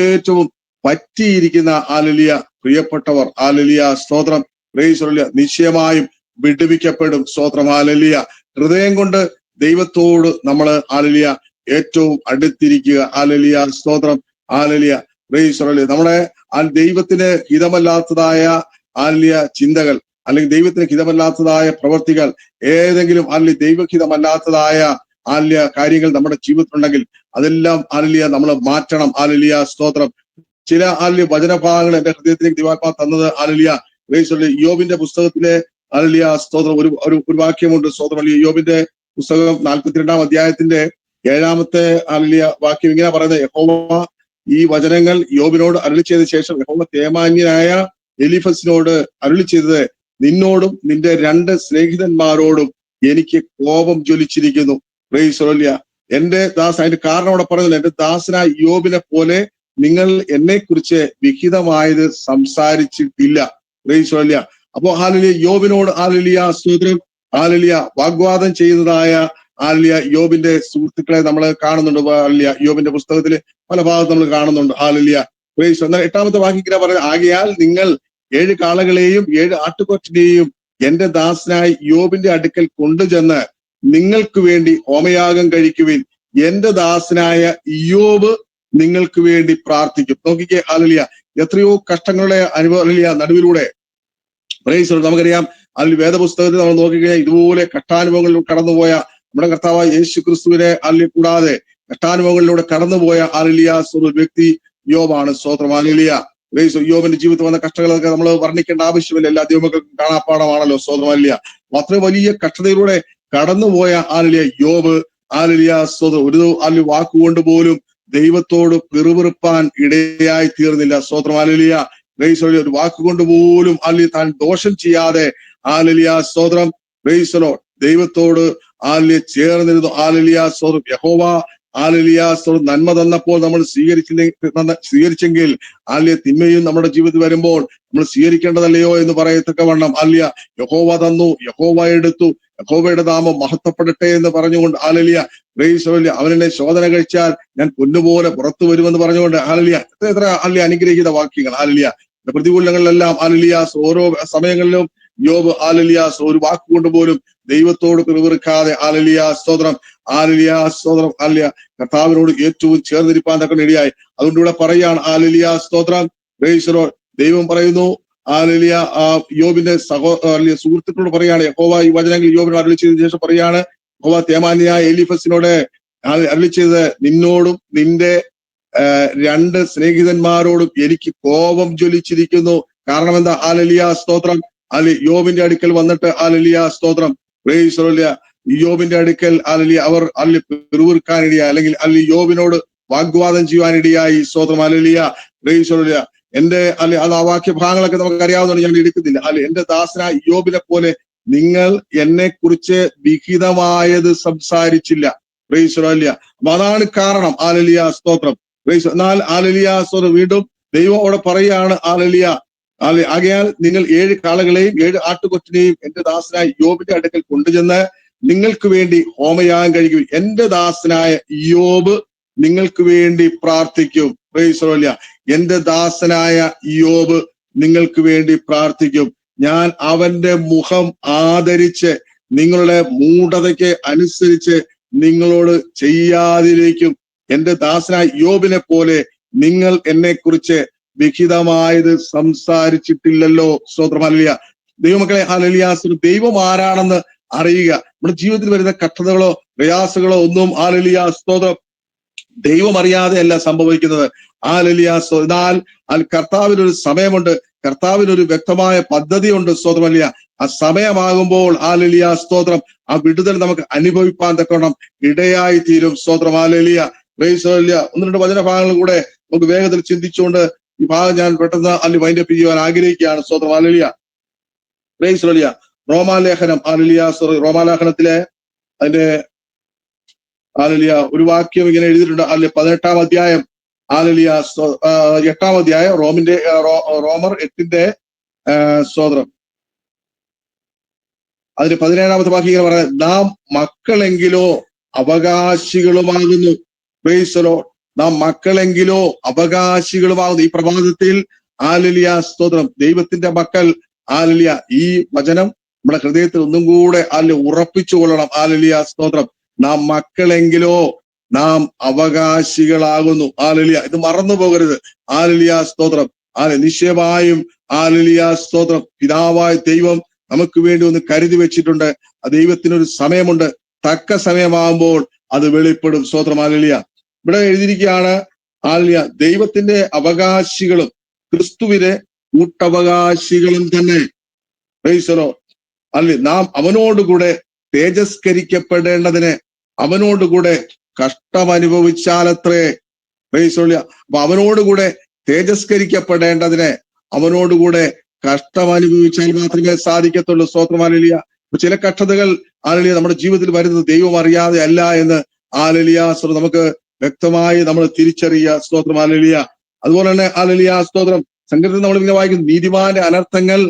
ഏറ്റവും പറ്റിയിരിക്കുന്ന ഹല്ലേലൂയ പ്രിയപ്പെട്ടവർ ഹല്ലേലൂയ സ്തോത്രം. Praise hallelujah. നിശ്ചയമായും വിടുവിക്കപ്പെടും. സ്തോത്രം. ഹല്ലേലൂയ. ഹൃദയം കൊണ്ട് ദൈവത്തോട് നമ്മൾ ഹല്ലേലൂയ ഏറ്റവും അടുത്തിരിക്കുക. ഹല്ലേലൂയ. സ്തോത്രം. ഹല്ലേലൂയ. Praise the Lord. നമ്മുടെ ദൈവത്തിന് ഹിതമല്ലാത്തതായ ഹല്ലേലൂയ ചിന്തകൾ, അല്ലെങ്കിൽ ദൈവത്തിന് ഹിതമല്ലാത്തതായ പ്രവർത്തികൾ, ഏതെങ്കിലും അല്ലെങ്കിൽ ദൈവഹിതമല്ലാത്തതായ ഹല്ലേലൂയ കാര്യങ്ങൾ നമ്മുടെ ജീവിതത്തിലുണ്ടെങ്കിൽ അതെല്ലാം ഹല്ലേലൂയ നമ്മൾ മാറ്റണം. ഹല്ലേലൂയ. സ്തോത്രം. ചില ഹല്ലേലൂയ വചനഭാഗങ്ങൾ എന്റെ ഹൃദയത്തിലേക്ക് ദൈവാത്മാവ് തന്നത് ഹല്ലേലൂയ പ്രൈസ് ദി ലോർഡ്. യോബിന്റെ പുസ്തകത്തിലെ ഹല്ലേലൂയ സ്തോത്രം ഒരു വാക്യമുണ്ട്. സ്തോത്രം. യോബിന്റെ പുസ്തകം 42-ാം അധ്യായത്തിന്റെ 7-ാമത്തെ ഹല്ലേലൂയ വാക്യം ഇങ്ങനെ പറയുന്നത്: യഹോവ ഈ വചനങ്ങൾ യോബിനോട് അരുളി ചെയ്ത ശേഷം യഹോവ തേമാന്യനായ എലീഫസിനോട് അരുളി ചെയ്തത്, നിന്നോടും നിന്റെ 2 സ്നേഹിതന്മാരോടും എനിക്ക് കോപം ജ്വലിച്ചിരിക്കുന്നു. Price the Lord. എന്റെ ദാസ്, അതിന്റെ കാരണം അവിടെ പറയുന്നത്, എന്റെ ദാസനായ യോബിനെ പോലെ നിങ്ങൾ എന്നെ കുറിച്ച് വിഹിതമായത് സംസാരിച്ചിട്ടില്ല. Praise the lord. അപ്പോ ഹല്ലേലൂയ യോബിനോട് ഹല്ലേലൂയ സ്തോത്രം ഹല്ലേലൂയ വാഗ്വാദം ചെയ്യുന്നതായ ഹല്ലേലൂയ യോബിന്റെ സുഹൃത്തുക്കളെ നമ്മൾ കാണുന്നുണ്ട്. ഹല്ലേലൂയ യോബിന്റെ പുസ്തകത്തിൽ പല ഭാഗത്ത് നമ്മൾ കാണുന്നുണ്ട്. Hallelujah praise. എന്നാൽ 8-ാമത്തെ വാക്യം ഇങ്ങനെ പറയുന്നത്: ആകയാൽ നിങ്ങൾ 7 കാളകളെയും 7 ആട്ടുകൊറ്റനെയും എന്റെ ദാസനായി യോബിന്റെ അടുക്കൽ കൊണ്ടുചെന്ന് നിങ്ങൾക്ക് വേണ്ടി ഹോമയാഗം കഴിക്കുവിൻ. എന്റെ ദാസനായ യോബ് നിങ്ങൾക്ക് വേണ്ടി പ്രാർത്ഥിക്കും. നോക്കിക്കേ ഹല്ലേലൂയ, എത്രയോ കഷ്ടങ്ങളുടെ അനുഭവ നടുവിലൂടെ പ്രൈസ് നമുക്കറിയാം. അതിൽ വേദപുസ്തകത്തിൽ നമ്മൾ നോക്കിക്കഴിഞ്ഞാൽ ഇതുപോലെ കഷ്ടാനുഭവങ്ങളിലൂടെ കടന്നുപോയ നമ്മുടെ കർത്താവായ യേശു ക്രിസ്തുവിനെ കൂടാതെ കഷ്ടാനുഭവങ്ങളിലൂടെ കടന്നുപോയ ഹല്ലേലൂയ ഒരു വ്യക്തി യോബാണ്. സ്തോത്രം. ഹല്ലേലൂയ പ്രൈസ്. യോബിന്റെ ജീവിതത്തിൽ വന്ന കഷ്ടങ്ങളൊക്കെ നമ്മൾ വർണ്ണിക്കേണ്ട ആവശ്യമില്ല, എല്ലാ ദൈവമക്കൾക്കും കാണാപ്പാടമാണല്ലോ. സ്തോത്രം. ഹല്ലേലൂയ. അത്ര വലിയ കഷ്ടതയിലൂടെ കടന്നുപോയ ഹല്ലേലൂയ യോബ് ഹല്ലേലൂയ സ്തോത്രം ഒരു വാക്കുകൊണ്ട് പോലും ദൈവത്തോട് പിറുപിറുപ്പാൻ ഇടയായി തീർന്നില്ല. സ്തോത്രം. ഹല്ലേലൂയ പ്രൈസ്. ഒരു വാക്കുകൊണ്ട് പോലും ഹല്ലേലൂയ താൻ ദോഷം ചെയ്യാതെ ഹല്ലേലൂയ സ്തോത്രം പ്രൈസ് ലോർഡ് ദൈവത്തോട് ഹല്ലേലൂയ ചേർന്നിരുന്നു. ഹല്ലേലൂയ സ്തോത്രം. യഹോവ ഹല്ലേലൂയ സ്തോത്രം നന്മ തന്നപ്പോൾ നമ്മൾ സ്വീകരിച്ചെങ്കിൽ ഹല്ലേലൂയ തിന്മയും നമ്മുടെ ജീവിതത്തിൽ വരുമ്പോൾ നമ്മൾ സ്വീകരിക്കേണ്ടതല്ലയോ എന്ന് പറയത്തക്കവണ്ണം ഹല്ലേലൂയ യഹോവ തന്നു, യഹോവ എടുത്തു, യഹോവയുടെ നാമം മഹത്വപ്പെടട്ടെ എന്ന് പറഞ്ഞുകൊണ്ട് ഹല്ലേലൂയ പ്രൈസ് ലോർഡ്. അവനെന്നെ ശോധന കഴിച്ചാൽ ഞാൻ പൊന്നുപോലെ പുറത്തു വരുമെന്ന് പറഞ്ഞുകൊണ്ട് ഹല്ലേലൂയ എത്ര ഹല്ലേലൂയ അനുഗ്രഹിത വാക്യങ്ങൾ. ഹല്ലേലൂയ പ്രതികൂലങ്ങളിലെല്ലാം ഹല്ലേലൂയ ഓരോ സമയങ്ങളിലും യോബ് ഹല്ലേലൂയ ഒരു വാക്കുകൊണ്ട് പോലും ദൈവത്തോട് പിറുപിറുക്കാതെ ഹല്ലേലൂയ സ്തോത്രം ഹല്ലേലൂയ സ്തോത്രം ഹല്ലേലൂയ കർത്താവിനോട് ഏറ്റവും ചേർന്നിരിപ്പാൻ തക്ക ഇടയായി. അതുകൊണ്ട് ഇവിടെ പറയാണ് ഹല്ലേലൂയ സ്തോത്രം പ്രൈസ് ലോർഡ്. ദൈവം പറയുന്നു ഹല്ലേലൂയ യോബിന്റെ സുഹൃത്തുക്കളോട് പറയാണ്, യഹോവ ഈ വചനങ്ങൾ യോബിനോട് അരുളി ചെയ്തതിനു ശേഷം പറയാണ്, യഹോവ തേമാന്യനായ എലീഫസിനോട് അരുളി ചെയ്തത്, നിന്നോടും നിന്റെ 2 സ്നേഹിതന്മാരോടും എനിക്ക് കോപം ജ്വലിച്ചിരിക്കുന്നു. കാരണം എന്താ? ഹല്ലേലൂയ സ്തോത്രം യോബിന്റെ അടുക്കൽ വന്നിട്ട് ഹല്ലേലൂയ സ്തോത്രം പ്രൈസ് ദി ലോർഡ് യോബിന്റെ അടുക്കൽ ഹല്ലേലൂയ അവർ പിറുപിറുക്കാനിടയായി, അല്ലെങ്കിൽ യോബിനോട് വാഗ്വാദം ചെയ്യുവാനിടയായി. സ്തോത്രം. ഹല്ലേലൂയ പ്രൈസ് ദി ലോർഡ്. എന്റെ അത് ആ വാക്യഭാഗങ്ങളൊക്കെ നമുക്ക് അറിയാവുന്നതാണ്, ഞാൻ എടുക്കുന്നില്ല. എന്റെ ദാസനായ യോബിനെ പോലെ നിങ്ങൾ എന്നെ കുറിച്ച് വിഹിതമായത് സംസാരിച്ചില്ല. Praise the lord. അപ്പൊ അതാണ് കാരണം. ഹല്ലേലൂയ സ്തോത്രം പ്രൈസ്. എന്നാൽ ഹല്ലേലൂയ സ്തോത്രം വീണ്ടും ദൈവം അവിടെ പറയുകയാണ് ഹല്ലേലൂയ ആകയാൽ നിങ്ങൾ 7 കാളകളെയും 7 ആട്ടുകൊറ്റനെയും എന്റെ ദാസനായ യോബിന്റെ അടുക്കൽ കൊണ്ടുചെന്ന് നിങ്ങൾക്ക് വേണ്ടി ഹോമയാഗം കഴിക്കും. എന്റെ ദാസനായ യോബ് നിങ്ങൾക്ക് വേണ്ടി പ്രാർത്ഥിക്കും. Price the Lord. എന്റെ ദാസനായ യോബ് നിങ്ങൾക്ക് വേണ്ടി പ്രാർത്ഥിക്കും. ഞാൻ അവന്റെ മുഖം ആദരിച്ച് നിങ്ങളുടെ മൂഢതയ്ക്ക് അനുസരിച്ച് നിങ്ങളോട് ചെയ്യാതിരിക്കും. എന്റെ ദാസനായ യോബിനെ പോലെ നിങ്ങൾ എന്നെ കുറിച്ച് വിഹിതമായത് സംസാരിച്ചിട്ടില്ലല്ലോ. സ്തോത്രം. ഹല്ലേലൂയ. ദൈവമക്കളെ ഹല്ലേലൂയ ദൈവം ആരാണെന്ന് അറിയുക. നമ്മുടെ ജീവിതത്തിൽ വരുന്ന കഷ്ടതകളോ പ്രയാസങ്ങളോ ഒന്നും ഹല്ലേലൂയ സ്തോത്രം ദൈവം അറിയാതെ അല്ല സംഭവിക്കുന്നത്. ഹല്ലേലൂയ. എന്നാൽ കർത്താവിനൊരു സമയമുണ്ട്, കർത്താവിനൊരു വ്യക്തമായ പദ്ധതിയുണ്ട്. സ്തോത്രം. ഹല്ലേലൂയ. ആ സമയമാകുമ്പോൾ ഹല്ലേലൂയ സ്തോത്രം ആ വിടുതൽ നമുക്ക് അനുഭവിപ്പാൻ തക്കവണ്ണം ഇടയായി തീരും. സ്തോത്രം. ഹല്ലേലൂയ പ്രൈസ് ദി ലോർഡ്. 1-2 വചനഭാഗങ്ങൾ കൂടെ നമുക്ക് വേഗത്തിൽ ചിന്തിച്ചുകൊണ്ട് ഈ ഭാഗം ഞാൻ പെട്ടെന്ന് വൈൻഡപ്പ് ചെയ്യുവാൻ ആഗ്രഹിക്കുകയാണ്. സ്തോത്രം. ഹല്ലേലൂയ പ്രൈസ് ദി ലോർഡ്. റോമാലേഖനം ഹല്ലേലൂയ റോമാലേഖനത്തിലെ അതിന്റെ ഹല്ലേലൂയ ഒരു വാക്യം ഇങ്ങനെ എഴുതിയിട്ടുണ്ട്. 18-ാം അധ്യായം ഹല്ലേലൂയ 8-ാം അധ്യായം റോമർ 8-ന്റെ സ്തോത്രം അതിന് 17-ാമത്തെ വാക്യം ഇങ്ങനെ പറയാം, നാം മക്കളെങ്കിലോ അവകാശികളുമാകുന്നു. Praise the lord. നാം മക്കളെങ്കിലോ അവകാശികളുമാകുന്നു. ഈ പ്രഭാതത്തിൽ ഹല്ലേലൂയ സ്തോത്രം ദൈവത്തിന്റെ മക്കൾ ഹല്ലേലൂയ ഈ വചനം നമ്മുടെ ഹൃദയത്തിൽ ഒന്നും കൂടെ ഉറപ്പിച്ചു കൊള്ളണം. ഹല്ലേലൂയ, സ്തോത്രം. നാം മക്കളെങ്കിലോ നാം അവകാശികളാകുന്നു. ഹല്ലേലൂയ, ഇത് മറന്നു പോകരുത്. ഹല്ലേലൂയ, സ്തോത്രം. നിശ്ചയമായും ഹല്ലേലൂയ, സ്തോത്രം. പിതാവായ ദൈവം നമുക്ക് വേണ്ടി ഒന്ന് കരുതി വെച്ചിട്ടുണ്ട്. ആ ദൈവത്തിനൊരു സമയമുണ്ട്. തക്ക സമയമാകുമ്പോൾ അത് വെളിപ്പെടും. സ്തോത്രം. ഹല്ലേലൂയ. ഇവിടെ എഴുതിയിരിക്കുകയാണ്, ഹല്ലേലൂയ, ദൈവത്തിന്റെ അവകാശികളും ക്രിസ്തുവിനെ കൂട്ടവകാശികളും തന്നെ. അല്ലെ, നാം അവനോടുകൂടെ തേജസ്കരിക്കപ്പെടേണ്ടതിന് അവനോടുകൂടെ കഷ്ടമനുഭവിച്ചാലത്രേ. അപ്പൊ അവനോടുകൂടെ തേജസ്കരിക്കപ്പെടേണ്ടതിന് അവനോടുകൂടെ കഷ്ടമനുഭവിച്ചാൽ മാത്രമേ സാധിക്കത്തുള്ളൂ. സ്തോത്രം. ഹല്ലേലൂയ. ചില കഷ്ടതകൾ ഹല്ലേലൂയ നമ്മുടെ ജീവിതത്തിൽ വരുന്നത് ദൈവം അറിയാതെ അല്ല എന്ന് ഹല്ലേലൂയ നമുക്ക് വ്യക്തമായി നമ്മൾ തിരിച്ചറിയുക. സ്തോത്രം. ഹല്ലേലൂയ. അതുപോലെ തന്നെ ഹല്ലേലൂയ, സ്തോത്രം. സങ്കീർത്തനം നമ്മൾ ഇങ്ങനെ വായിക്കുന്നു, നീതിമാന്റെ അനർത്ഥങ്ങൾ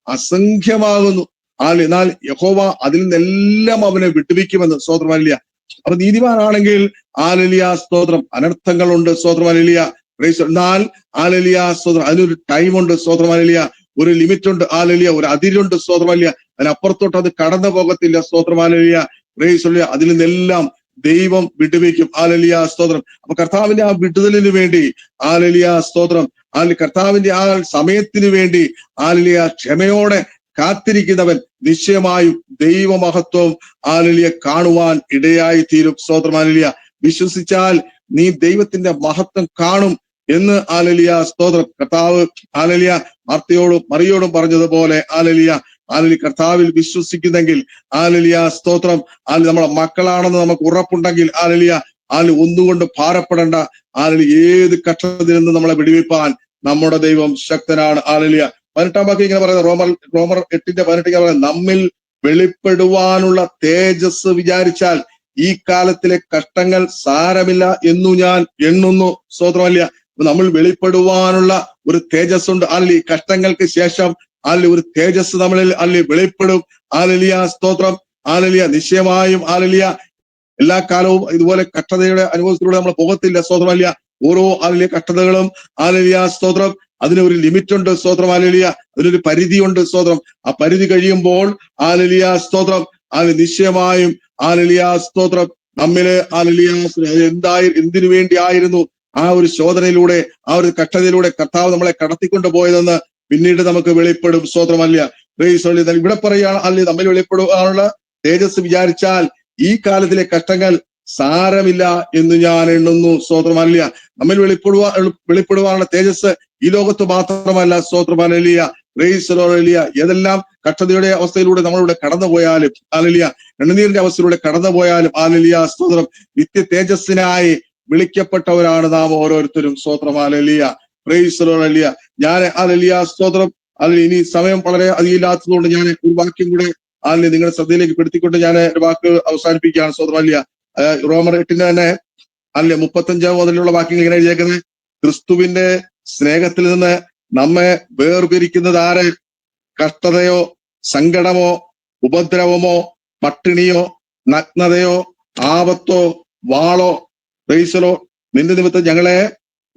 അസംഖ്യമാകുന്നു. എന്നാൽ യഹോവ അതിൽ നിന്നെല്ലാം അവനെ വിട്ടുവയ്ക്കുമെന്ന്. സ്തോത്രം. ഹല്ലേലൂയ. അപ്പൊ നീതിമാനാണെങ്കിൽ ഹല്ലേലൂയ, സ്തോത്രം, അനർത്ഥങ്ങളുണ്ട്. സ്തോത്രം. ഹല്ലേലൂയ. എന്നാൽ ഹല്ലേലൂയ, സ്തോത്രം, അതിനൊരു ടൈമുണ്ട്. സ്തോത്രം. ഹല്ലേലൂയ. ഒരു ലിമിറ്റ് ഉണ്ട്. ഹല്ലേലൂയ. ഒരു അതിരുണ്ട്. സ്തോത്രം. ഹല്ലേലൂയ. അതിനപ്പുറത്തോട്ട് അത് കടന്നു പോകത്തില്ല. സ്തോത്രം. ഹല്ലേലൂയ. ഹല്ലേലൂയ. അതിൽ നിന്നെല്ലാം ദൈവം വിട്ടുവയ്ക്കും. ഹല്ലേലൂയ, സ്തോത്രം. അപ്പൊ കർത്താവിന്റെ ആ വിടുതലിന് വേണ്ടി ഹല്ലേലൂയ, സ്തോത്രം, കർത്താവിന്റെ ആ സമയത്തിന് വേണ്ടി ഹല്ലേലൂയ ക്ഷമയോടെ കാത്തിരിക്കുന്നവൻ നിശ്ചയമായും ദൈവമഹത്വം ഹല്ലേലൂയ കാണുവാൻ ഇടയായി തീരും. സ്തോത്രം. ഹല്ലേലൂയ. വിശ്വസിച്ചാൽ നീ ദൈവത്തിന്റെ മഹത്വം കാണും എന്ന് ഹല്ലേലൂയ, സ്തോത്രം. കർത്താവ് ഹല്ലേലൂയ മാർത്തയോടും മറിയോടും പറഞ്ഞതുപോലെ ഹല്ലേലൂയ കർത്താവിൽ വിശ്വസിക്കുന്നെങ്കിൽ ഹല്ലേലൂയ, സ്തോത്രം, നമ്മളെ മക്കളാണെന്ന് നമുക്ക് ഉറപ്പുണ്ടെങ്കിൽ ഹല്ലേലൂയ ഒന്നുകൊണ്ട് ഭാരപ്പെടേണ്ട. ഏത് കഷ്ടത്തിൽ നിന്ന് നമ്മളെ വിടുവിപ്പാൻ നമ്മുടെ ദൈവം ശക്തനാണ്. ഹല്ലേലൂയ. 18 വാക്യം ഇങ്ങനെ പറയുന്നത്, റോമർ 8:18 പറയുന്നത്, നമ്മിൽ വെളിപ്പെടുവാനുള്ള തേജസ് വിചാരിച്ചാൽ ഈ കാലത്തിലെ കഷ്ടങ്ങൾ സാരമില്ല എന്നു ഞാൻ എണ്ണുന്നു. സ്തോത്രമല്ല. നമ്മൾ വെളിപ്പെടുവാനുള്ള ഒരു തേജസ് ഉണ്ട്. ഈ കഷ്ടങ്ങൾക്ക് ശേഷം ഒരു തേജസ് നമ്മളിൽ വെളിപ്പെടും. ഹല്ലേലൂയ, സ്തോത്രം. ഹല്ലേലൂയ. നിശ്ചയമായും ഹല്ലേലൂയ എല്ലാ കാലവും ഇതുപോലെ കഷ്ടതയുടെ അനുഭവത്തിലൂടെ നമ്മൾ പോകത്തില്ല. സ്തോത്രമല്ല. ഓരോ കഷ്ടതകളും ഹല്ലേലൂയ, സ്തോത്രം, അതിനൊരു ലിമിറ്റ് ഉണ്ട്. സ്തോത്രം. ഹല്ലേലൂയ. അതിനൊരു പരിധിയുണ്ട്. സ്തോത്രം. ആ പരിധി കഴിയുമ്പോൾ ഹല്ലേലൂയ, സ്തോത്രം, നിശ്ചയമായും ഹല്ലേലൂയ, സ്തോത്രം, നമ്മില് ഹല്ലേലൂയ എന്തിനു വേണ്ടി ആയിരുന്നു ആ ഒരു ശോധനയിലൂടെ, ആ ഒരു കഷ്ടതയിലൂടെ കർത്താവ് നമ്മളെ കടത്തിക്കൊണ്ടു പോയതെന്ന് പിന്നീട് നമുക്ക് വെളിപ്പെടും. സ്തോത്രമല്ല. ഇവിടെ പറയുകയാണ്, നമ്മിൽ വെളിപ്പെടുവാനുള്ള തേജസ് വിചാരിച്ചാൽ ഈ കാലത്തിലെ കഷ്ടങ്ങൾ സാരമില്ല എന്ന് ഞാൻ എണ്ണുന്നു. സ്തോത്രമല്ല. നമ്മിൽ വെളിപ്പെടുവാനുള്ള തേജസ് ഈ ലോകത്ത് മാത്രമല്ല. സ്തോത്രമല്ല. ഹല്ലേലൂയ. ഏതെല്ലാം കഷ്ടതയുടെ അവസ്ഥയിലൂടെ നമ്മളിവിടെ കടന്നുപോയാലും ഹല്ലേലൂയ, കണ്ണുനീരിന്റെ അവസ്ഥയിലൂടെ കടന്നുപോയാലും ഹല്ലേലൂയ, സ്തോത്രം, നിത്യ തേജസ്സിനായി വിളിക്കപ്പെട്ടവരാണ് നാം ഓരോരുത്തരും. സ്തോത്രം. ഹല്ലേലൂയ. ഹല്ലേലൂയ. ഞാൻ ഹല്ലേലൂയ, സ്തോത്രം, ഇനി സമയം വളരെ അധികമില്ലാത്തതുകൊണ്ട് ഞാൻ ഒരു വാക്യം കൂടെ നിങ്ങളുടെ ശ്രദ്ധയിലേക്ക് പെടുത്തിക്കൊണ്ട് ഞാൻ ഒരു വാക്ക് അവസാനിപ്പിക്കുകയാണ്. സ്തോത്രം. ഹല്ലേലൂയ. റോമർ 8 തന്നെ 35 മുതലുള്ള വാക്യങ്ങൾ ഇങ്ങനെ എഴുതിയേക്കുന്നത്, ക്രിസ്തുവിന്റെ സ്നേഹത്തിൽ നിന്ന് നമ്മെ വേർപിരിക്കുന്നത് ആര്? കഷ്ടതയോ സങ്കടമോ ഉപദ്രവമോ പട്ടിണിയോ നഗ്നതയോ ആപത്തോ വാളോ? പ്രൈസലോ. നിന്റെ നിമിത്തം ഞങ്ങളെ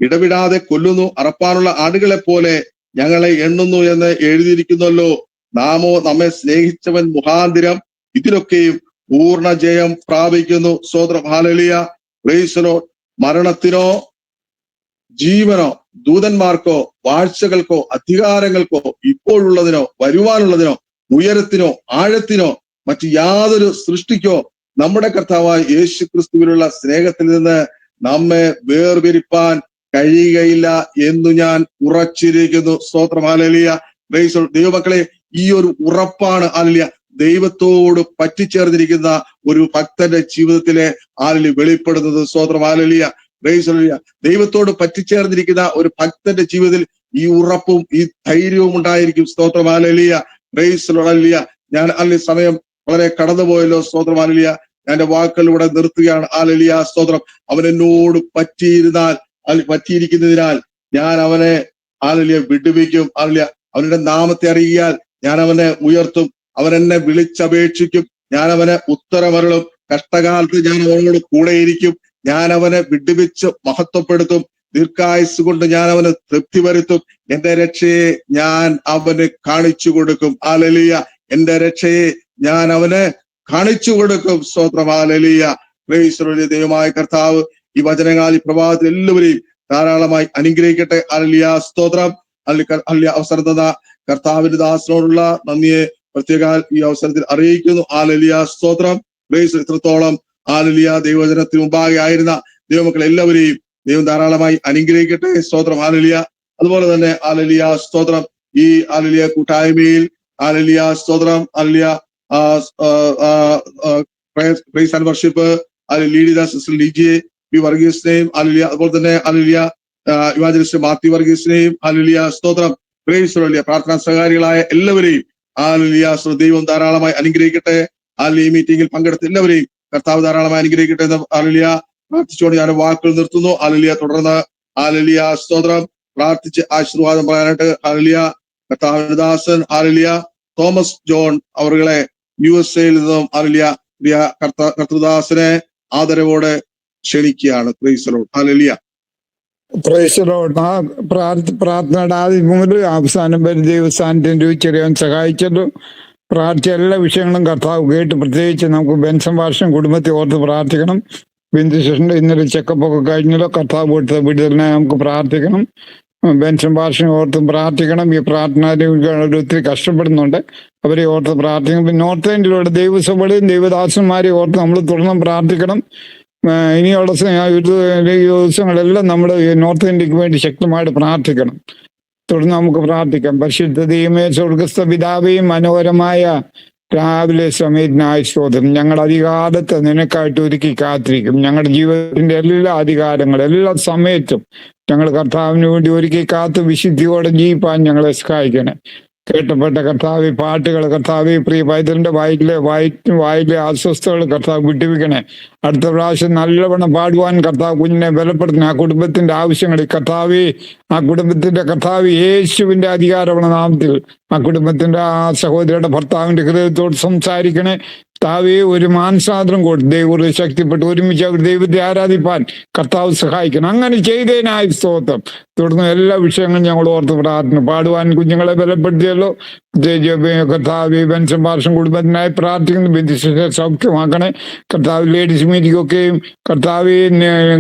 ഇടവിടാതെ കൊല്ലുന്നു, അറപ്പാനുള്ള ആടുകളെ പോലെ ഞങ്ങളെ എണ്ണുന്നു എന്ന് എഴുതിയിരിക്കുന്നല്ലോ. നാമോ നമ്മെ സ്നേഹിച്ചവൻ മുഖാന്തിരം ഇതിലൊക്കെയും പൂർണ്ണ ജയം പ്രാപിക്കുന്നു. സ്തോത്രം. ഹല്ലേലൂയ. പ്രൈസലോ. മരണത്തിനോ ജീവനോ ദൂതന്മാർക്കോ വാഴ്ചകൾക്കോ അധികാരങ്ങൾക്കോ ഇപ്പോഴുള്ളതിനോ വരുവാനുള്ളതിനോ ഉയരത്തിനോ ആഴത്തിനോ മറ്റു യാതൊരു സൃഷ്ടിക്കോ നമ്മുടെ കർത്താവായ യേശു ക്രിസ്തുവിലുള്ള സ്നേഹത്തിൽ നിന്ന് നമ്മെ വേർപിരിപ്പാൻ കഴിയുകയില്ല എന്ന് ഞാൻ ഉറച്ചിരിക്കുന്നു. സ്തോത്രം. ഹല്ലേലൂയ. പ്രൈസ്. ദൈവമക്കളെ, ഈ ഒരു ഉറപ്പാണ് ഹല്ലേലൂയ ദൈവത്തോട് പറ്റിച്ചേർന്നിരിക്കുന്ന ഒരു ഭക്തന്റെ ജീവിതത്തിലെ വെളിപ്പെടുന്നത്. സ്തോത്രം. ഹല്ലേലൂയ. പ്രൈസ്. ഹല്ലേലൂയ. ദൈവത്തോട് പറ്റിച്ചേർന്നിരിക്കുന്ന ഒരു ഭക്തന്റെ ജീവിതത്തിൽ ഈ ഉറപ്പും ഈ ധൈര്യവും ഉണ്ടായിരിക്കും. സ്തോത്രം. ഹല്ലേലൂയ. പ്രൈസ്. ഹല്ലേലൂയ. ഞാൻ സമയം വളരെ കടന്നുപോയല്ലോ. സ്തോത്രം. ഹല്ലേലൂയ. ഞാൻ എന്റെ വാക്കുകൾ ഇവിടെ നിർത്തുകയാണ്. ഹല്ലേലൂയ. സ്തോത്രം. അവൻ എന്നോട് പറ്റിയിരിക്കുന്നതിനാൽ ഞാൻ അവനെ ഹല്ലേലൂയ വിടുവിക്കും. ഹല്ലേലൂയ. അവന്റെ നാമത്തെ അറിയിയാൽ ഞാൻ അവനെ ഉയർത്തും. അവൻ എന്നെ വിളിച്ചപേക്ഷിക്കും, ഞാൻ അവനെ ഉത്തരമരുളും. കഷ്ടകാലത്ത് ഞാൻ അവനോട് കൂടെയിരിക്കും. ഞാൻ അവനെ വിടുവിച്ച് മഹത്വപ്പെടുത്തും. ദീർഘായുസ് കൊണ്ട് ഞാൻ അവന് തൃപ്തി വരുത്തും. എന്റെ രക്ഷയെ ഞാൻ അവന് കാണിച്ചു കൊടുക്കും. ഹല്ലേലൂയ. എന്റെ രക്ഷയെ ഞാൻ അവന് കാണിച്ചു കൊടുക്കും. സ്തോത്രം. ഹല്ലേലൂയ. Praise the Lord. ദൈവമായ കർത്താവ് ഈ വചനങ്ങൾ ഈ പ്രഭാതത്തിൽ എല്ലാവരെയും ധാരാളമായി അനുഗ്രഹിക്കട്ടെ. ഹല്ലേലൂയ. സ്തോത്രം. ഹല്ലേലൂയ. അവസരം തന്ന കർത്താവിന്റെ ദാസനോടുള്ള നന്ദിയെ പ്രത്യേക ഈ അവസരത്തിൽ അറിയിക്കുന്നു. ഹല്ലേലൂയ. സ്തോത്രം. പ്രൈസ് ഇത്രത്തോളം ഹല്ലേലൂയ ദൈവവചനത്തിന് മുമ്പാകെ ആയിരുന്ന ദൈവമക്കൾ എല്ലാവരെയും ദൈവം ധാരാളമായി അനുഗ്രഹിക്കട്ടെ. സ്തോത്രം. ഹല്ലേലൂയ. അതുപോലെ തന്നെ ഹല്ലേലൂയ. സ്തോത്രം. ഈ ഹല്ലേലൂയ കൂട്ടായ്മയിൽ ഹല്ലേലൂയ. സ്തോത്രം. ഹല്ലേലൂയ. Praise and worship Lydia sister ലിജിയെ പി വർഗീസിനെയും ഹല്ലേലൂയ. അതുപോലെ തന്നെ ഹല്ലേലൂയ ഇവാഞ്ചലിസ്റ്റ് മാത്യു വർഗീസിനെയും ഹല്ലേലൂയ. സ്തോത്രം. പ്രൈസ് ഹല്ലേലൂയ. പ്രാർത്ഥനാ സഹകാരികളായ എല്ലാവരെയും ഹല്ലേലൂയ. ദൈവം ധാരാളമായി അനുഗ്രഹിക്കട്ടെ. ഹല്ലേലൂയ. ഈ മീറ്റിംഗിൽ പങ്കെടുത്ത എല്ലാവരെയും കർത്താവ് ധാരാളമായി അനുഗ്രഹിക്കട്ടെ എന്ന് ഹല്ലേലൂയ പ്രാർത്ഥിച്ചുകൊണ്ട് ഞാൻ വാക്കുകൾ നിർത്തുന്നു. ഹല്ലേലൂയ. തുടർന്ന് ഹല്ലേലൂയ. സ്തോത്രം പ്രാർത്ഥിച്ച് ആശീർവാദം പറയാനായിട്ട് ഹല്ലേലൂയ കർത്താവിന്റെ ദാസൻ ഹല്ലേലൂയ തോമസ് ജോൺ അവരുടെ USA നിന്നും ഹല്ലേലൂയ പ്രിയ കർത്തൃദാസനെ ആദരവോടെ ക്ഷണിക്കുകയാണ്. Price the lord. Hallelujah. Praise the Lord. ആ പ്രാർത്ഥനയുടെ ആദ്യം മുതൽ അവസാനം വരെ ദൈവസ്ഥാനത്തിന് രുചിച്ചറിയാൻ സഹായിച്ചല്ലോ. പ്രാർത്ഥിച്ച എല്ലാ വിഷയങ്ങളും കർത്താവ് കേട്ട്, പ്രത്യേകിച്ച് നമുക്ക് ബെൻസൺ ഭാഷൻ കുടുംബത്തെ ഓർത്ത് പ്രാർത്ഥിക്കണം. ബിന്ദുശേഷന്റെ ഇന്നലെ ചെക്കപ്പ് ഒക്കെ കഴിഞ്ഞല്ലോ. കർത്താവ് കൊടുത്ത വിടുതലിനെ നമുക്ക് പ്രാർത്ഥിക്കണം. ബെൻസൺ ഭാഷനെ ഓർത്ത് പ്രാർത്ഥിക്കണം. ഈ പ്രാർത്ഥന ഒത്തിരി കഷ്ടപ്പെടുന്നുണ്ട്, അവരെ ഓർത്ത് പ്രാർത്ഥിക്കണം. പിന്നെ നോർത്ത് ഇന്ത്യയിലുള്ള ദൈവസഭകളെയും ദൈവദാസന്മാരെയും ഓർത്ത് നമ്മൾ തുടർന്നും പ്രാർത്ഥിക്കണം. ഇനിയുള്ള ദിവസങ്ങളെല്ലാം നമ്മൾ നോർത്ത് ഇന്ത്യക്ക് വേണ്ടി ശക്തമായിട്ട് പ്രാർത്ഥിക്കണം. തുടർന്ന് നമുക്ക് പ്രാർത്ഥിക്കാം. പരിശുദ്ധ ദൈവമേ, സ്വർഗ്ഗസ്ഥ പിതാവേയും മനോഹരമായ രാവിലെ സമയത്തിനായി സ്തോത്രം. ഞങ്ങൾ അധികാരത്തെ നിനക്കായിട്ട് ഒരുക്കി കാത്തിരിക്കും. ഞങ്ങളുടെ ജീവിതത്തിന്റെ എല്ലാ അധികാരങ്ങളും എല്ലാ സമയത്തും ഞങ്ങൾ കർത്താവിന് വേണ്ടി ഒരുക്കി കാത്ത് വിശുദ്ധിയോടെ ജീവിപ്പാൻ ഞങ്ങളെ സഹായിക്കണേ. കേട്ടപ്പെട്ട കർത്താവ് പാട്ടുകൾ കർത്താവ് പ്രിയ പൈതലിന്റെ വായിലെ അസ്വസ്ഥതകൾ കർത്താവ് വിട്ടുവിക്കണേ. അടുത്ത പ്രാവശ്യം നല്ലവണ്ണം പാടുവാൻ കർത്താവ് കുഞ്ഞിനെ ബലപ്പെടുത്തണേ. ആ കുടുംബത്തിന്റെ ആവശ്യങ്ങളിൽ കർത്താവ് ആ കുടുംബത്തിന്റെ കർത്താവ് യേശുവിന്റെ അധികാരമുള്ള നാമത്തിൽ ആ കുടുംബത്തിന്റെ ആ സഹോദരിയുടെ ഭർത്താവിന്റെ ഹൃദയത്തോട് സംസാരിക്കണേ. കർത്താവെ ഒരു മാനസാന്തരം കൊടുത്ത് ദൈവം ശക്തിപ്പെട്ട് ഒരുമിച്ച് അവർ ദൈവത്തെ ആരാധിപ്പാൻ കർത്താവ് സഹായിക്കണം. അങ്ങനെ ചെയ്തതിനായി സ്തോത്രം. തുടർന്ന് എല്ലാ വിഷയങ്ങളും ഞങ്ങൾ ഓർത്ത് പ്രാർത്ഥന പാടുവാൻ കുഞ്ഞുങ്ങളെ ബലപ്പെടുത്തിയല്ലോ. കർത്താവ് ബെൻസൺ ഭാഷൻ കുടുംബത്തിനായി പ്രാർത്ഥിക്കുന്നു. ബന്ധുശേഷ സൗഖ്യമാക്കണേ. കർത്താവ് ലേഡീസ് മീറ്റിംഗൊക്കെയും കർത്താവ്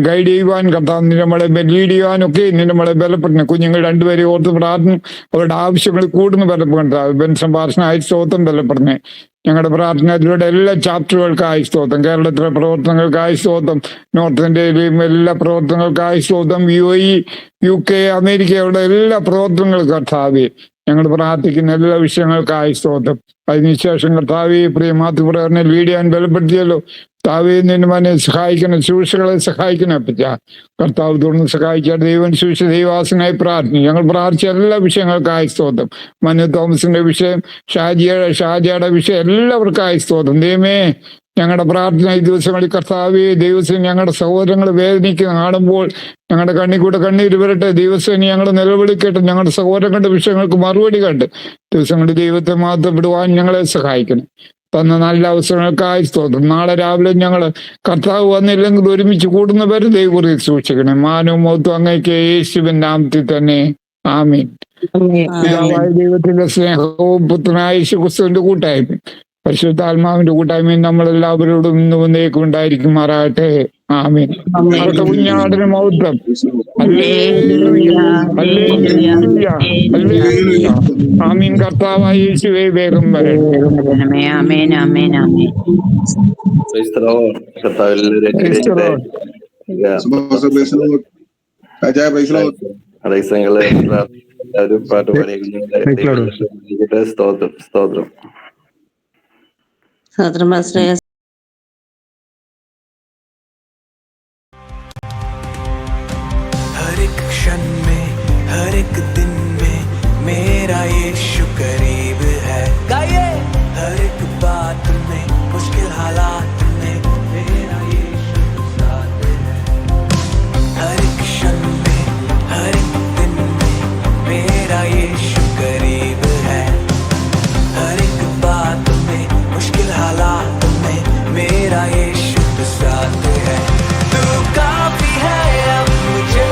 ഗൈഡ് ചെയ്യുവാൻ, കർത്താവ് നിന്നെ ലീഡ് ചെയ്യുവാനൊക്കെ നിന്നെ ബലപ്പെടുത്തണം. കുഞ്ഞുങ്ങൾ രണ്ടുപേരെ ഓർത്ത് പ്രാർത്ഥന അവരുടെ ആവശ്യങ്ങൾ കൂടുന്നു ബലപ്പെടുത്താം. ബെൻസൺ ഭാഷനായി സ്തോത്രം ബലപ്പെടുന്നേ. ഞങ്ങളുടെ പ്രാർത്ഥനയിലൂടെ എല്ലാ ചാപ്റ്ററുകൾക്കായി സ്തോത്രം. കേരളത്തിലെ പ്രവർത്തനങ്ങൾക്കായി സ്തോത്രം. നോർത്ത് ഇന്ത്യയിലെയും എല്ലാ പ്രവർത്തനങ്ങൾക്കായി സ്തോത്രം. UAE, UK, അമേരിക്കയുടെ എല്ലാ പ്രവർത്തനങ്ങൾക്കും കർത്താവെ ഞങ്ങൾ പ്രാർത്ഥിക്കുന്ന എല്ലാ വിഷയങ്ങൾക്കായി സ്തോത്രം. അതിനുശേഷം കർത്താവെ പ്രിയ മാതൃപ്രകടനെ ലീഡ് ചെയ്യാൻ ബലപ്പെടുത്തിയല്ലോ. കർത്താവെ നിന്റെ മനെ സഹായിക്കണം, ശുശ്രൂഷകളെ സഹായിക്കണം. അപ്പച്ച കർത്താവ് തുടർന്ന് സഹായിക്കാൻ ദൈവം ശുശ്രൂഷ ദൈവാസനായി പ്രാർത്ഥിക്കും. ഞങ്ങൾ പ്രാർത്ഥിച്ച എല്ലാ വിഷയങ്ങൾക്കായി സ്തോത്രം. മനു തോമസിന്റെ വിഷയം, ഷാജിയുടെ വിഷയം എല്ലാവർക്കായി സ്തോത്രം. ദൈവമേ, ഞങ്ങളുടെ പ്രാർത്ഥന ഈ ദിവസങ്ങളിൽ കർത്താവെ ദിവസം ഞങ്ങളുടെ സഹോദരങ്ങൾ വേദനിക്കുന്ന കാണുമ്പോൾ ഞങ്ങളുടെ കണ്ണിക്കൂടെ കണ്ണീര് വരട്ടെ. ദിവസം ഞങ്ങൾ നിലവിളിക്കട്ടെ. ഞങ്ങളുടെ സഹോദരങ്ങളുടെ വിഷയങ്ങൾക്ക് മറുപടി കണ്ട് ദിവസങ്ങളിൽ ദൈവത്തെ മാത്രപ്പെടുവാൻ ഞങ്ങളെ സഹായിക്കണം. തന്ന നല്ല അവസരങ്ങൾക്കായി സ്തോത്രം. നാളെ രാവിലെ ഞങ്ങൾ കർത്താവ് വന്നില്ലെങ്കിൽ ഒരുമിച്ച് കൂടുന്നവരെ ദൈവം സൂക്ഷിക്കണം. മാനവും മൗത്തും അങ്ങേക്ക് യേശുവിൻ നാമത്തിൽ തന്നെ ആമീൻ. പിതാവായ ദൈവത്തിന്റെ സ്നേഹവും പുത്രനായ യേശുക്രിസ്തുവിന്റെ കൂട്ടായ്മയും പരിശുദ്ധാത്മാവിന്റെ കൂട്ടായ്മയും നമ്മളെല്ലാവരോടും ഇന്ന് വന്നേക്കും ഉണ്ടായിരിക്കുമാറാകട്ടെ. ആമീൻ. അവരുടെ കുഞ്ഞാടിന് മൗത്വം. ആമീൻ. കർത്താവായ യേശുവേ വേഗം വരണമേ. പാട്ട് പാടിയ സ്തോത്രം സ്തോത്രം. हर एक क्षण में हर एक दिन में मेरा यीशु करीब है. गाइए. हर एक बात में मुश्किल हालात में मेरा यीशु साथ है. हर एक क्षण में हर एक दिन में मेरा यीशु करीब है. हर एक बात में मुश्किल हालात में मेरा यीशु साथ है. तू काफी है अब मुझे,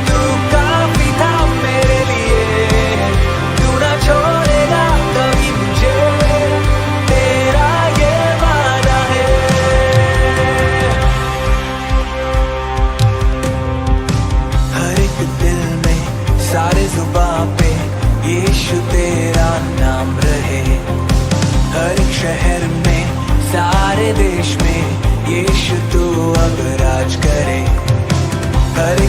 तू काफी था मेरे लिए, तू ना छोड़ हर